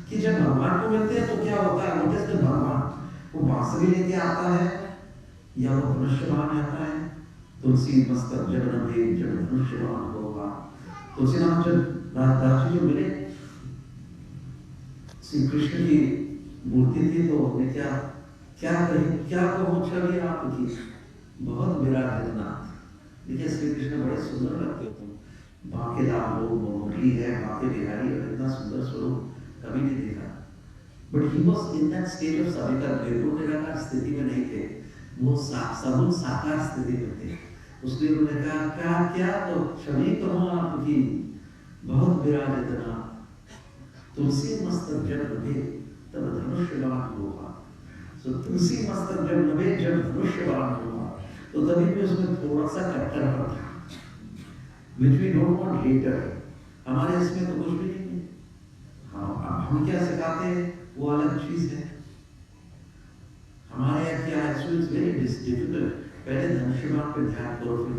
कि जब भगवान को मिलते हैं तो क्या होता है। नोटिस कि भगवान वो बांसुरी लेके आता है या वो धनुष्यबाण आता है। तुलसी मस्तक जब नभे जब धनुष्यबाण होगा। तुलसीनाथ जब दास जी जो मिले श्री कृष्ण की मूर्ति थी तो उन्हें क्या कहो छवि आपकी, बहुत विराजनाथ। देखिए श्री कृष्ण बड़े सुंदर लगते हो तुम, बांकेदार लोग, मुरली है, बांके बिहारी, और इतना सुंदर स्वरूप कभी नहीं देखा। But he was in that stage of Savita, निर्गुण निराकार स्थिति में नहीं थे, वो सगुण साकार स्थिति में थे। उसने उन्होंने कहा क्या तो छवि कहो आपकी, बहुत विराजनाथ। तुलसी मस्तक जब नभे तब धनुष्यबाण होगा। सो तुलसी मस्तक जब नभे जब धनुष्यबाण होगा, तो तभी भी उसमें थोड़ा सा कट्टरपन था, which we don't want later। हमारे इसमें तो कुछ भी नहीं है। हाँ, हम क्या सिखाते हैं वो अलग चीज है। हमारे यहाँ क्या है, so it's very difficult। पहले धनुष्यबाण पे ध्यान करो, फिर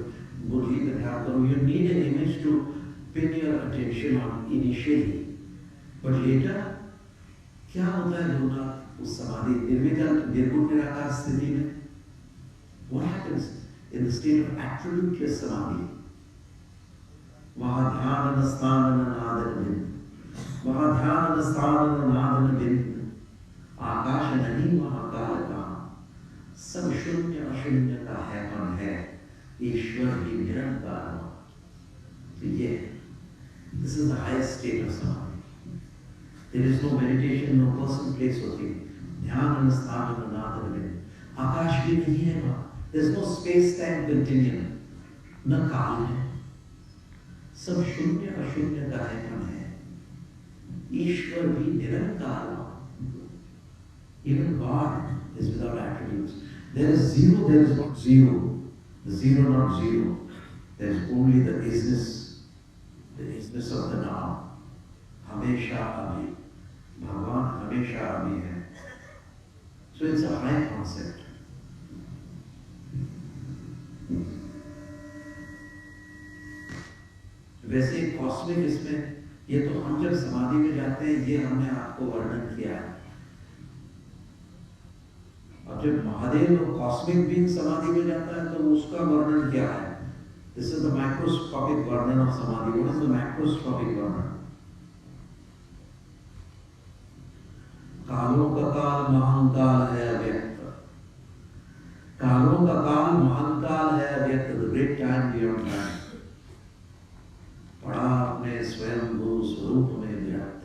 मुरली पे ध्यान करो। You need an image to pin your attention on initially, but later क्या होता है ध्रुवनाथ उस समाधि निर्गुण निराकार स्थिति में? What happens in the state of absoluteless samadhi? वहाँ ध्यान न स्थान न नादन भिन्न, वहाँ ध्यान न स्थान न नादन भिन्न, आकाश नहीं वहाँ काल कहाँ, सब शून्य अशून्य का हैपन है, ईश्वर ही निरंकार। तो ये this is the highest state of samadhi. There is no meditation, no person, place or thing. ध्यान न स्थान न नादन भिन्न, आकाश भी नहीं है वहाँ. There is no space-time continuum, न काल है, सब शून्य अशून्य का हैपन है, ईश्वर भी निरंकार। Even God is without attributes. There is zero, there is not zero. The zero, not zero. There is only the isness of the now. हमेशा अभी, भगवान हमेशा अभी है. So it's a high concept. वैसे कॉस्मिक इसमें, ये तो हम जब समाधि में जाते हैं, ये हमने आपको वर्णन किया है. अब जब महादेव कॉस्मिक बीइंग समाधि में जाता है तो उसका वर्णन क्या है? This is the macroscopic वर्णन of समाधि. What is the macroscopic वर्णन? कालों का काल महाकाल है अव्यक्त. कालों का काल महाकाल है अव्यक्त. The great time beyond time. पड़ा अपने स्वयंभू स्वरूप में विरक्त.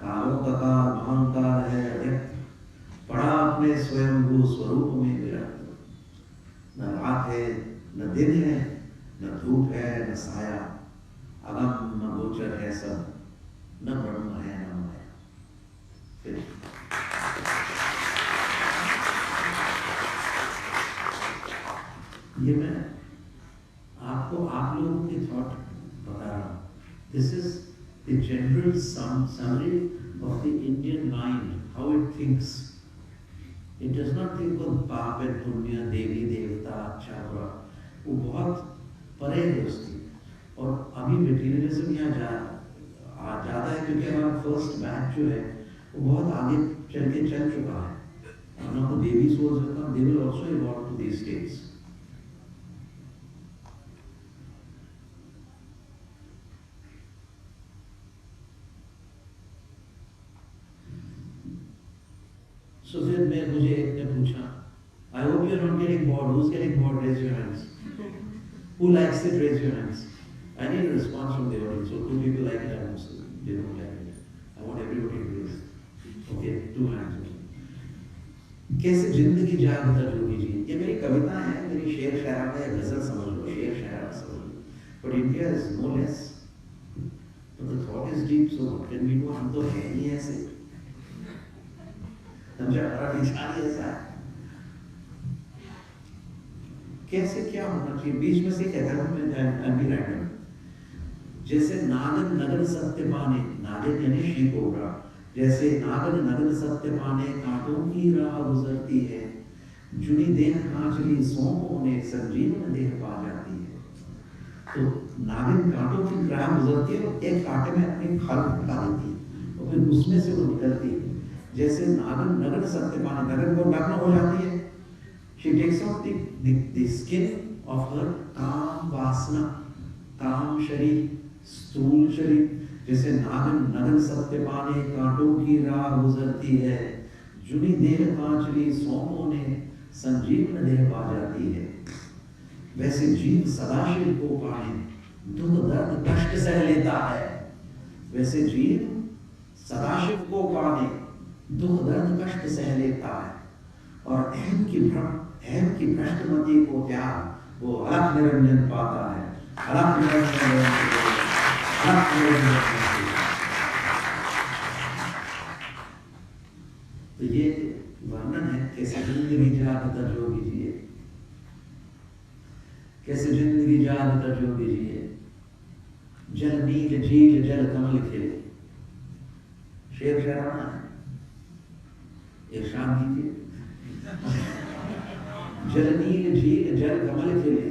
कालों का काल महाकाल है अव्यक्त. पड़ा अपने स्वयंभू स्वरूप में विरक्त. न रात है, न दिन है, न धूप है, न साया. अगम न गोचर है सब, न ब्रह्म है न माया. फिर ये मैं आपको आप लोगों की थॉट बता रहा हूँ. This is the general summary of the Indian mind, how it thinks. It does not think of पाप and पुण्य, देवी देवता, अच्छा बुरा. वो बहुत परे है उसकी. और अभी मेटीरियलिज्म यहाँ ज़्यादा है क्योंकि हमारा फर्स्ट बैच जो है वो बहुत आगे चल चुका है. One of the baby souls will come, they will also evolve to these states. So फिर मुझे एक ने पूछा, I hope you are not getting bored. Who's getting bored? Raise your hands. Who likes it? Raise your hands. I need a response from the audience. So 2 people like it, and they don't like it. I want everybody to raise. Okay, 2 hands. कैसे जिंदगी जागता जोगी जी. ये मेरी कविता है, मेरी शेर शायरा है, गजल समझ लो, शेर शायरा समझ लो. But India is no less. But the thought is deep. So what can we do? हम तो है ही ऐसे. हमारा विचार ऐसा है. कैसे क्या होना चाहिए? बीच में से कहता हूँ मैं, जैसे नागन नगन सत्य पाने, नागन यानी श्री कोबरा, जैसे नागन नगन सत्य पाने कांटों की राह गुजरती है, जुड़ी देह कांचली सौंप होने संजीवन देह पा जाती है. तो नागिन कांटों की राह गुजरती है और एक कांटे में अपनी खाल उठा देती है और फिर उसमें से वो निकलती है. जैसे नागन नगन सत्य पाने, नगन को नग्न हो जाती है. She takes out the skin of her काम वासना, काम शरीर, स्थूल शरीर. जैसे नागन नगन सत्य पाने कांटों की राह गुजरती है, जुड़ी देह कांचली सौंप होने संजीवन देह पा जाती है. वैसे जीव सदाशिव को पाने दुख दर्द कष्ट सह लेता है. वैसे जीव सदाशिव को पाने दुख दर्द कष्ट सह लेता है. और अहम की भ्रष्टमति को त्याग वो अलख निरंजन पाता है. अलख निरंजन. तो ये वर्णन है कैसे जिंदगी जागता जोगी जिए, कैसे जिंदगी जागता जोगी जिए. जल नील झील जल कमल खिले. शेर शायराना है, इरशाद कीजिए. जल नील झील जल कमल खिले,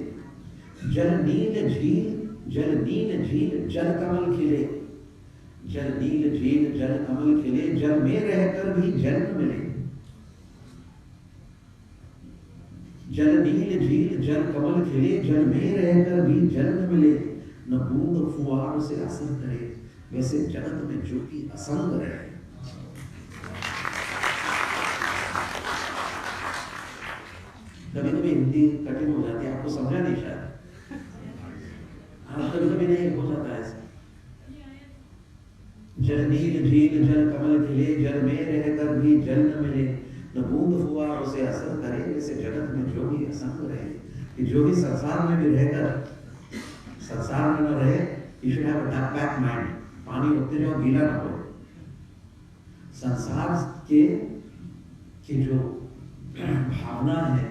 जल नील झील जल कमल खिले, जल नील झील जल कमल खिले, जल में रहकर भी जल न मिले। जल नील झील जल कमल खिले, जल में रहकर भी जल न मिले। न बूंद फुहार से असर करे, वैसे जगत में जो कि असंग रहे। कभी कभी हिंदी कठिन हो जाती है, आपको समझा नहीं शायद। हाँ, कभी कभी नहीं हो जाता है ऐसा। जल नील झील जल कमल खिले, जल में रहकर भी जल न मिले। न बूंद फुहार से असर करे, वैसे जगत में जो भी असंग रहे। कि जो भी संसार में भी रहकर संसार में न रहे, you should have a back mind. पानी होते जाओ, गीला ना हो। संसार के जो भावना है,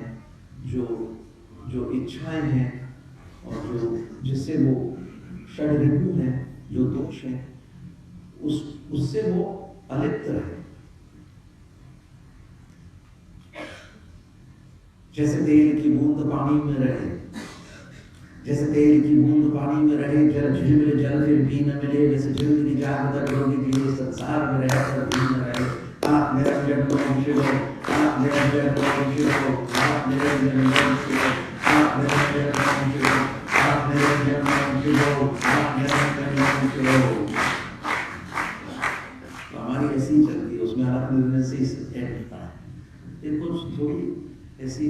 जो इच्छाएं हैं, और जो जिससे वो षड्रिपु है, जो दोष है, उससे वो अलिप्त रहे। जैसे तेल की बूंद पानी में रहे, जैसे तेल की बूंद पानी में रहे, जल झिलमिल जल फिर भी न मिले। वैसे जिंदगी जागकर रोगी के लिए संसार में रहकर भी न रहे। आप निरंजन ओम शिव, आप निरंजन ओम शिव, आप निरंजन ओम शिव, आप निरंजन ओम शिव, आप निरंजन ओम शिव, आप निरंजन ओम शिव। तो हमारी ऐसी चलती है, उसमें अलग निर्णय से एंड है। ये कुछ थोड़ी ऐसी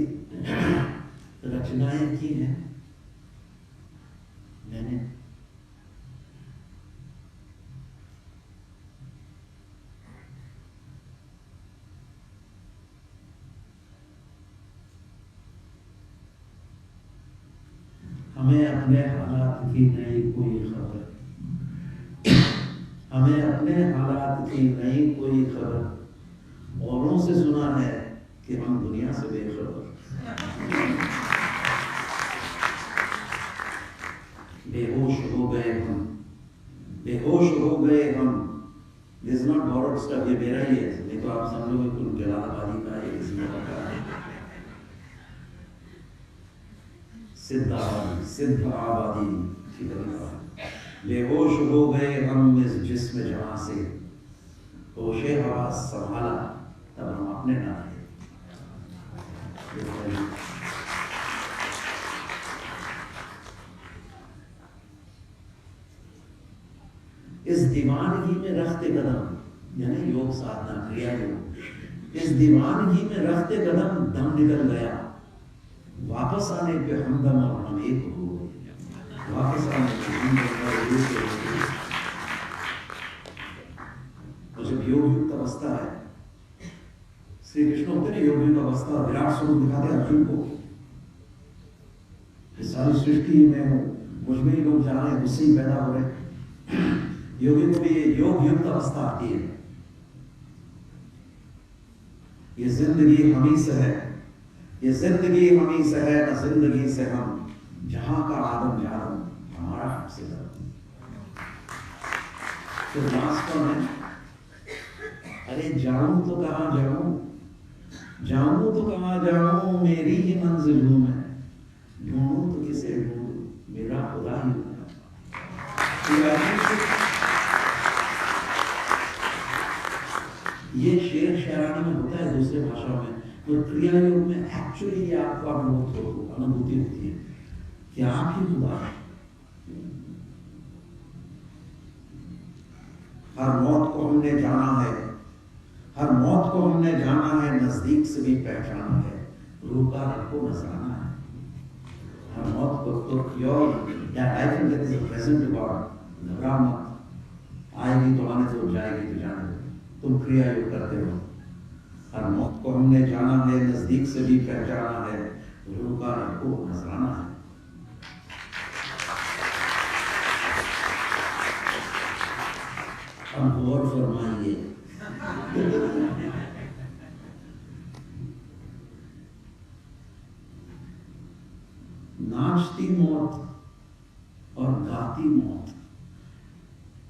रचनाएं की हैं मैंने। हमें अपने हालात की नहीं कोई खबर, हमें अपने हालात की नहीं कोई खबर। औरों से सुना है कि हम दुनिया से बेखबर। बेहोश हो गए हम, बेहोश हो गए हम। This is not borrowed stuff, ये मेरा ही है, नहीं तो आप समझोगे कुल जलालाबादी का है, किसी का है। सिद्ध आबादी की तरह। बेहोश हो गए हम इस जिस्म जहां से, होशे हवास संभाला तब हम अपने ना रहे। इस दीवानगी में रखते कदम, यानी योग साधना क्रिया योग, इस दीवानगी में रखते कदम दम निकल गया। वापस आने पे हमदम और हम एक हो गए। वापस आने पे हमदम और एक हो गए। और जब योग युक्त अवस्था है, श्री कृष्ण होते ना योग युक्त अवस्था, विराट स्वरूप दिखाते अर्जुन को। इस सारी सृष्टि में हूँ, मुझ में ही लोग जा रहे हैं, मुझसे ही पैदा हो रहे हैं। योगी को भी योग युक्त अवस्था आती है। ये जिंदगी हमी से है, ये जिंदगी हमी से है, न जिंदगी से हम। जहां का आदम जादम हमारा हमसे है। तो लास्ट में, अरे जाऊं तो कहां जाऊं, जाऊं तो कहां जाऊं, मेरी ही मंजिल हूं मैं। ढूंढूं तो किसे ढूंढूं, मेरा खुदा ही हूं। ये शेर शायरानी में होता है, दूसरे भाषाओं में। तो क्रिया योग में एक्चुअली ये आपको अनुभूति होती है कि आप ही खुदा है। हर मौत को हमने जाना है, हर मौत को हमने जाना है, नजदीक से भी पहचाना है, रूह का रब को नजराना है। हर मौत को तो life in that is a present God. घबरा मत, आएगी तो आने दो, जाएगी तो जाने दो। तुम क्रिया योग करते हो। हर मौत को हमने जाना है, नजदीक से भी पहचाना है, रूह का रब को नजराना है। अब गौर फरमाइए, नाचती मौत और गाती मौत,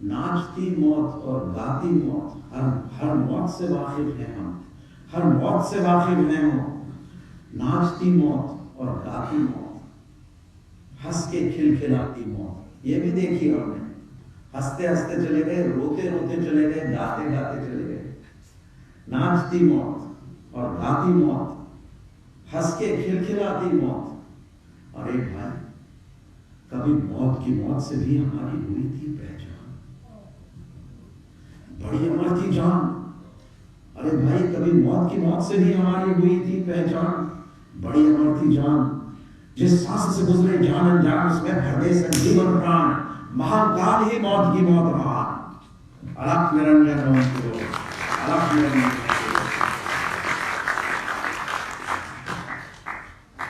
नाचती मौत और गाती मौत, हर मौत से वाकिफ हैं हम, हर मौत से वाकिफ हैं हम। नाचती मौत और गाती मौत, हंस के खिलखिलाती मौत, ये भी देखी हमने। हंसते हंसते चले गए, रोते रोते चले गए, गाते गाते चले गए। नाचती मौत और गाती मौत, हंस के खिलखिलाती मौत। और एक भाई, कभी मौत की मौत से भी हमारी हुई थी पहचान, बड़ी अमर थी जान। अरे भाई, कभी मौत की मौत से भी हमारी हुई थी पहचान, बड़ी अमर थी जान। जिस सांस से गुजरे जान अनजान, उसमें भर दे संजीवन प्राण, महाकाल ही मौत की मौत महान। अलख निरंजन मौत को, अलख Niranjan.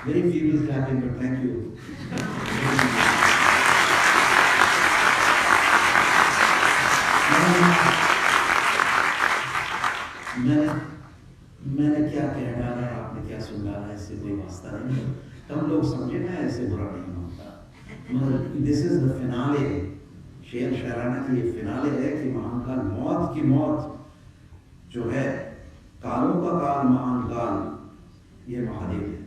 Very feeble clapping, but thank you. मैंने क्या कह डाला, आपने क्या सुन डाला, इससे कोई वास्ता नहीं। कम लोग समझे ना, ऐसे बुरा नहीं होता। मगर दिस इज द फिनाले, शेर शायराना की ये फिनाले है कि महाकाल मौत की मौत जो है, कालों का काल महान काल, ये महादेव है।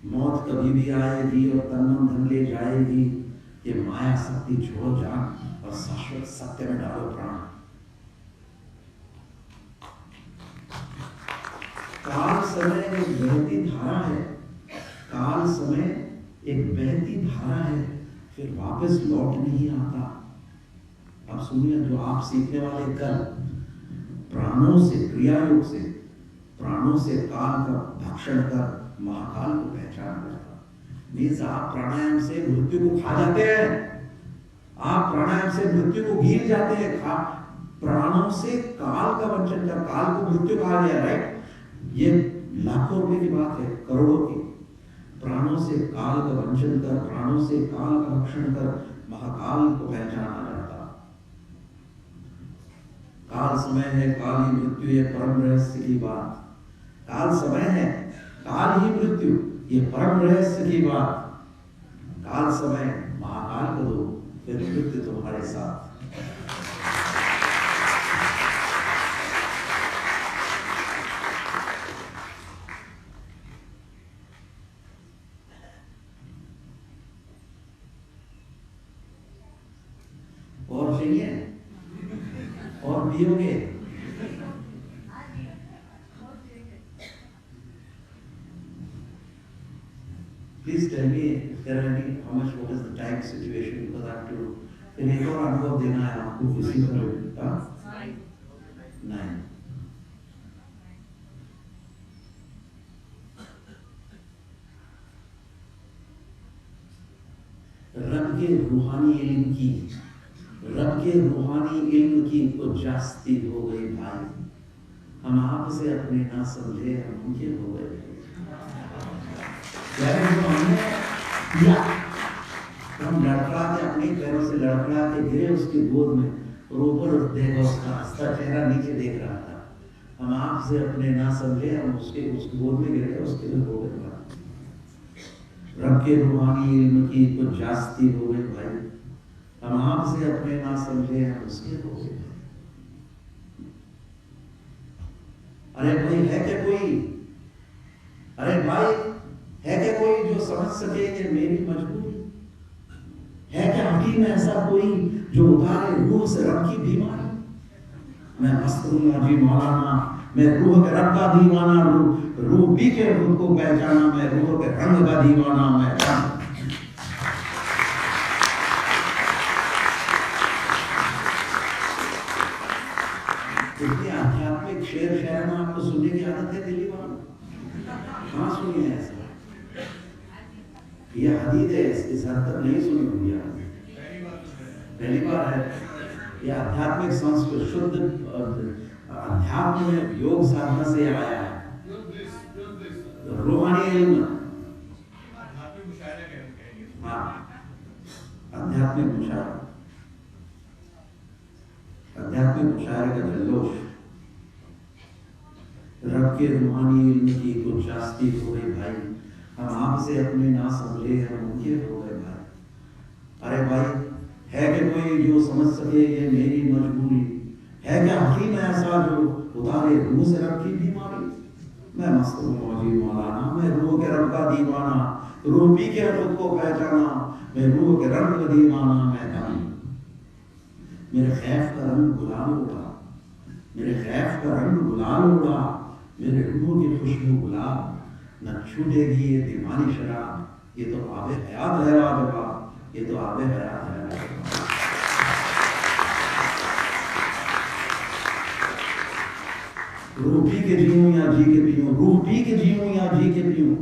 मौत कभी भी आएगी और तन मन धन ले जाएगी, ये माया शक्ति छोड़ो जान और शाश्वत सत्य में डालो प्राण। काल समय एक बहती धारा है, काल समय एक बहती धारा है, फिर वापस लौट नहीं आता। अब सुनिए, जो आप सीखने वाले कल प्राणों से, क्रिया योग से, प्राणों से काल का भक्षण कर महाकाल को पहचान करता। मीन्स आप प्राणायाम से मृत्यु को खा जाते हैं, आप प्राणायाम से मृत्यु को गिर जाते हैं। प्राणों से काल का वंचन कर, काल को मृत्यु कहा गया, राइट? ये लाखों रुपए की बात है, करोड़ों की। प्राणों से काल का वंचन कर, प्राणों से काल का भक्षण कर, महाकाल को पहचाना जाता। काल समय है, काल ही मृत्यु, ये परम रहस्य की बात। काल समय है, काल ही मृत्यु, ये परम रहस्य की बात। काल समय महाकाल को दो, फिर मृत्यु तुम्हारे साथ। और चाहिए और पियोगे? Please tell me if there are any, how much, what is the time situation, because I have to, फिर एक और अनुभव देना है आपको किसी का 9। रब के रूहानी इल्म की, रब के रूहानी इल्म की तो जास्ती हो गई भाई, हम आपसे अपने ना समझे, हम उनके हो गए। हमने किया, हम लड़खड़ा के, अपने पैरों से लड़खड़ा के गिरे उसकी गोद में, और ऊपर देखा उसका हंसता चेहरा नीचे देख रहा था। हम आपसे अपने ना समझे, हम उसके गोद में गिरे, उसके लिए हो गए। रब के रूहानी इल्म की तो जास्ती हो गई भाई, हम आपसे अपने ना समझे, हम उसके हो गए। अरे भाई है क्या कोई, अरे भाई है क्या कोई जो समझ सके कि मेरी मजबूरी है? क्या हकीम ऐसा कोई जो उतारे रूह से रब की बीमारी? मैं मस्त हूँ जी मौलाना, मैं रूह के रब का दीवाना, रूह पी के खुद को पहचाना, मैं रूह के रंग का दीवाना, मैं देखिए आध्यात्मिक शेर शायराना आपको सुनने की आदत है दिल्ली वालों? हाँ सुनिए ऐसा, ये हदीद है, इस हद तक नहीं सुनी होगी आपने, पहली बार है। ये आध्यात्मिक संस्कृत शुद्ध अध्यात्म में योग साधना से आया है, रूहानी इल्म। हाँ, आध्यात्मिक मुशायरा, आध्यात्मिक मुशायरे का जल्लोश। रब के रूहानी इल्म की तो जास्ती हो गई भाई, हम आपसे अपने ना समझे, हम उनके हो गए भाई। अरे भाई है कि कोई जो समझ सके ये मेरी मजबूरी? है क्या हकीम ऐसा जो उतारे रूह से रब की बीमारी? मैं मस्त हूँ मौजी मौलाना, मैं रूह के रब का दीवाना, रूह पी के खुद को पहचाना, मैं रूह के रंग का दीवाना, मैं दानी। मेरे खैफ का रंग गुलाल उड़ा, मेरे खैफ का रंग गुलाल उड़ा, मेरे रूह की खुशबू गुलाब, न छूटेगी ये दीवानी शराब, ये तो आबे हयात है लाजवाब, ये तो आबे हयात है लाजवाब। रूह पी के जीऊं या जी के पीऊं, रूह पी के जीऊं या जी के पीऊं,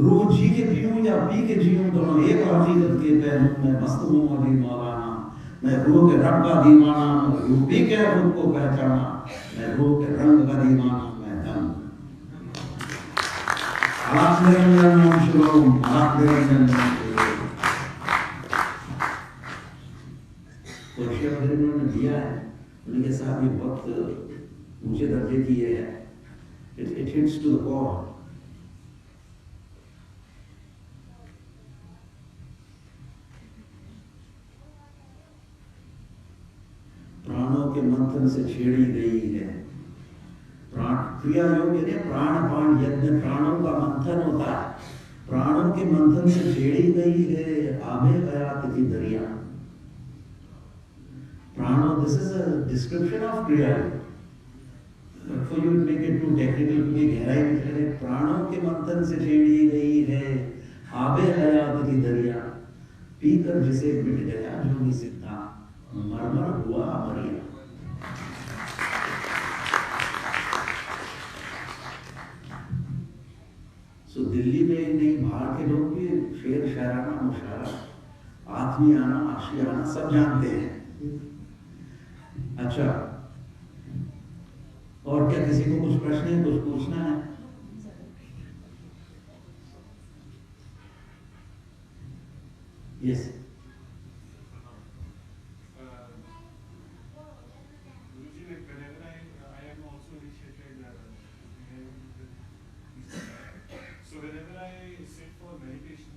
रूह जी के पीऊं या पी के जीऊं, दोनों एक हकीकत के पहलू में मस्त हूं अभी मौलाना। मैं रूह के रंग का दीवाना, रूह पी के खुद को पहचाना, मैं रूह के रंग का दीवाना, मैं दम। आलाप निरंजन शुभम, आलाप निरंजन शुभम। तो शेर ने दिया है, उनके साथ ये बहुत ऊंचे दर्जे की है। It hits to the core. प्राणों के मंथन से छेड़ी गई है, प्राण क्रिया योग यानी प्राण पान यज्ञ, प्राणों का मंथन होता है, प्राणों के मंथन से छेड़ी गई है आबे हयात की दरिया। प्राणों, this is a description of क्रिया। For you to make it too technical, क्योंकि गहराई में चले, प्राणों के मंथन से छेड़ी गई है आबे हयात की दरिया, पीकर जिसे मिट गया जो भी सिद्धा, मरमर हुआ मरिया। सो दिल्ली में नहीं, बाहर के लोग भी शेर शायराना मुशायरा, आत्मीयाना आशियाना सब जानते हैं। अच्छा, और क्या किसी को कुछ प्रश्न है, कुछ पूछना है? Yes. So whenever I sit for meditation,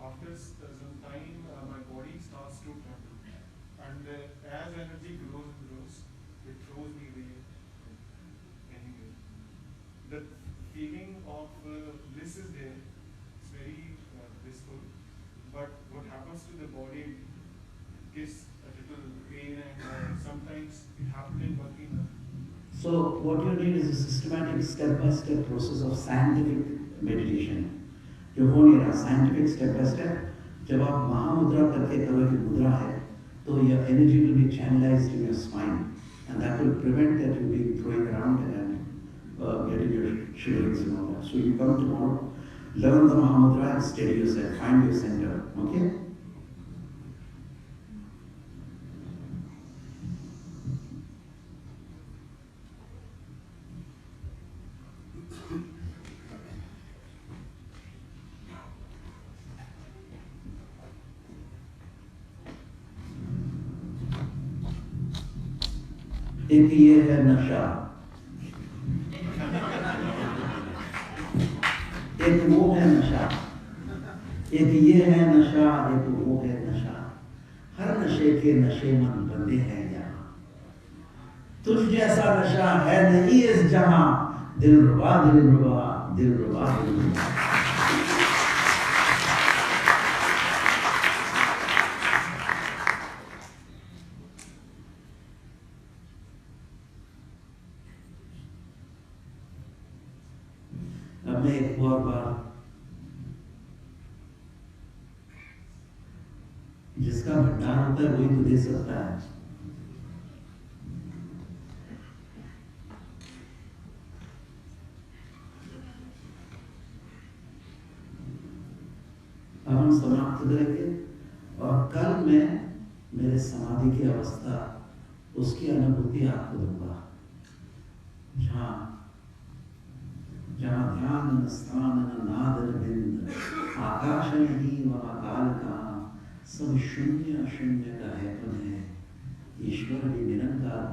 after some time my body starts to tremble, and as energy grows and grows, it throws me away anyway. The feeling of bliss is there, it's very blissful, but what happens to the body, it gives a little pain, and sometimes it happens in Bakina. So what you need is a systematic step-by-step process of scientific meditation. जो हो नहीं रहा, scientific step-by-step, जब आप महामुद्रा करके करोगे, मुद्रा है, तो your energy will be channelized in your spine, and that will prevent that you being throwing around and getting your shiverings and all that. So you come tomorrow, learn the Mahamudra and steady yourself, find your center, okay? एक ये है नशा, एक वो है नशा, एक ये है नशा, एक वो है नशा, हर नशे के नशेमंद बंदे हैं यहाँ, तुझ जैसा नशा है नहीं इस जहां, दिलरुबा दिलरुबा दिलरुबा दिलरुबा। अब मैं एक और बार, जिसका भंडार होता है वही तो दे सकता है। अब हम समाप्त करेंगे और कल मैं मेरे समाधि की अवस्था, उसकी अनुभूति आपको दूंगा, जहाँ ध्यान न स्थान न नाद न बिंद, आकाश नहीं व अकाल का, सब शून्य शून्य का है पुनः, ईश्वर भी निरंकार।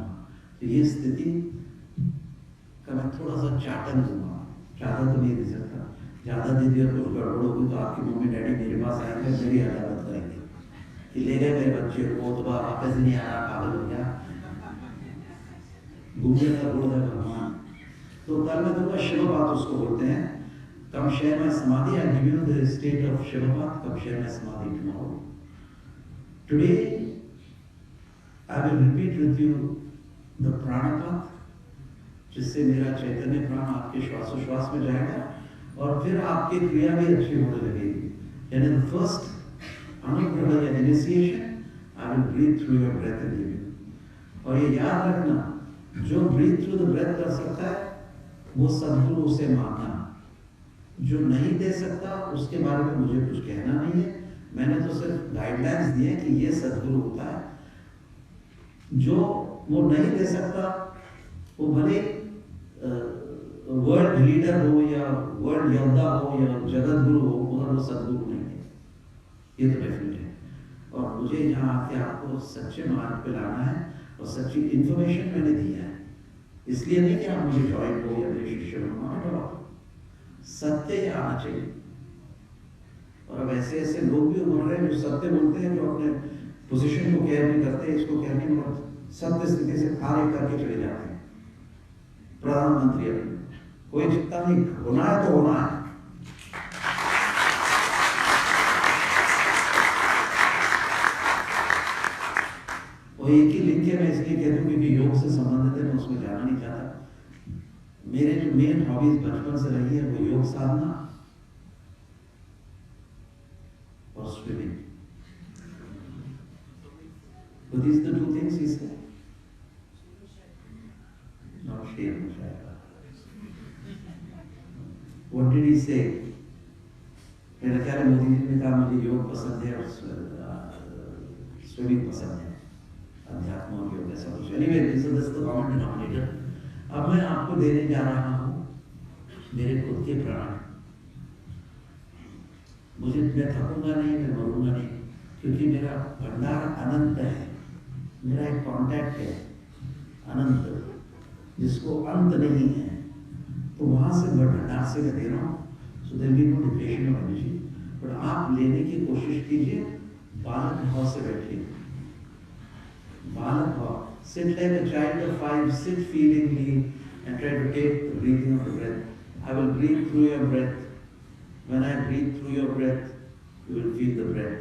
तो ये स्थिति का मैं थोड़ा सा चाटन दूंगा, ज़्यादा तो नहीं दे सकता, ज़्यादा दे दिया तो गड़बड़ होगी, तो आपकी मम्मी डैडी मेरे पास आएंगे, मेरी अदालत करेंगे कि ले गए मेरे बच्चे को, तो वापस नहीं आ रहा, पागल हो गया, घूमने का बोल है भगवान। तो कल मैं दूंगा शिवपात, उसको बोलते हैं, कम शेयर में समाधि, I give you the state of शिवपात, कम शेयर में समाधि tomorrow. Today I will repeat with you the pranapath, जिससे मेरा चैतन्य प्राण आपके श्वासोश्वास में जाएगा और फिर आपकी क्रिया भी अच्छी होने लगेगी. And in the first अनुग्रह या initiation, I will breathe through your breath and give you. और ये याद रखना, जो breathe through the breath कर सकता है, वो सद्गुरु उसे मानना. जो नहीं दे सकता, उसके बारे में मुझे कुछ कहना नहीं है. मैंने तो सिर्फ गाइडलाइंस दिए कि ये सद्गुरु होता है. जो वो नहीं दे सकता, वो भले वर्ल्ड लीडर हो या वर्ल्ड योद्धा हो या जगत गुरु हो, मगर वो सद्गुरु नहीं है. ये तो डेफिनेट है. और मुझे यहाँ आके आपको सच्चे मार्ग पे लाना है और सच्ची इंफॉर्मेशन मैंने दी है. इसलिए नहीं कि आप मुझे ज्वाइन हो या मेरे शिष्य हो, सत्य ही आना चाहिए. और अब ऐसे ऐसे लोग भी उभर रहे हैं जो सत्य बोलते हैं, जो अपने पोजीशन को केयर नहीं करते, इसको केयर नहीं करते, सत्य स्थिति से कार्य करके चले जाते हैं. प्रधानमंत्री कोई चिंता नहीं, होना है तो होना है. और एक ही लिंक है, मैं इसलिए कहता हूँ क्योंकि योग से संबंधित है, मैं उसमें जाना नहीं चाहता. मेरे जो मेन हॉबीज बचपन से रही है वो योग साधना और swimming. But these are the two things he said. Not shame. What did he say? मेरा ख्याल है मोदी जी ने कहा मुझे योग पसंद है और स्विमिंग पसंद है, अध्यात्म और योग ऐसा कुछ. Anyway, this is the common denominator. अब मैं आपको देने जा रहा हूँ मेरे खुद के प्राण. मैं थकूंगा नहीं, मैं मरूंगा नहीं, क्योंकि मेरा भंडार अनंत है. मेरा एक कॉन्टैक्ट है अनंत, जिसको अंत नहीं है. तो वहां से भंडार से मैं दे रहा हूँ. So there be no depression of energy. But आप लेने की कोशिश कीजिए, बालक भाव से बैठिए. बालक भाव. Sit like a child of 5, sit feelingly and try to take the breathing of the breath. I will breathe through your breath. When I breathe through your breath, you will feel the breath.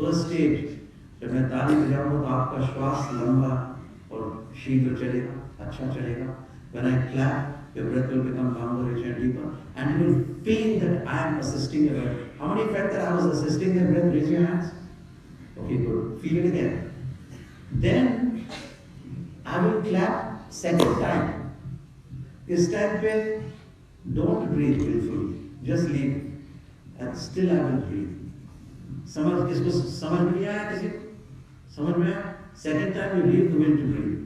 First stage, जब मैं ताली बजाऊंगा तो आपका श्वास लंबा और शीघ्र चलेगा, अच्छा चलेगा. When I clap, your breath will become longer, richer and deeper, and you will feel that I am assisting your breath. How many felt that I was assisting your breath? Raise your hands. Okay, good. Feel it again. Then I will clap second time. This time पे don't breathe willfully, just leave, and still I will breathe. समझ किसको समझ में नहीं आया? किसी समझ में आया? Second time you leave the will to breathe,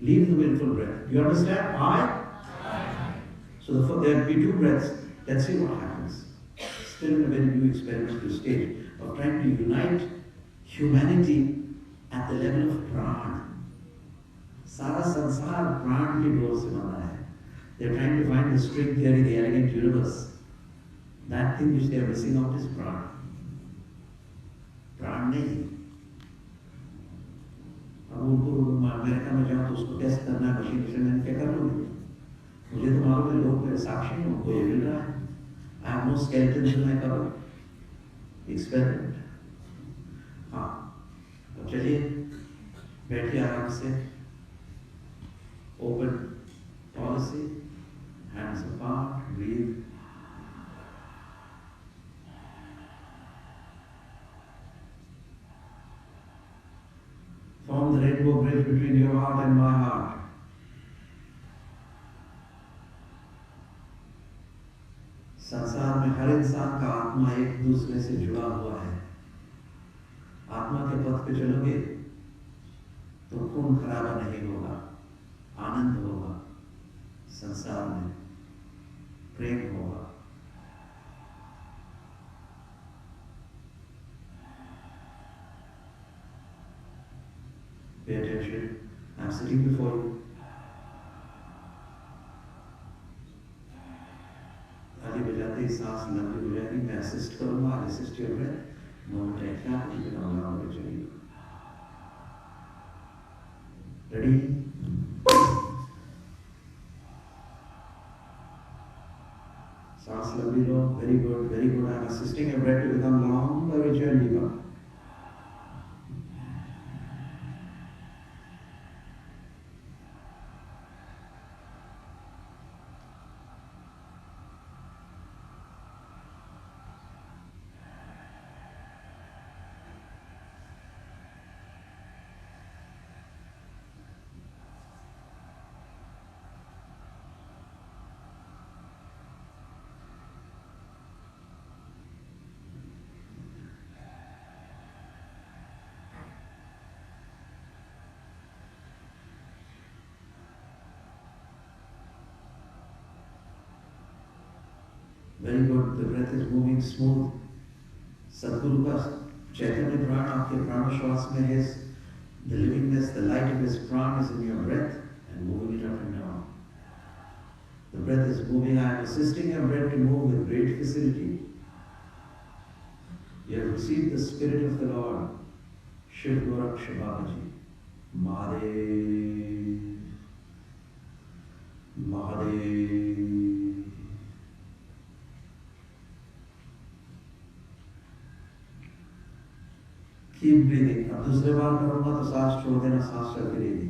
leave the willful breath. You understand? I. So there will be 2 breaths. Let's see what happens. Still in a very new experimental stage of trying to unite humanity at the level of prana. सारा संसार प्राण की door से बना है. They are trying to find the string theory, the elegant universe. That thing which they are missing out is प्राण. प्राण नहीं. अब उनको अमेरिका में जाओ तो उसको टेस्ट करना है मशीन से, मैंने क्या कर लूँगी? मुझे तो मालूम है, लोग मेरे साक्षी हैं, उनको ये मिल रहा है. I have no skeletons in my cupboard. Experiment. हाँ, अब चलिए बैठिए आराम से. Open policy, hands apart, breathe. Form the rainbow bridge between your heart and my heart. संसार में हर इंसान का आत्मा एक दूसरे से जुड़ा हुआ है. आत्मा के पथ पे चलोगे तो खून खराबा नहीं होगा, आनंद होगा. संसार में प्रेम होगा. Pay attention. I'm sitting before you. ताली बजाते ही सांस लंबी हो जाएगी. मैं असिस्ट करूंगा. I'll assist your breath. Moment I clap, you can allow me to you. Ready? सांस लंबी लो. Very good, very good. I'm assisting your breath to become longer, richer and deeper. Very good. The breath is moving smooth. Sadguru का चैतन्य प्राण आपके प्राण श्वास में है. The livingness, the light of his प्राण is in your breath and moving it up and down. The breath is moving. I am assisting your breath to move with great facility. You have received the Spirit of the Lord. Shiv Goraksha Babaji. Mahadev. Mahadev. Keep breathing. अब दूसरे बार करूँगा तो सांस छोड़ देना, सांस चलती रहेगी.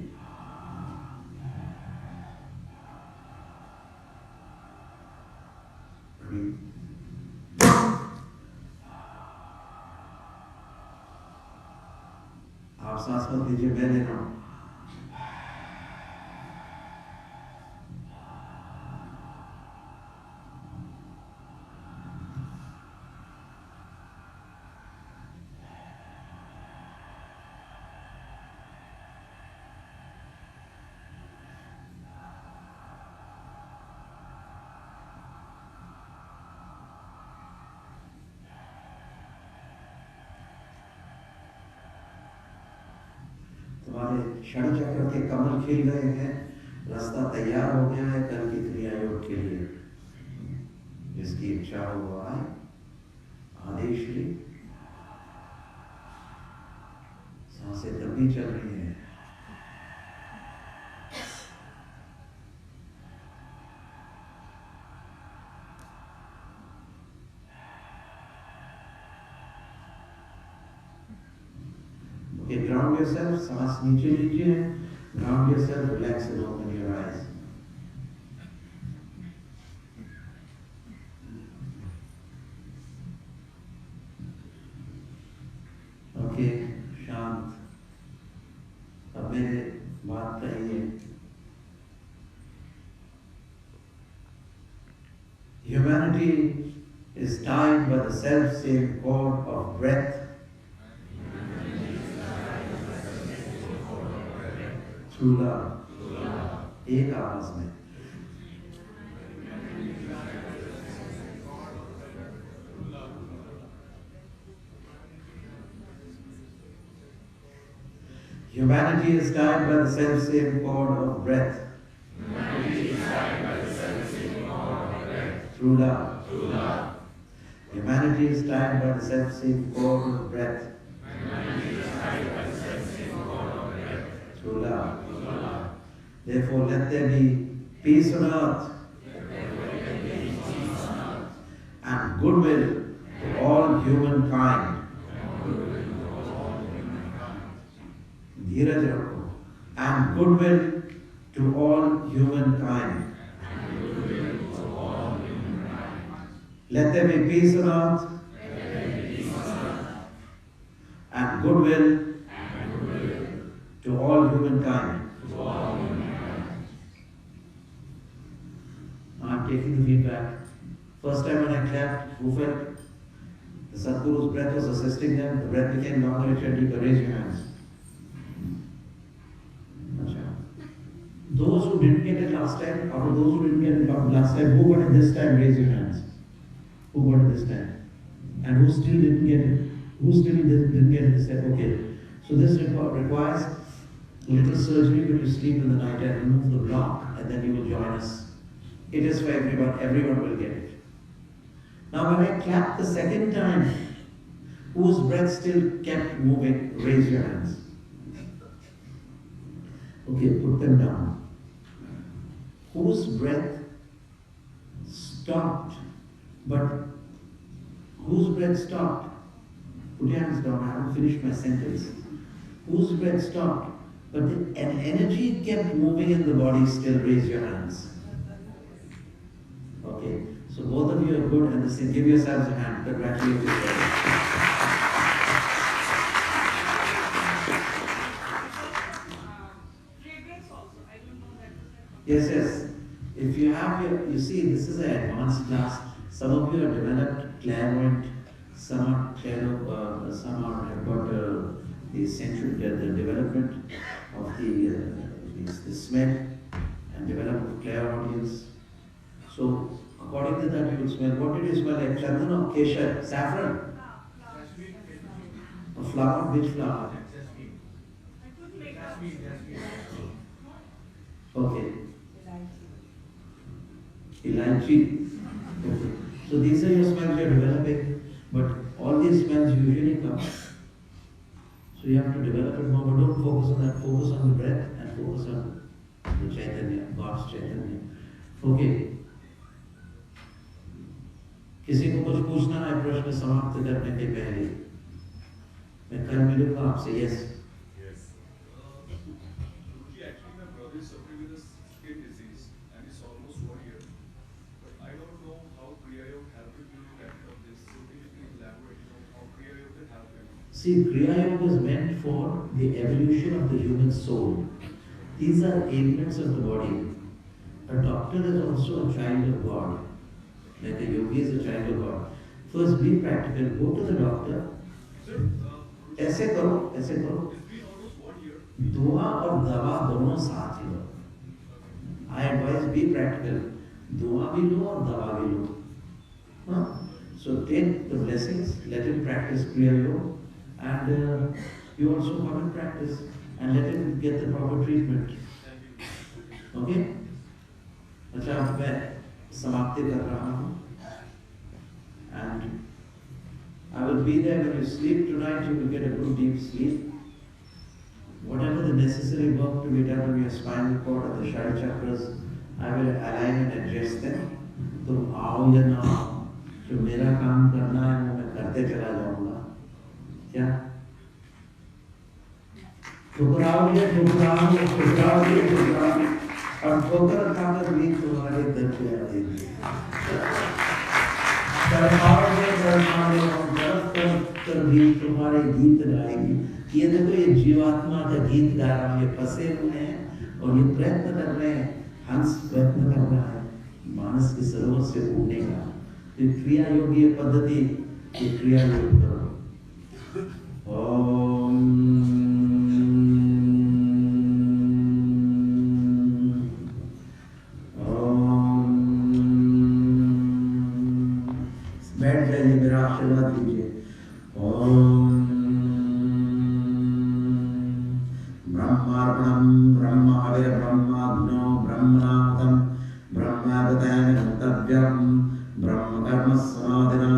आप सांस मत लीजिए, मैं ले रहा हूँ. तुम्हारे षड चक्र के कमल खिल गए हैं. रास्ता तैयार हो गया है कल की क्रिया योग के लिए. जिसकी इच्छा हो वो आए. आदेश ले. सांसें तब भी चल रही हैं. Okay, ground yourself, सांस नीचे लीजिए. Ground yourself, relax and open your eyes. Okay, शांत. अब मेरे बात कहिए. Humanity is tied by the self-same cord of breath. True love. एक आवाज में. Humanity is tied by the self-same cord of breath. True love. Humanity is tied by the self-same cord of breath. True love. Therefore, let there be peace on earth and goodwill to all humankind. धीरज रखो. And goodwill to all humankind. Let there be peace on earth and goodwill to all humankind. I'm taking the feedback. First time when I clapped, who felt the Sadguru's breath was assisting them? The breath became longer and deeper. Raise your hands. Those who didn't get it last time, or those who didn't get it last time, who got it this time? Raise your hands. Who got it this time? And who still didn't get it? Who still didn't get it this time? Okay. So this requires a little surgery when you sleep in the night and remove the block, and then you will join us. It is for everyone. Everyone will get it. Now when I clap the second time, whose breath still kept moving? Raise your hands. Okay, put them down. Whose breath stopped, but whose breath stopped? Put your hands down, I haven't finished my sentence. Whose breath stopped, but an energy kept moving in the body still? Raise your hands. Okay, so both of you are good and the same. Give yourselves a hand. Congratulate yourselves. Yes. If you have you see, this is an advanced class. Some of you are developed clairvoyant, some are some have got the central the development of the smell and development of clairaudience. So, according did that you smell? What did you smell like? Chandan or Kesha? Saffron? A flower? Which flower? Okay. Elaichi. Okay. So these are your smells you are developing, but all these smells usually come. So you have to develop it more, but don't focus on that. Focus on the breath and focus on the Chaitanya, God's Chaitanya. Okay. किसी को कुछ पूछना है प्रश्न समाप्त करने के पहले? मैं कल मिलूंगा आपसे. Yes. Actually, my brother is suffering with a skin disease and it's almost 1 year. But I don't know how Kriya Yoga help him to get rid of this. So can you please elaborate how Kriya Yoga can help him? See, Kriya Yoga is meant for the evolution of the human soul. These are ailments of the body. A doctor is also a child of God. Like a yogi is a child of God. First, be practical. Go to the doctor. ऐसे करो. दुआ और दवा दोनों साथ ही लो. I advise be practical. दुआ भी लो और दवा भी लो. So take the blessings, let him practice Kriya Yoga, and you also come and practice and let him get the proper treatment. Okay? अच्छा, मैं समाप्ति कर रहा हूँ. And I will be there when you sleep tonight. You will get a good deep sleep. Whatever the necessary work to be done on your spinal cord or the Shari chakras, I will align and adjust them. तुम आओ या ना आओ, जो मेरा काम करना है वो मैं करते चला जाऊँगा. क्या? ठुकराओगे. और ठोकर खाकर भी तुम्हारे दर पे आएगी. कर भी तुम्हारे गीत गाएगी. ये देखो, ये जीवात्मा का गीत गा रहा है. ये फंसे हुए हैं और ये प्रयत्न कर रहे हैं. हंस प्रयत्न कर रहा है मानस के सरोवर से उड़ने का. तो क्रिया योगी पद्धति, ये क्रिया योग करो. ओम बैठ जाइए, मेरा आशीर्वाद लीजिए. ओम ब्रह्मार्पणम ब्रह्माविर ब्रह्माग्नो ब्रह्मणाहुतम ब्रह्मावतान गंतव्यम ब्रह्म कर्म समाधिना